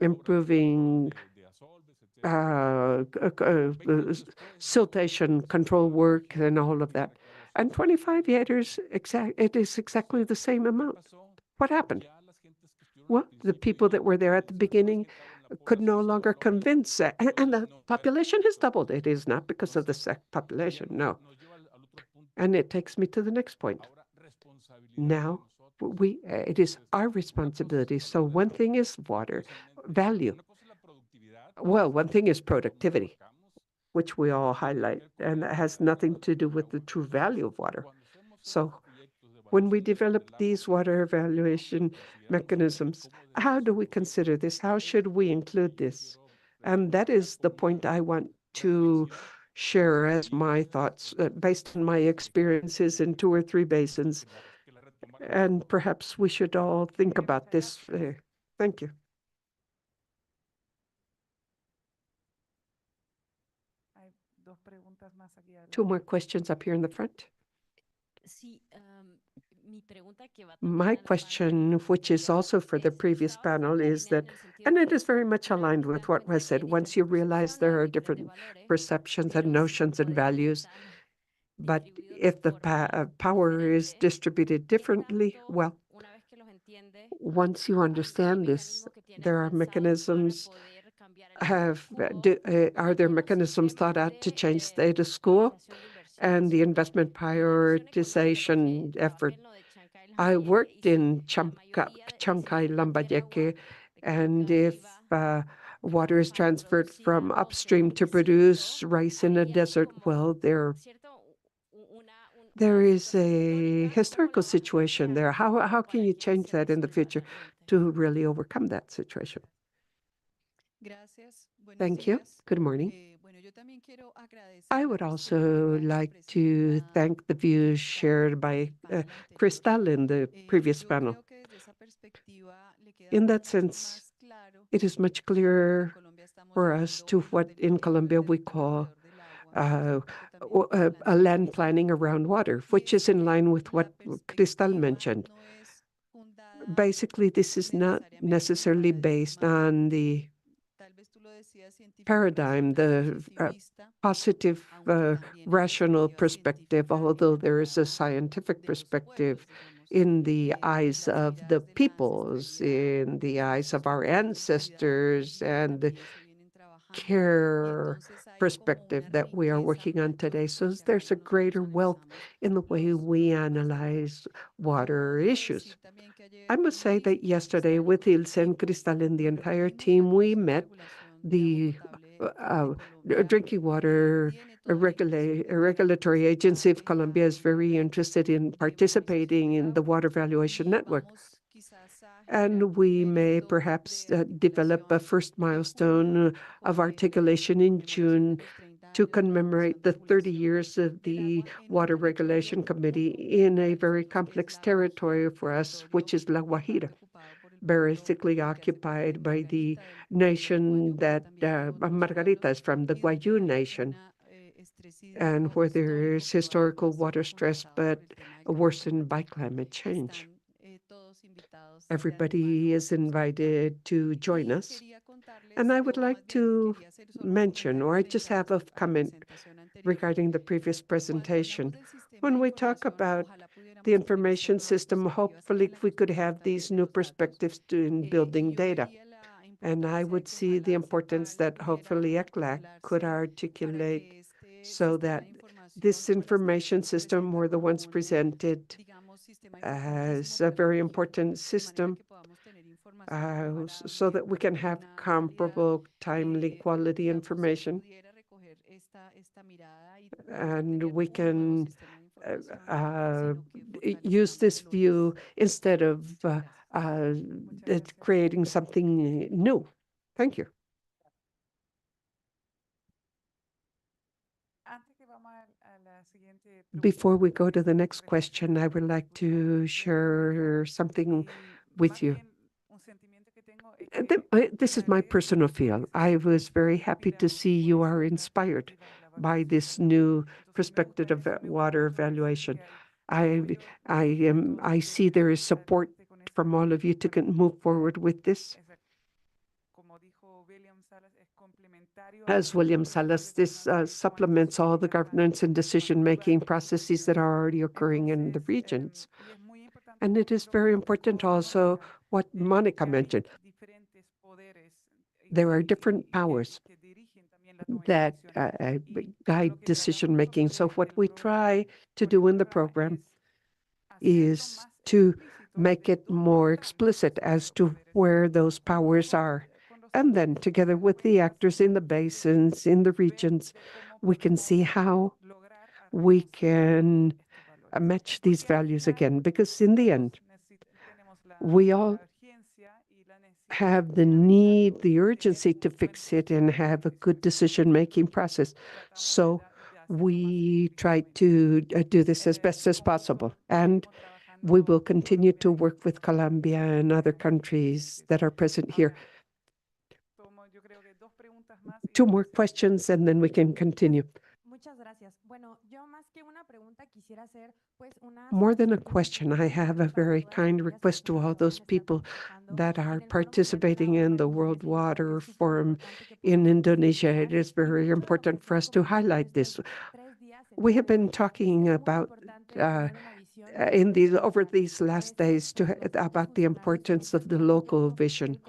improving siltation control work and all of that. And 25 years, it is exactly the same amount. What happened? Well, the people that were there at the beginning could no longer convince, and the population has doubled. It is not because of the population, no. And it takes me to the next point. Now, it is our responsibility. So one thing is water, value. Well, one thing is productivity, which we all highlight, and that has nothing to do with the true value of water. So when we develop these water evaluation mechanisms, how do we consider this? How should we include this? And that is the point I want to share as my thoughts based on my experiences in 2 or 3 basins. And perhaps we should all think about this. Thank you. Two more questions up here in the front. My question, which is also for the previous panel, is that, and it is very much aligned with what was said, once you realize there are different perceptions and notions and values, but if the power is distributed differently, well, once you understand this, there are mechanisms. Are there mechanisms thought out to change status quo and the investment prioritization effort? I worked in Chancay, Lambayeque, and if water is transferred from upstream to produce rice in a desert, well, there is a historical situation there. How can you change that in the future to really overcome that situation? Thank you. Good morning. I would also like to thank the views shared by Cristal in the previous panel. In that sense, it is much clearer for us to what in Colombia we call a land planning around water, which is in line with what Cristal mentioned. Basically, this is not necessarily based on the paradigm, the positive, rational perspective, although there is a scientific perspective in the eyes of the peoples, in the eyes of our ancestors, and the care perspective that we are working on today. So there's a greater wealth in the way we analyze water issues. I must say that yesterday with Ilse and Cristal and the entire team, we met the drinking water regulatory agency of Colombia is very interested in participating in the water valuation network. And we may perhaps develop a first milestone of articulation in June to commemorate the 30 years of the Water Regulation Committee in a very complex territory for us, which is La Guajira, basically occupied by the nation that Margarita is from, the Guayú nation, and where there is historical water stress, but worsened by climate change. Everybody is invited to join us. And I would like to mention, or I just have a comment regarding the previous presentation. When we talk about the information system, hopefully we could have these new perspectives in building data. And I would see the importance that hopefully ECLAC could articulate so that this information system or the ones presented as a very important system so that we can have comparable, timely, quality information. And we can use this view instead of creating something new. Thank you. Before we go to the next question, I would like to share something with you. This is my personal feel. I was very happy to see you are inspired by this new perspective of water evaluation. I see there is support from all of you to move forward with this. As William Salas, this supplements all the governance and decision-making processes that are already occurring in the regions. And it is very important also what Monica mentioned. There are different powers that guide decision-making. So what we try to do in the program is to make it more explicit as to where those powers are. And then together with the actors in the basins, in the regions, we can see how we can match these values again. Because in the end, we all have the need, the urgency to fix it and have a good decision-making process. So we try to do this as best as possible. And we will continue to work with Colombia and other countries that are present here. Two more questions and then we can continue. More than a question, I have a very kind request to all those people that are participating in the World Water Forum in Indonesia. It is very important for us to highlight this. We have been talking about over these last days about the importance of the local vision.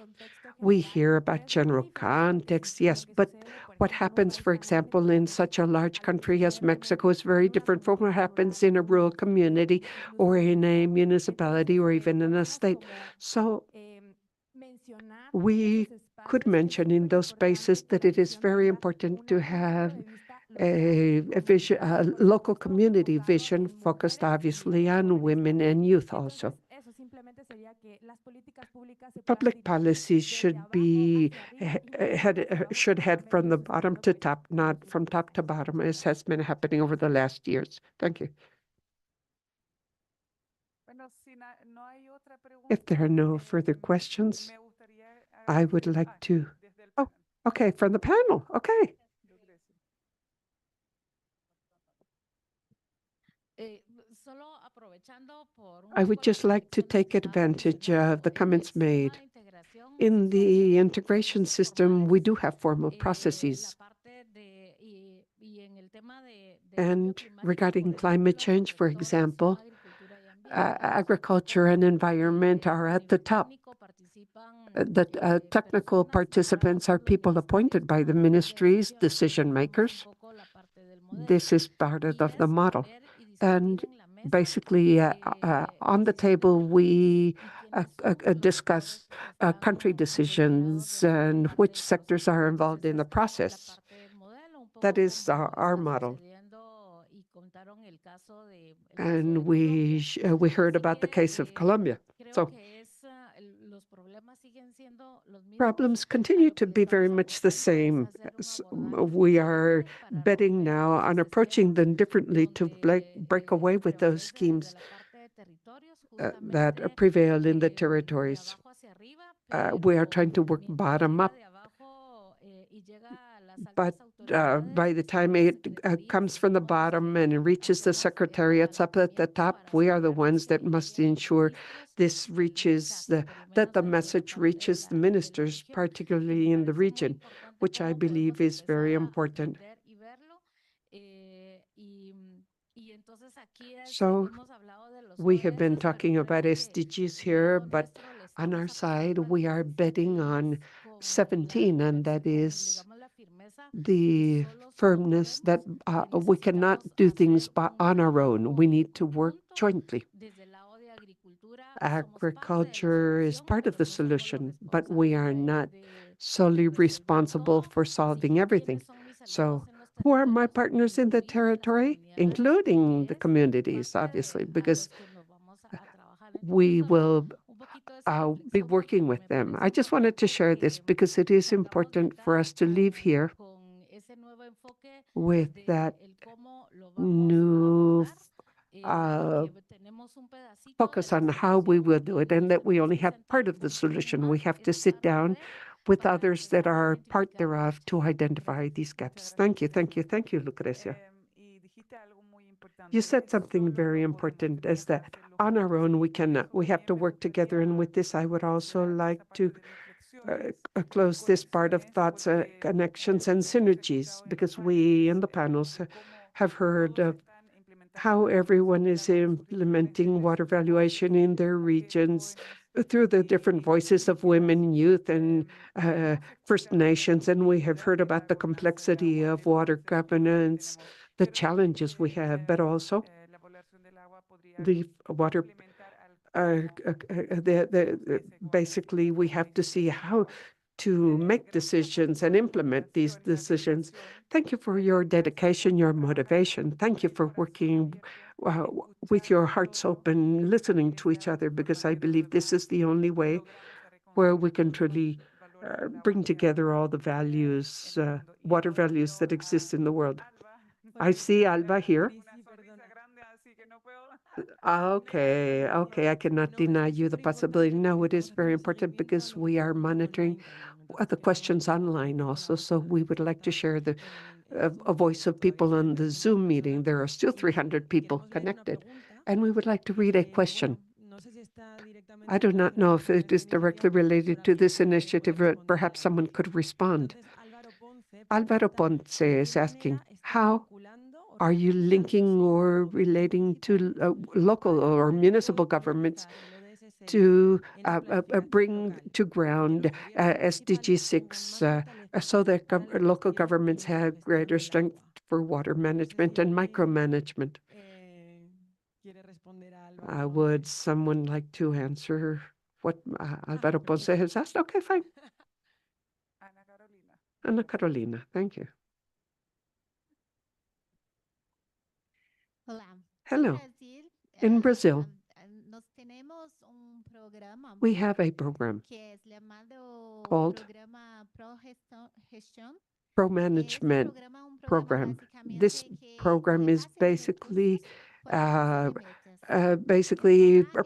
We hear about general context, yes, but what happens, for example, in such a large country as Mexico is very different from what happens in a rural community or in a municipality or even in a state. So we could mention in those spaces that it is very important to have a vision, a local community vision focused obviously on women and youth also. Public policies should head from the bottom to top, not from top to bottom, as has been happening over the last years. Thank you. If there are no further questions, I would like to. Oh, okay, from the panel. Okay. I would just like to take advantage of the comments made. In the integration system, we do have formal processes. And regarding climate change, for example, agriculture and environment are at the top. The technical participants are people appointed by the ministries, decision makers. This is part of the model. And basically, on the table, we discuss country decisions and which sectors are involved in the process. That is our model. And we heard about the case of Colombia. So problems continue to be very much the same. We are betting now on approaching them differently to break away with those schemes that prevail in the territories. We are trying to work bottom up, but by the time it comes from the bottom and it reaches the secretariats up at the top, we are the ones that must ensure this reaches that the message reaches the ministers, particularly in the region, which I believe is very important. So we have been talking about SDGs here, but on our side, we are betting on 17, and that is the firmness that we cannot do things on our own. We need to work jointly. Agriculture is part of the solution, but we are not solely responsible for solving everything. So, who are my partners in the territory? Including the communities, obviously, because we will be working with them. I just wanted to share this because it is important for us to leave here with that new focus on how we will do it, and that we only have part of the solution. We have to sit down with others that are part thereof to identify these gaps. Thank you, thank you, thank you, Lucrecia. You said something very important, is that on our own we cannot. We have to work together, and with this I would also like to close this part of thoughts, connections, and synergies, because we in the panels have heard of how everyone is implementing water valuation in their regions through the different voices of women, youth, and First Nations. And we have heard about the complexity of water governance, the challenges we have, but also the water. Basically, we have to see how to make decisions and implement these decisions. Thank you for your dedication, your motivation. Thank you for working with your hearts open, listening to each other, because I believe this is the only way where we can truly bring together all the values, water values that exist in the world. I see Alba here. Okay, okay, I cannot deny you the possibility. No, it is very important because we are monitoring the questions online also. So we would like to share the a voice of people on the Zoom meeting. There are still 300 people connected, and we would like to read a question. I do not know if it is directly related to this initiative, but perhaps someone could respond. Alvaro Ponce is asking, how are you linking or relating to local or municipal governments to bring to ground SDG 6 so that local governments have greater strength for water management and micromanagement? Would someone like to answer what Alvaro Ponce has asked? Okay, fine. Ana Carolina, thank you. Hello. In Brazil, we have a program called Pro Management Program. This program is basically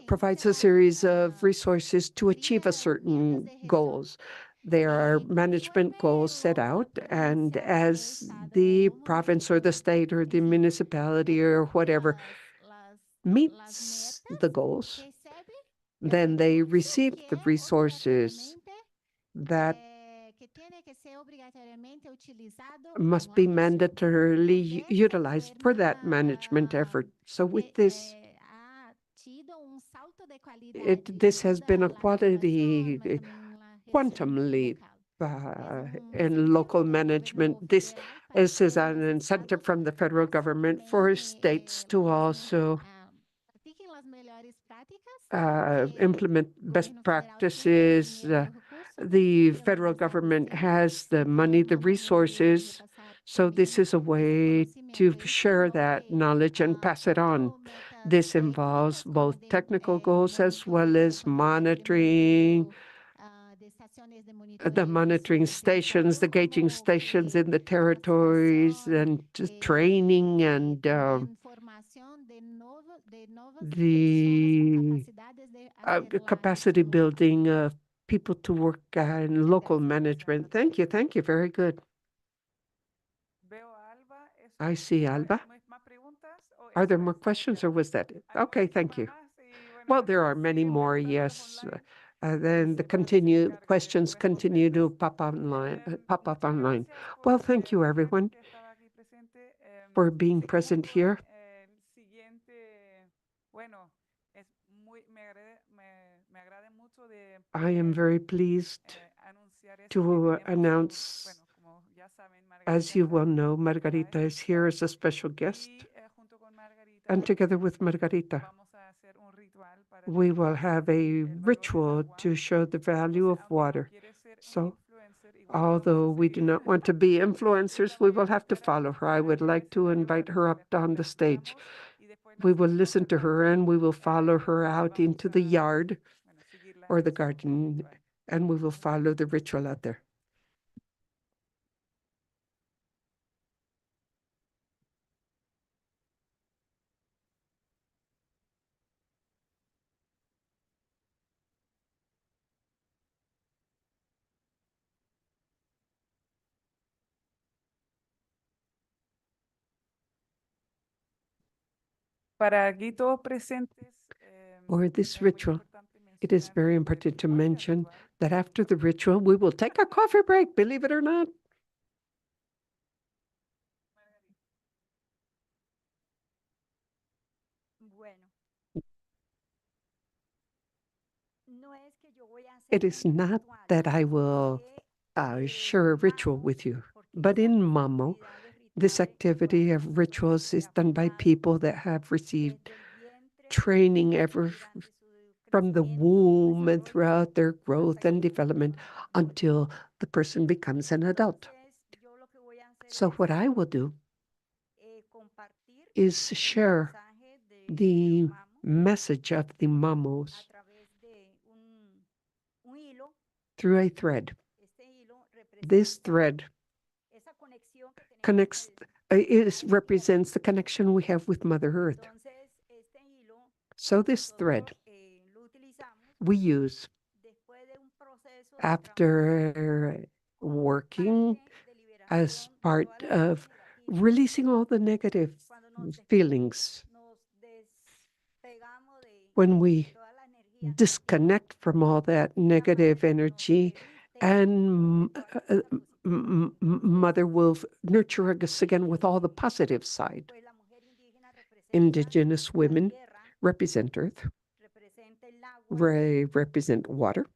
provides a series of resources to achieve a certain goals. There are management goals set out, and as the province or the state or the municipality or whatever meets the goals, then they receive the resources that must be mandatorily utilized for that management effort. So with this, this has been a quality quantum leap in local management. This is an incentive from the federal government for states to also implement best practices. The federal government has the money, the resources, so this is a way to share that knowledge and pass it on. This involves both technical goals as well as monitoring, the monitoring stations, the gauging stations in the territories, and training and the capacity building of people to work in local management. Thank you. Thank you. Very good. I see Alba. Are there more questions, or was that it? Okay, thank you. Well, there are many more, yes. Then the questions continue to pop up online. Well, thank you, everyone, for being present here. I am very pleased to announce, as you well know, Margarita is here as a special guest. And together with Margarita, we will have a ritual to show the value of water. So, although we do not want to be influencers, we will have to follow her. I would like to invite her up on the stage. We will listen to her and we will follow her out into the yard or the garden, and we will follow the ritual out there. For this ritual, it is very important to mention that after the ritual, we will take a coffee break, believe it or not. It is not that I will share a ritual with you, but in Mamo, this activity of rituals is done by people that have received training ever from the womb and throughout their growth and development until the person becomes an adult. So what I will do is share the message of the Mamos through a thread. This thread connects, represents the connection we have with Mother Earth. So this thread we use after working as part of releasing all the negative feelings. When we disconnect from all that negative energy, and Mother will nurture us again with all the positive side. Indigenous women represent Earth, represent water,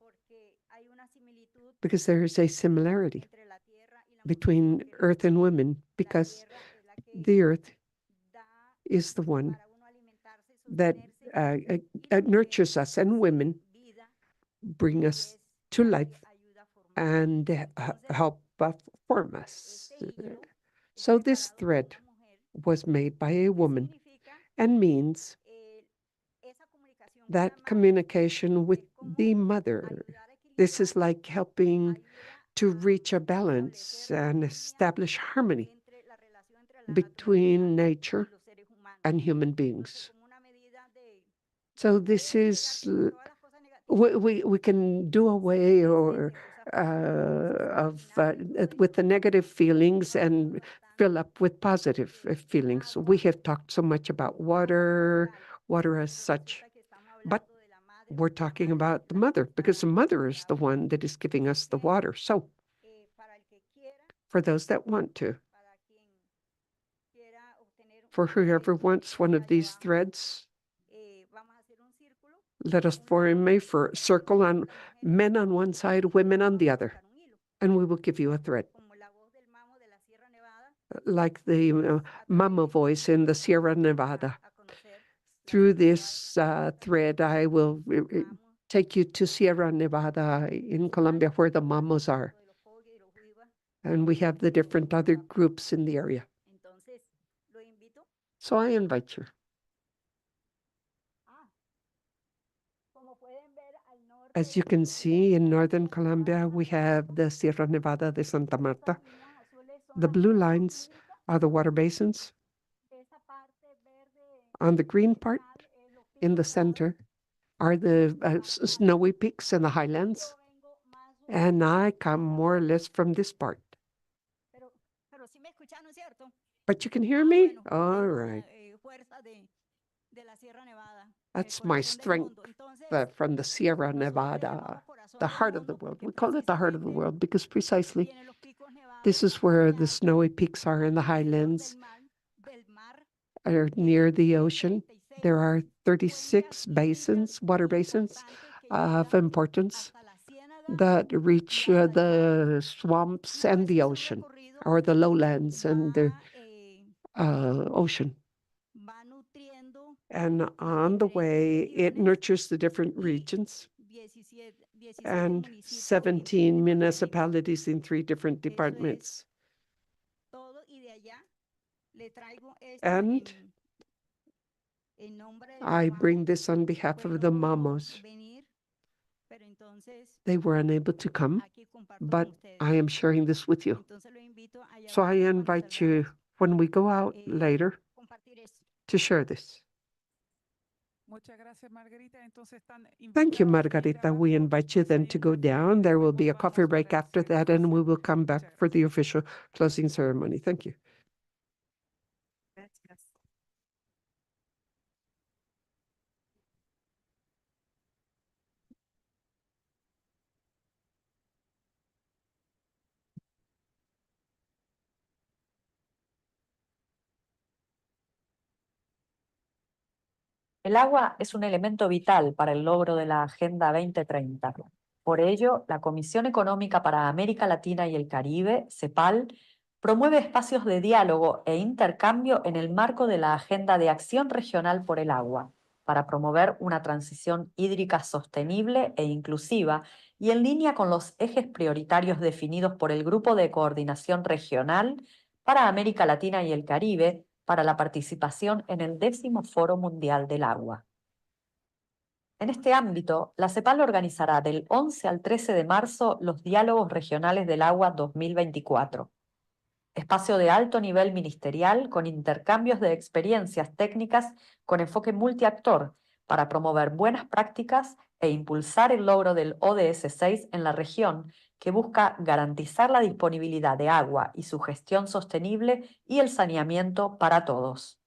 because there is a similarity between Earth and women, because the Earth is the one that nurtures us, and women bring us to life and help form us. So this thread was made by a woman and means that communication with the mother. This is like helping to reach a balance and establish harmony between nature and human beings. So this is, we can do away with the negative feelings and fill up with positive feelings. We have talked so much about water as such, but we're talking about the mother, because the mother is the one that is giving us the water. So for those that want to, for whoever wants one of these threads, let us form a circle on men on one side, women on the other, and we will give you a thread. Like the mama voice in the Sierra Nevada. Through this thread, I will take you to Sierra Nevada in Colombia, where the mamos are. And we have the different other groups in the area. So I invite you. As you can see, in northern Colombia, we have the Sierra Nevada de Santa Marta. The blue lines are the water basins. On the green part, in the center, are the snowy peaks and the highlands. And I come more or less from this part. But you can hear me? All right. That's my strength from the Sierra Nevada, the heart of the world. We call it the heart of the world because precisely this is where the snowy peaks are in the highlands, are near the ocean. There are 36 basins, water basins of importance that reach the swamps and the ocean, or the lowlands and the ocean. And on the way, it nurtures the different regions and 17 municipalities in 3 different departments. And I bring this on behalf of the mamos. They were unable to come, but I am sharing this with you. So I invite you, when we go out later, to share this. Thank you, Margarita. We invite you then to go down. There will be a coffee break after that, and we will come back for the official closing ceremony. Thank you. El agua es un elemento vital para el logro de la Agenda 2030. Por ello, la Comisión Económica para América Latina y el Caribe, CEPAL, promueve espacios de diálogo e intercambio en el marco de la Agenda de Acción Regional por el Agua, para promover una transición hídrica sostenible e inclusiva y en línea con los ejes prioritarios definidos por el Grupo de Coordinación Regional para América Latina y el Caribe, para la participación en el 10º Foro Mundial del Agua. En este ámbito, la CEPAL organizará del 11 al 13 de marzo los Diálogos Regionales del Agua 2024, espacio de alto nivel ministerial con intercambios de experiencias técnicas con enfoque multiactor para promover buenas prácticas e impulsar el logro del ODS 6 en la región, que busca garantizar la disponibilidad de agua y su gestión sostenible y el saneamiento para todos.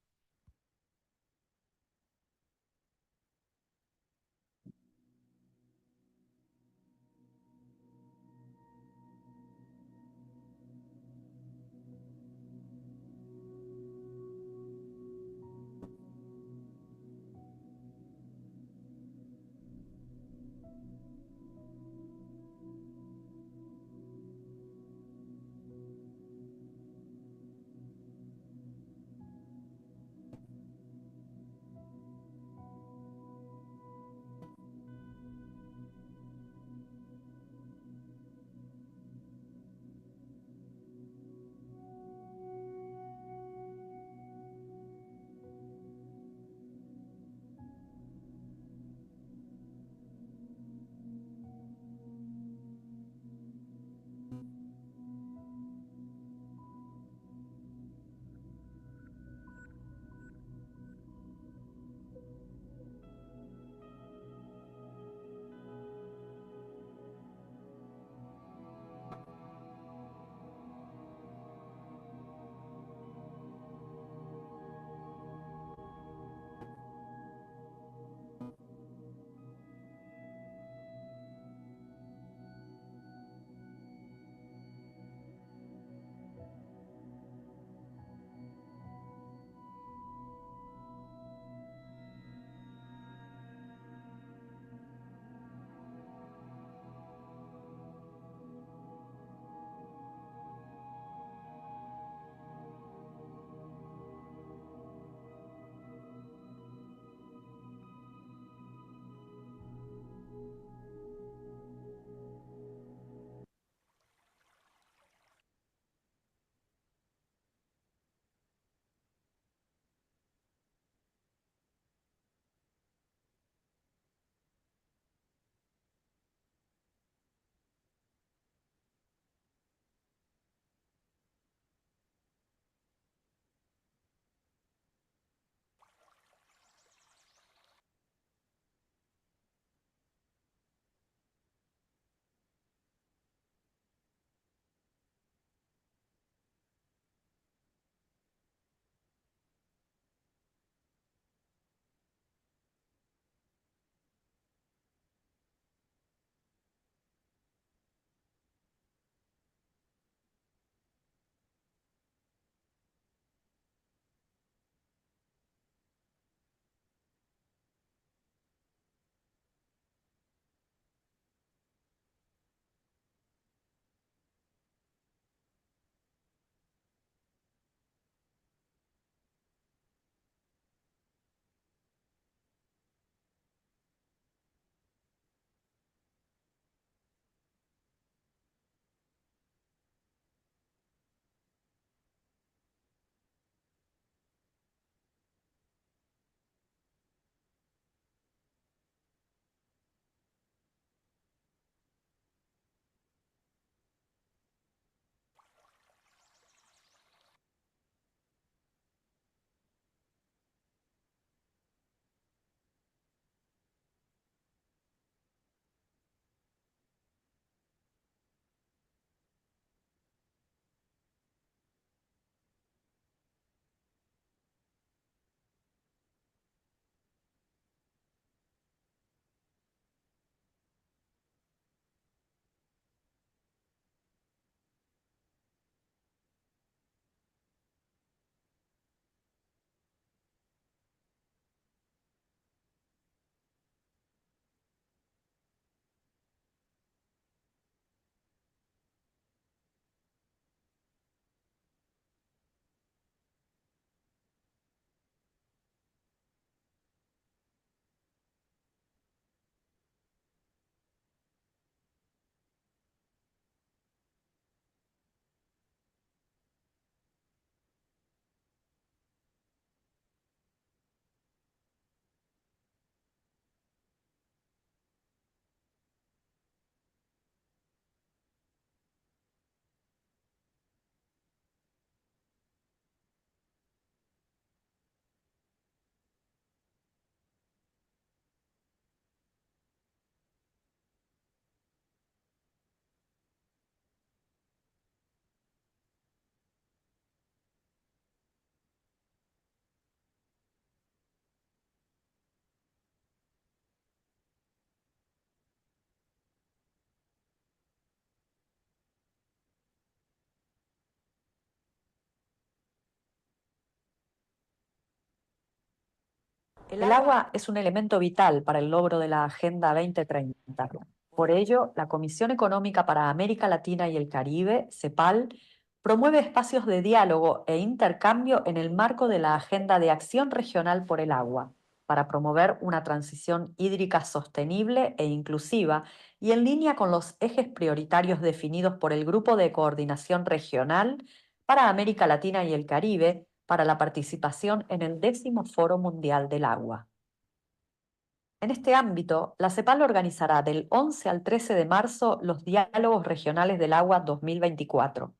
El agua es un elemento vital para el logro de la Agenda 2030. Por ello, la Comisión Económica para América Latina y el Caribe, CEPAL, promueve espacios de diálogo e intercambio en el marco de la Agenda de Acción Regional por el Agua, para promover una transición hídrica sostenible e inclusiva y en línea con los ejes prioritarios definidos por el Grupo de Coordinación Regional para América Latina y el Caribe para la participación en el 10º Foro Mundial del Agua. En este ámbito, la CEPAL organizará del 11 al 13 de marzo los Diálogos Regionales del Agua 2024,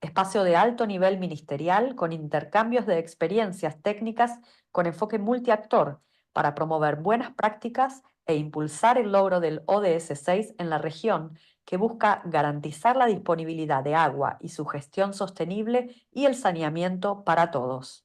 espacio de alto nivel ministerial con intercambios de experiencias técnicas con enfoque multiactor para promover buenas prácticas e impulsar el logro del ODS 6 en la región, que busca garantizar la disponibilidad de agua y su gestión sostenible y el saneamiento para todos.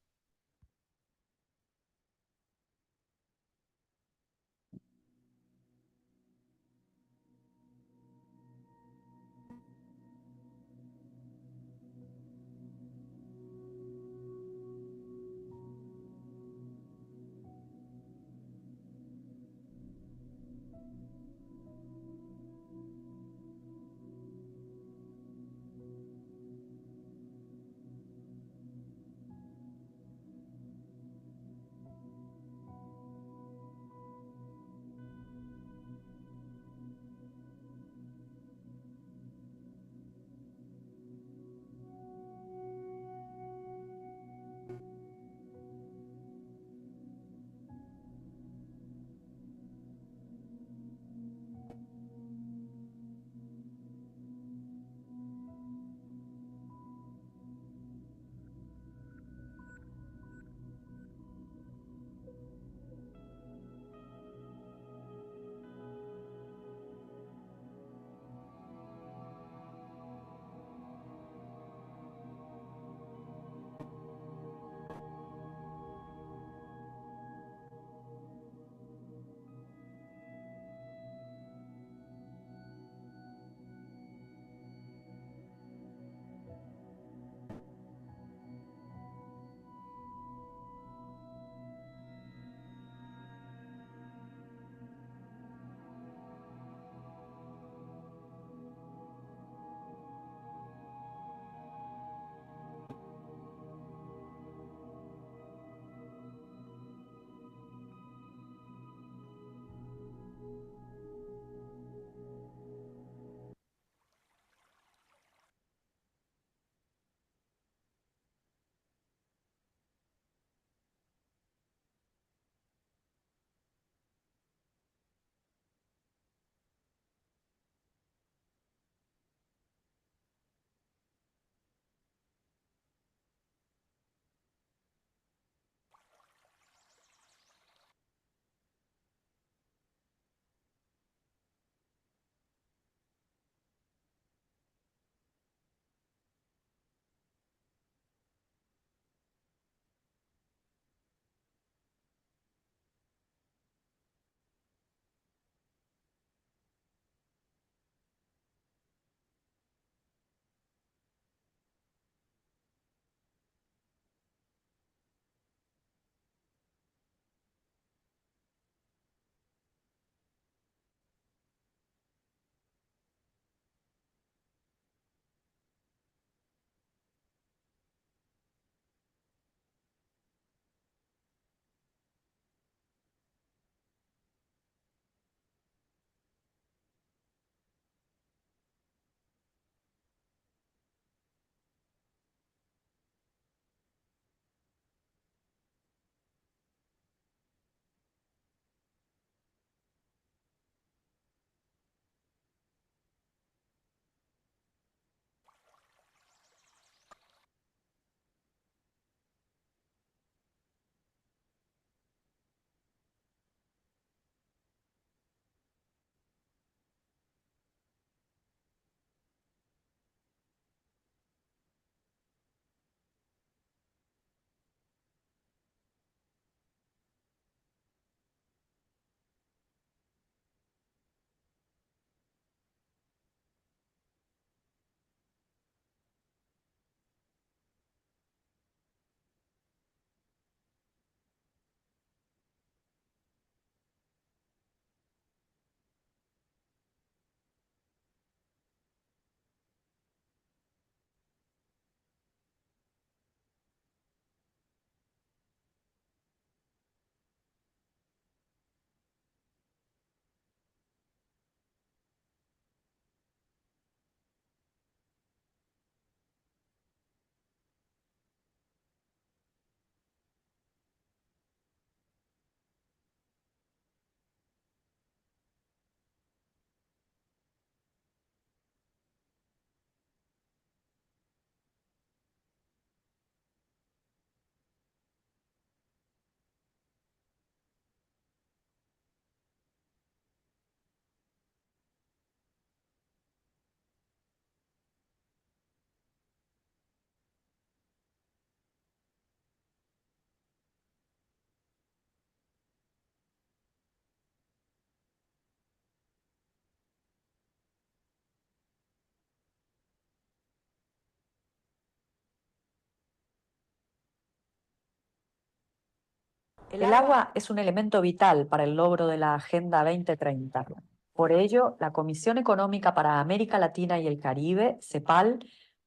El agua es un elemento vital para el logro de la Agenda 2030. Por ello, la Comisión Económica para América Latina y el Caribe, CEPAL,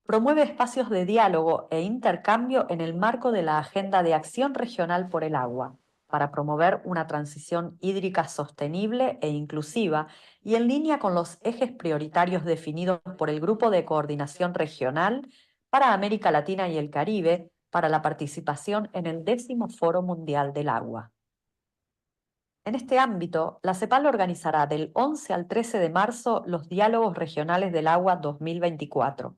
promueve espacios de diálogo e intercambio en el marco de la Agenda de Acción Regional por el Agua, para promover una transición hídrica sostenible e inclusiva y en línea con los ejes prioritarios definidos por el Grupo de Coordinación Regional para América Latina y el Caribe para la participación en el 10º Foro Mundial del Agua. En este ámbito, la CEPAL organizará del 11 al 13 de marzo los Diálogos Regionales del Agua 2024,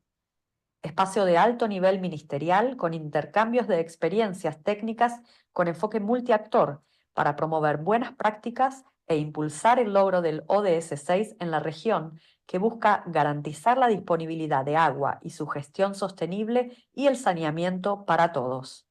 espacio de alto nivel ministerial con intercambios de experiencias técnicas con enfoque multiactor para promover buenas prácticas e impulsar el logro del ODS 6 en la región, que busca garantizar la disponibilidad de agua y su gestión sostenible y el saneamiento para todos.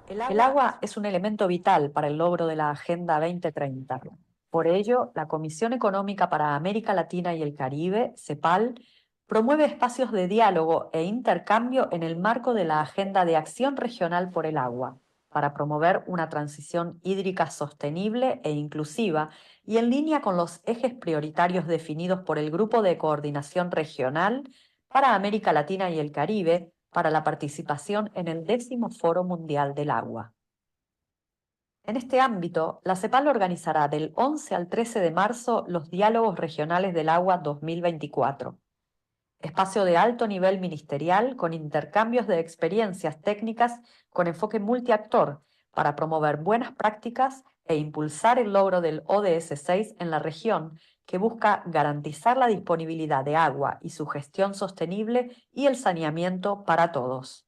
El agua es un elemento vital para el logro de la Agenda 2030. Por ello, la Comisión Económica para América Latina y el Caribe, CEPAL, promueve espacios de diálogo e intercambio en el marco de la Agenda de Acción Regional por el Agua, para promover una transición hídrica sostenible e inclusiva y en línea con los ejes prioritarios definidos por el Grupo de Coordinación Regional para América Latina y el Caribe para la participación en el 10º Foro Mundial del Agua. En este ámbito, la CEPAL organizará del 11 al 13 de marzo los Diálogos Regionales del Agua 2024, espacio de alto nivel ministerial con intercambios de experiencias técnicas con enfoque multiactor para promover buenas prácticas e impulsar el logro del ODS 6 en la región, que busca garantizar la disponibilidad de agua y su gestión sostenible y el saneamiento para todos.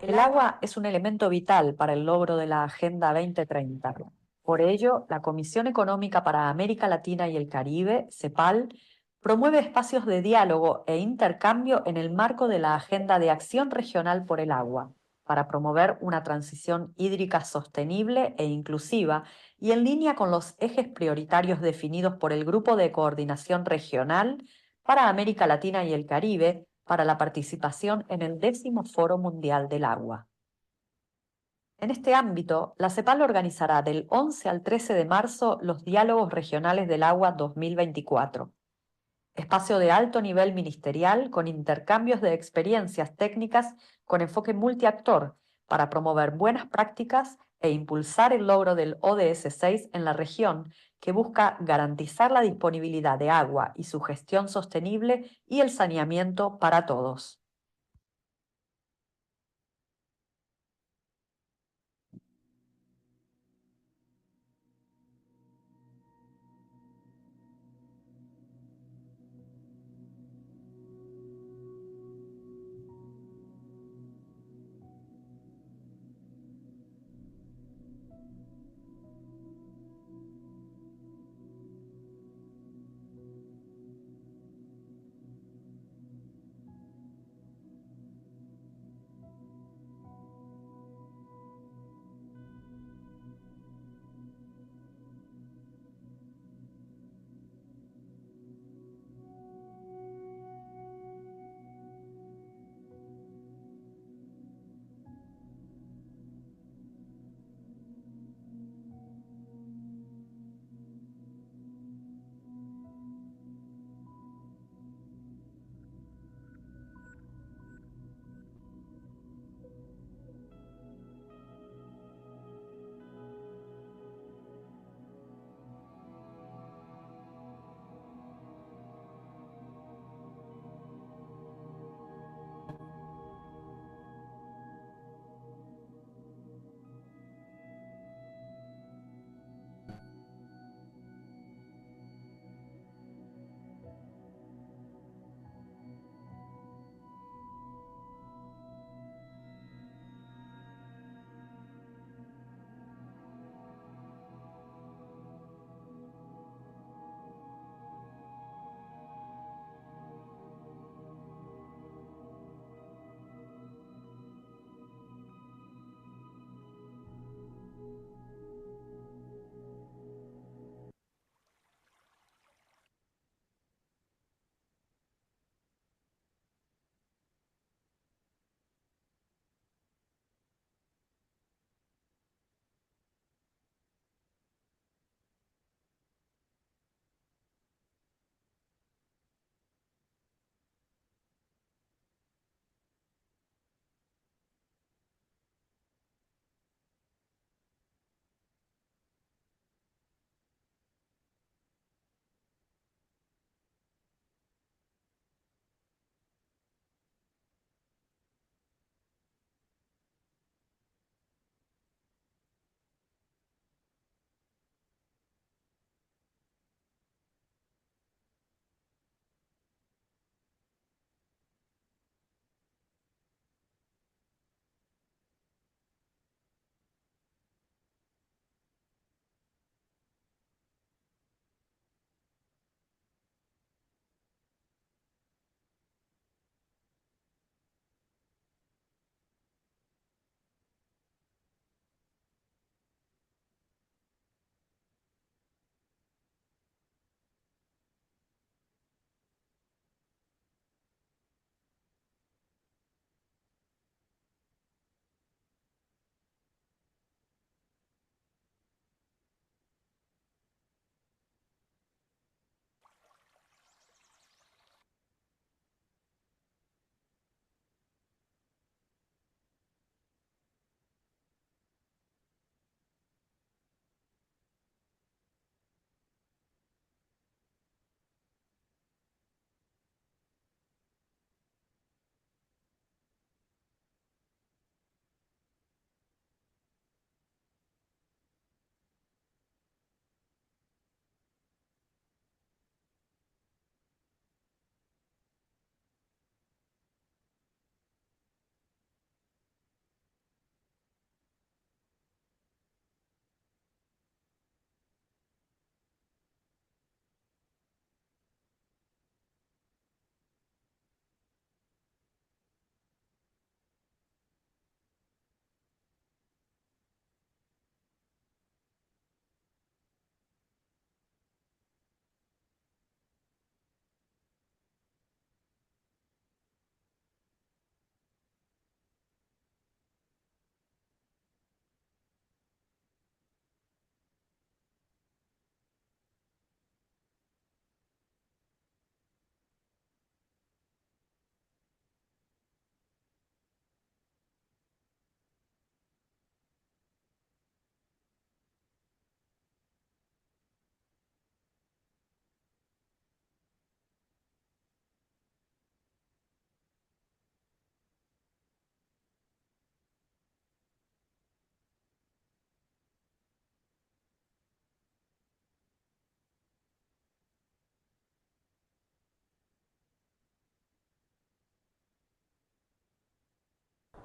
El agua es un elemento vital para el logro de la Agenda 2030. Por ello, la Comisión Económica para América Latina y el Caribe, CEPAL, promueve espacios de diálogo e intercambio en el marco de la Agenda de Acción Regional por el Agua, para promover una transición hídrica sostenible e inclusiva y en línea con los ejes prioritarios definidos por el Grupo de Coordinación Regional para América Latina y el Caribe para la participación en el 10º Foro Mundial del Agua. En este ámbito, la CEPAL organizará del 11 al 13 de marzo los Diálogos Regionales del Agua 2024, espacio de alto nivel ministerial con intercambios de experiencias técnicas con enfoque multiactor para promover buenas prácticas e impulsar el logro del ODS 6 en la región, que busca garantizar la disponibilidad de agua y su gestión sostenible y el saneamiento para todos.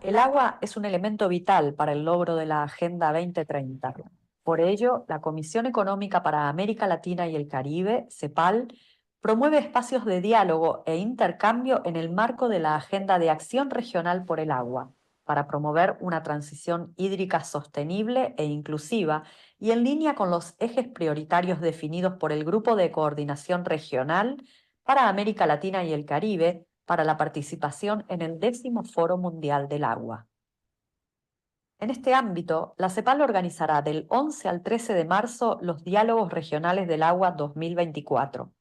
El agua es un elemento vital para el logro de la Agenda 2030. Por ello, la Comisión Económica para América Latina y el Caribe, CEPAL, promueve espacios de diálogo e intercambio en el marco de la Agenda de Acción Regional por el Agua, para promover una transición hídrica sostenible e inclusiva y en línea con los ejes prioritarios definidos por el Grupo de Coordinación Regional para América Latina y el Caribe para la participación en el 10º Foro Mundial del Agua. En este ámbito, la CEPAL organizará del 11 al 13 de marzo los Diálogos Regionales del Agua 2024,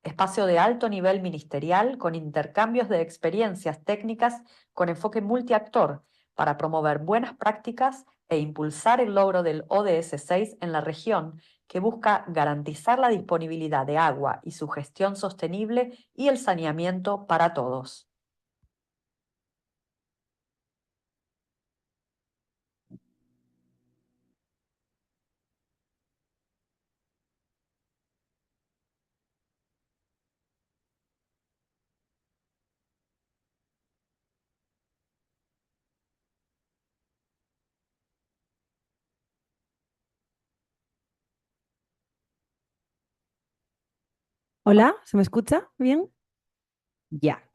espacio de alto nivel ministerial con intercambios de experiencias técnicas con enfoque multiactor para promover buenas prácticas e impulsar el logro del ODS 6 en la región, que busca garantizar la disponibilidad de agua y su gestión sostenible y el saneamiento para todos. Hola, ¿se me escucha bien? Ya.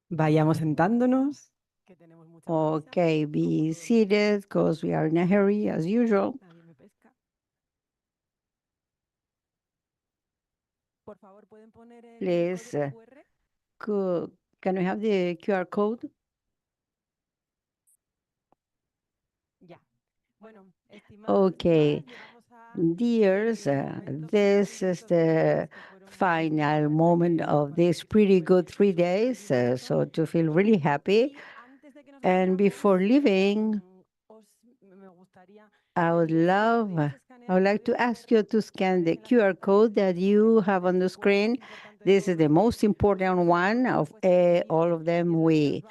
Vayamos sentándonos, que tenemos mucha prisa. Okay, be seated because we are in a hurry as usual. Nadie me pesca. Por favor, ¿pueden poner el Please, código QR? can we have the QR code? Ya. Bueno, estimados, Okay, estimadas, llegamos a dears, el momento this is the final moment of these pretty good 3 days, so to feel really happy. And before leaving, I would like to ask you to scan the QR code that you have on the screen. This is the most important one of all of them we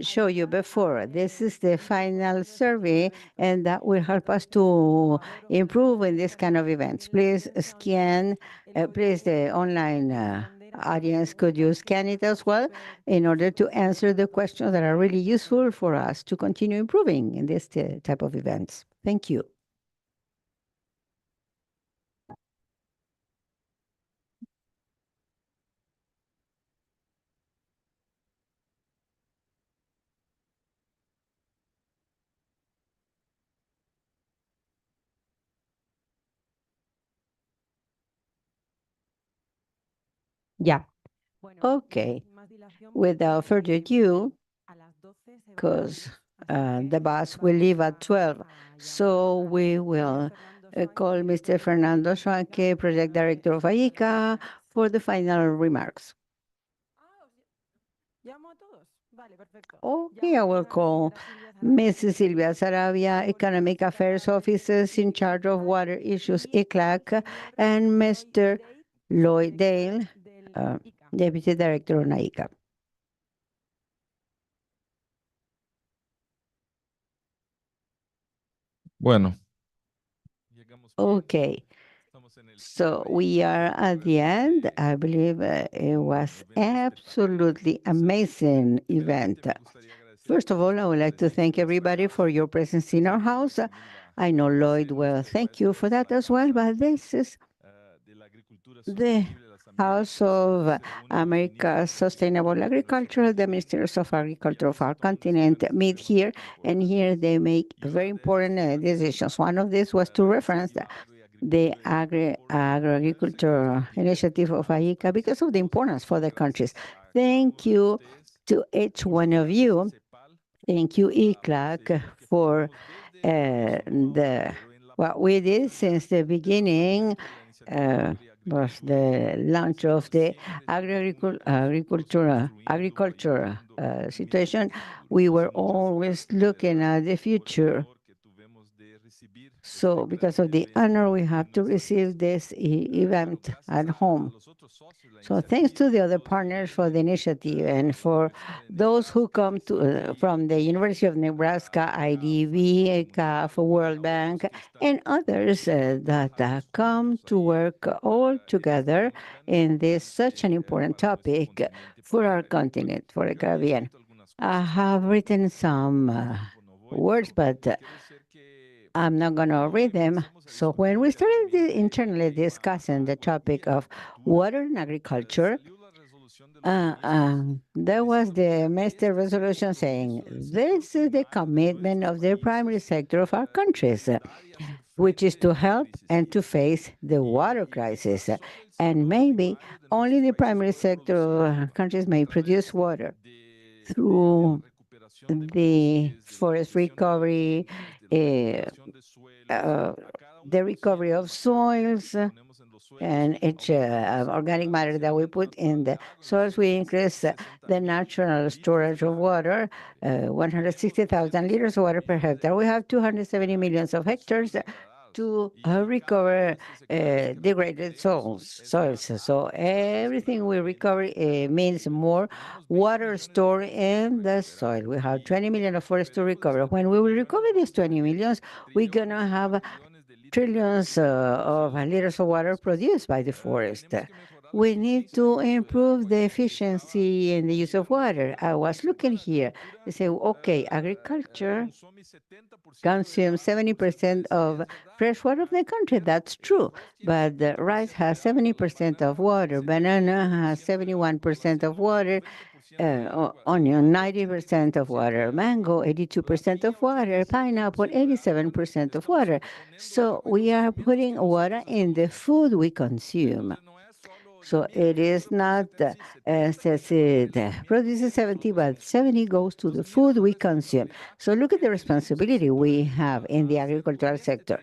show you before. This is the final survey, and that will help us to improve in this kind of events. Please scan, please the online audience, could you scan it as well in order to answer the questions that are really useful for us to continue improving in this type of events. Thank you. Ya. Okay, without further ado, because the bus will leave at 12, so we will call Mr. Fernando Schwanke, Project Director of AICA, for the final remarks. Okay, I will call Mrs. Silvia Sarabia, Economic Affairs Officers in charge of water issues, ICLAC, and Mr. Lloyd Dale, Deputy Director on AICA. Bueno, Okay, so we are at the end. I believe it was absolutely amazing event. First of all, I would like to thank everybody for your presence in our house. I know Lloyd will thank you for that as well, but this is the House of America's Sustainable Agriculture. The ministers of agriculture of our continent meet here, and here they make very important decisions. One of these was to reference the agriculture initiative of AICA because of the importance for the countries. Thank you to each one of you. Thank you, ICLAC, for what we did since the beginning. Was the launch of the agriculture situation. We were always looking at the future. So because of the honor we have to receive this event at home. So thanks to the other partners for the initiative and for those who come from the University of Nebraska, IDB, CAF, World Bank, and others that come to work all together in this such an important topic for our continent, for the Caribbean. I have written some words, but I'm not going to read them. So when we started internally discussing the topic of water and agriculture, there was the Minister resolution saying this is the commitment of the primary sector of our countries, which is to help and to face the water crisis. And maybe only the primary sector countries may produce water through the forest recovery, uh, uh, the recovery of soils, and each organic matter that we put in the soils. We increase the natural storage of water, 160,000 liters of water per hectare. We have 270 millions of hectares to recover degraded soils. So everything we recover means more water stored in the soil. We have 20 million of forest to recover. When we will recover these 20 millions, we're going to have trillions of liters of water produced by the forest. We need to improve the efficiency in the use of water. I was looking here. They say, okay, agriculture consumes 70% of fresh water of the country. That's true. But the rice has 70% of water, banana has 71% of water, onion 90% of water, mango 82% of water, pineapple 87% of water. So we are putting water in the food we consume. So it is not says it produces 70, but 70 goes to the food we consume. So look at the responsibility we have in the agricultural sector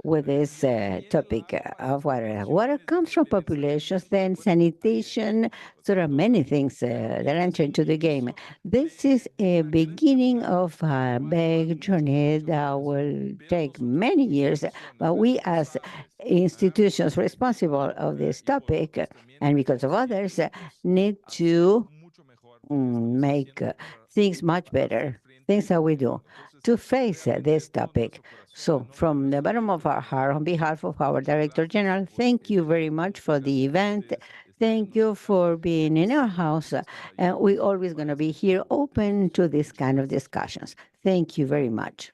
with this topic of water. Water comes from populations, then sanitation. So there are many things that enter into the game. This is a beginning of a big journey that will take many years, but we as institutions responsible of this topic, and because of others, need to make things much better, things that we do to face this topic. So, from the bottom of our heart, on behalf of our Director General, thank you very much for the event. Thank you for being in our house. And we're always going to be here open to this kind of discussions. Thank you very much.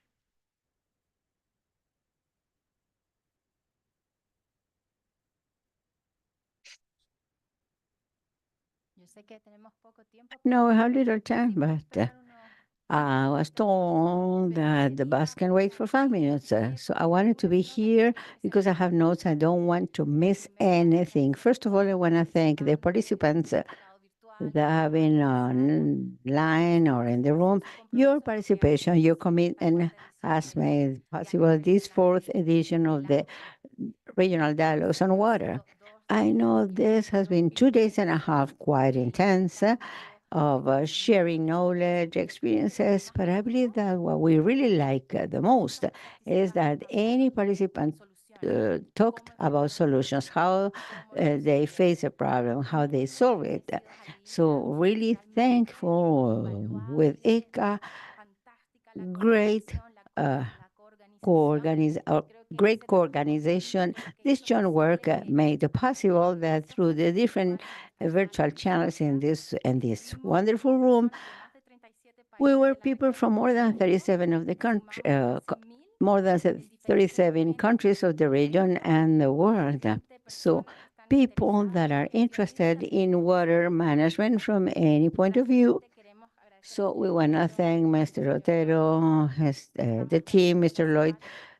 No, we have little time, but I was told that the bus can wait for 5 minutes. So I wanted to be here because I have notes. I don't want to miss anything. First of all, I want to thank the participants that have been online or in the room. Your participation, your commitment has made possible this fourth edition of the Regional Dialogues on Water. I know this has been 2 days and a half quite intense of sharing knowledge, experiences, but I believe that what we really like the most is that any participant talked about solutions, how they face a problem, how they solve it. So really thankful with ICA, great great co-organization. This joint work made it possible that through the different virtual channels in this wonderful room, we were people from more than 37 of the country, more than 37 countries of the region and the world. So people that are interested in water management from any point of view. So we want to thank Mr. Otero, the team, Mr. Lloyd.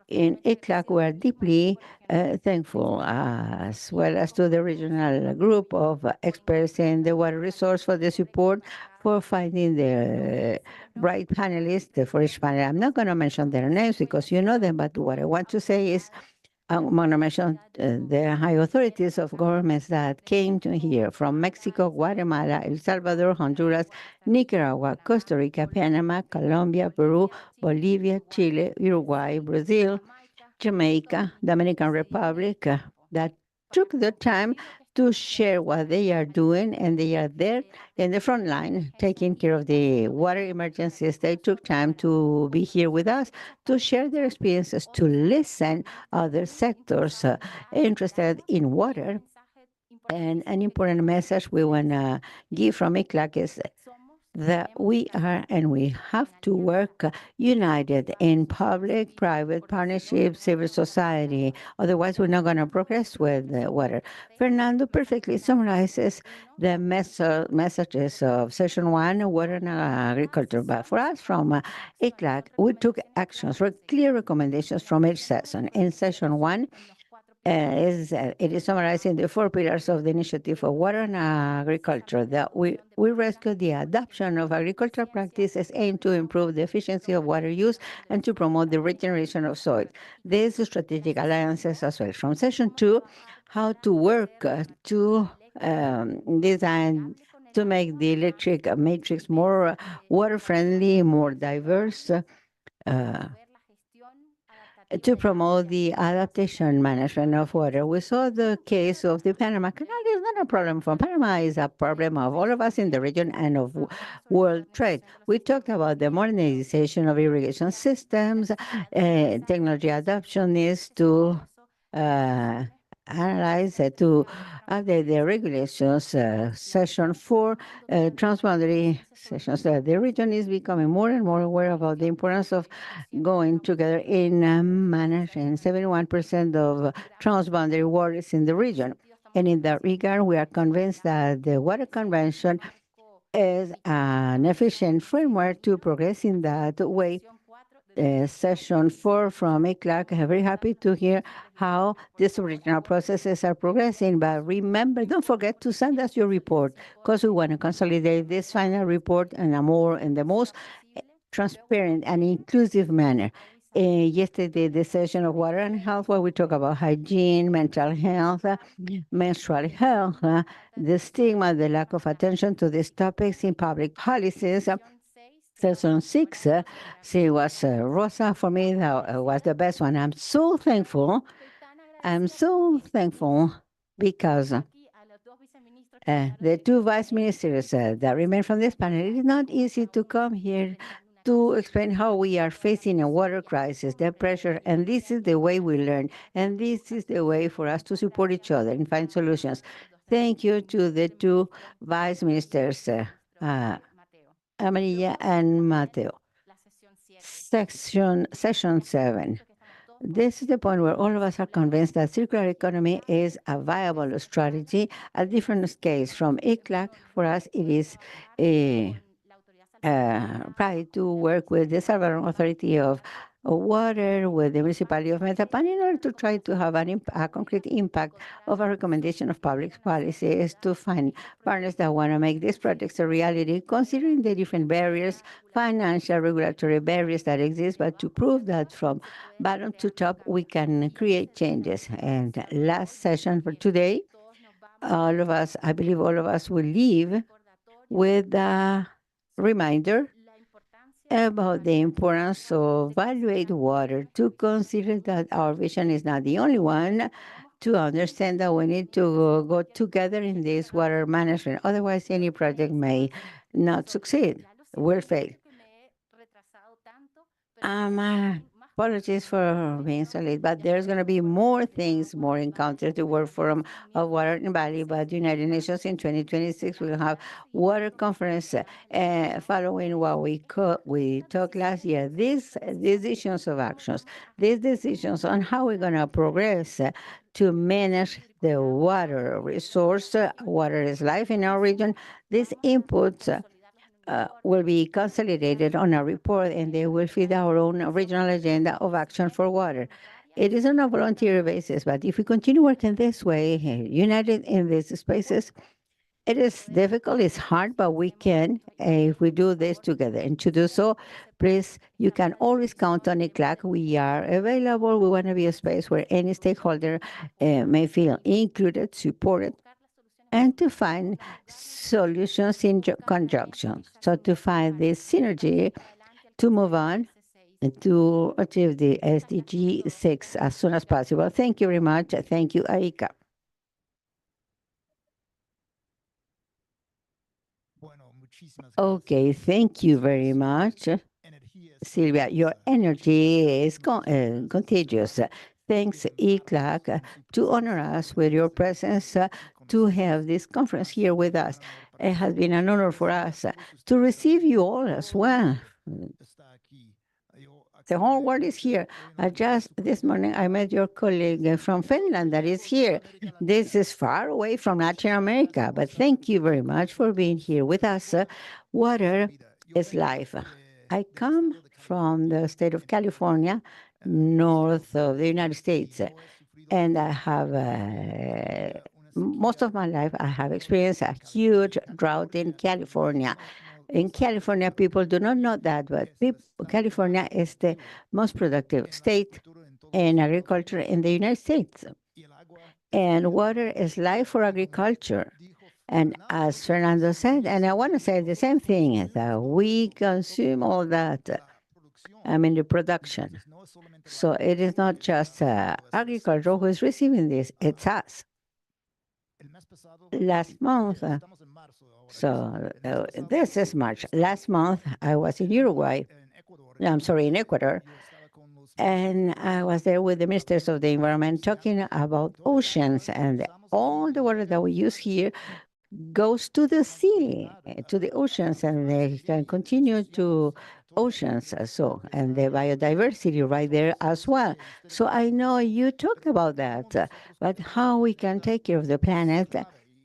In ICLAC, we are deeply thankful, as well as to the regional group of experts in the water resource for the support for finding the right panelists for each panel. I'm not going to mention their names because you know them, but what I want to say is I'm going to mention the high authorities of governments that came to here from Mexico, Guatemala, El Salvador, Honduras, Nicaragua, Costa Rica, Panama, Colombia, Peru, Bolivia, Chile, Uruguay, Brazil, Jamaica, Dominican Republic, that took the time to share what they are doing, and they are there in the front line taking care of the water emergencies. They took time to be here with us to share their experiences, to listen other sectors interested in water. And an important message we want to give from ICLAC is that we are and we have to work united in public, private partnerships, civil society. Otherwise, we're not going to progress with water. Fernando perfectly summarizes the messages of Session 1, Water and Agriculture. But for us from ICLAC, we took actions, clear recommendations from each session. In Session 1, it is summarized in the four pillars of the initiative for water and agriculture that we rescue the adoption of agricultural practices aimed to improve the efficiency of water use and to promote the regeneration of soil. These strategic alliances as well. From Session 2, how to work to design to make the electric matrix more water friendly, more diverse. To promote the adaptation management of water. We saw the case of the Panama Canal is not a problem for Panama, it's a problem of all of us in the region and of world trade. We talked about the modernization of irrigation systems, technology adoption is to analyze, to update the regulations. Session 4, transboundary sessions. The region is becoming more and more aware about the importance of going together in managing 71% of transboundary waters in the region. And in that regard, we are convinced that the Water Convention is an efficient framework to progress in that way. Session 4 from ICLAC. I'm very happy to hear how these original processes are progressing. But remember, don't forget to send us your report because we want to consolidate this final report in the most transparent and inclusive manner. Yesterday, the session of water and health, where we talk about hygiene, mental health, menstrual health, the stigma, the lack of attention to these topics in public policies. Session 6, she was Rosa for me, that was the best one. I'm so thankful. I'm so thankful because the two vice ministers that remain from this panel, it is not easy to come here to explain how we are facing a water crisis, the pressure, and this is the way we learn, and this is the way for us to support each other and find solutions. Thank you to the two vice ministers, Amarilla and Mateo. Session 7. This is the point where all of us are convinced that circular economy is a viable strategy at different scales. From ICLAC, for us, it is a pride to work with the Salvadoran Authority of Water, with the Municipality of Metapan, in order to try to have a concrete impact of a recommendation of public policy is to find partners that want to make these projects a reality, considering the different barriers, financial, regulatory barriers that exist, but to prove that from bottom to top, we can create changes. And last session for today, all of us, I believe all of us will leave with a reminder about the importance of evaluate water, to consider that our vision is not the only one, to understand that we need to go together in this water management. Otherwise, any project may not succeed, will fail. Apologies for being so late, but there's going to be more things, more encounters. The World Forum of Water in Bali, but the United Nations in 2026 will have water conference following what we talked last year. These decisions of actions, these decisions on how we're going to progress to manage the water resource. Water is life in our region. These inputs will be consolidated on a report, and they will feed our own regional agenda of action for water. It is on a volunteer basis, but if we continue working this way, united in these spaces, it is difficult, it's hard, but we can if we do this together. And to do so, please, you can always count on ICLAC. We are available. We want to be a space where any stakeholder may feel included, supported, and to find solutions in conjunction. So to find this synergy to move on and to achieve the SDG 6 as soon as possible. Thank you very much. Thank you, Aika. Okay, thank you very much, Silvia. Your energy is contagious. Thanks, ICLAC, to honor us with your presence to have this conference here with us. It has been an honor for us to receive you all as well. The whole world is here. Just this morning, I met your colleague from Finland that is here. This is far away from Latin America, but thank you very much for being here with us. Water is life. I come from the state of California, north of the United States, and I have most of my life I have experienced a huge drought in California. In California, people do not know that, but California is the most productive state in agriculture in the United States. And water is life for agriculture. And as Fernando said, and I want to say the same thing, that we consume all that, the production. So it is not just agriculture who is receiving this, it's us. Last month, this is March. Last month, I was in Uruguay. No, I'm sorry, in Ecuador. And I was there with the ministers of the environment talking about oceans, and all the water that we use here goes to the sea, to the oceans, and they can continue to oceans. And the biodiversity right there as well. So I know you talked about that, but how we can take care of the planet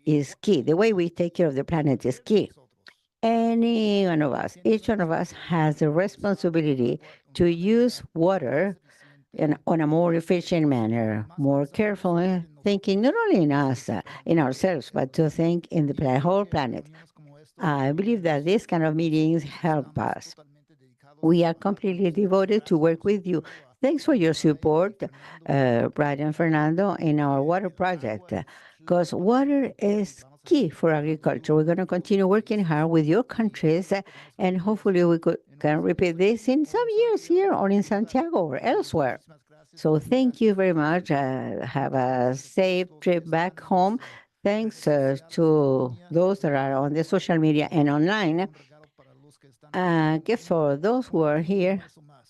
is key. The way we take care of the planet is key. Any one of us, each one of us has a responsibility to use water on a more efficient manner, more carefully, thinking not only in us, in ourselves, but to think in the whole planet. I believe that these kind of meetings help us. We are completely devoted to work with you. Thanks for your support, Brad and Fernando, in our water project, because water is key for agriculture. We're going to continue working hard with your countries, and hopefully we can repeat this in some years here or in Santiago or elsewhere. So thank you very much. Have a safe trip back home. Thanks to those that are on the social media and online. Gift for those who are here.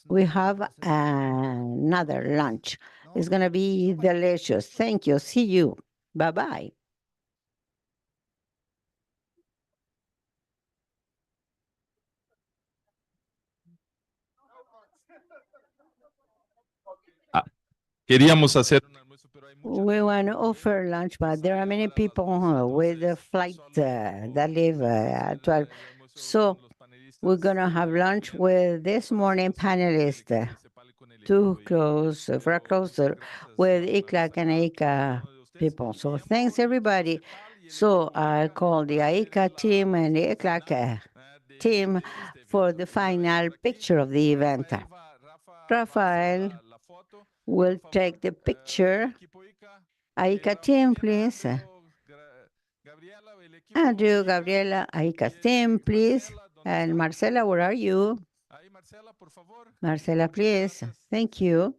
We have another lunch. It's going to be delicious. Thank you. See you. Bye-bye. Queríamos hacer un almuerzo, pero hay muchas. We want to offer lunch, but there are many people with a flight that leave at 12. So we're going to have lunch with this morning panelists for a closer with ICLAC and AICA people. So thanks, everybody. So I call the AICA team and the ICLAC team for the final picture of the event. Rafael will take the picture. AICA team, please. Andrew, Gabriela, AICA team, please. And Marcela, where are you? Marcela, please. Thank you.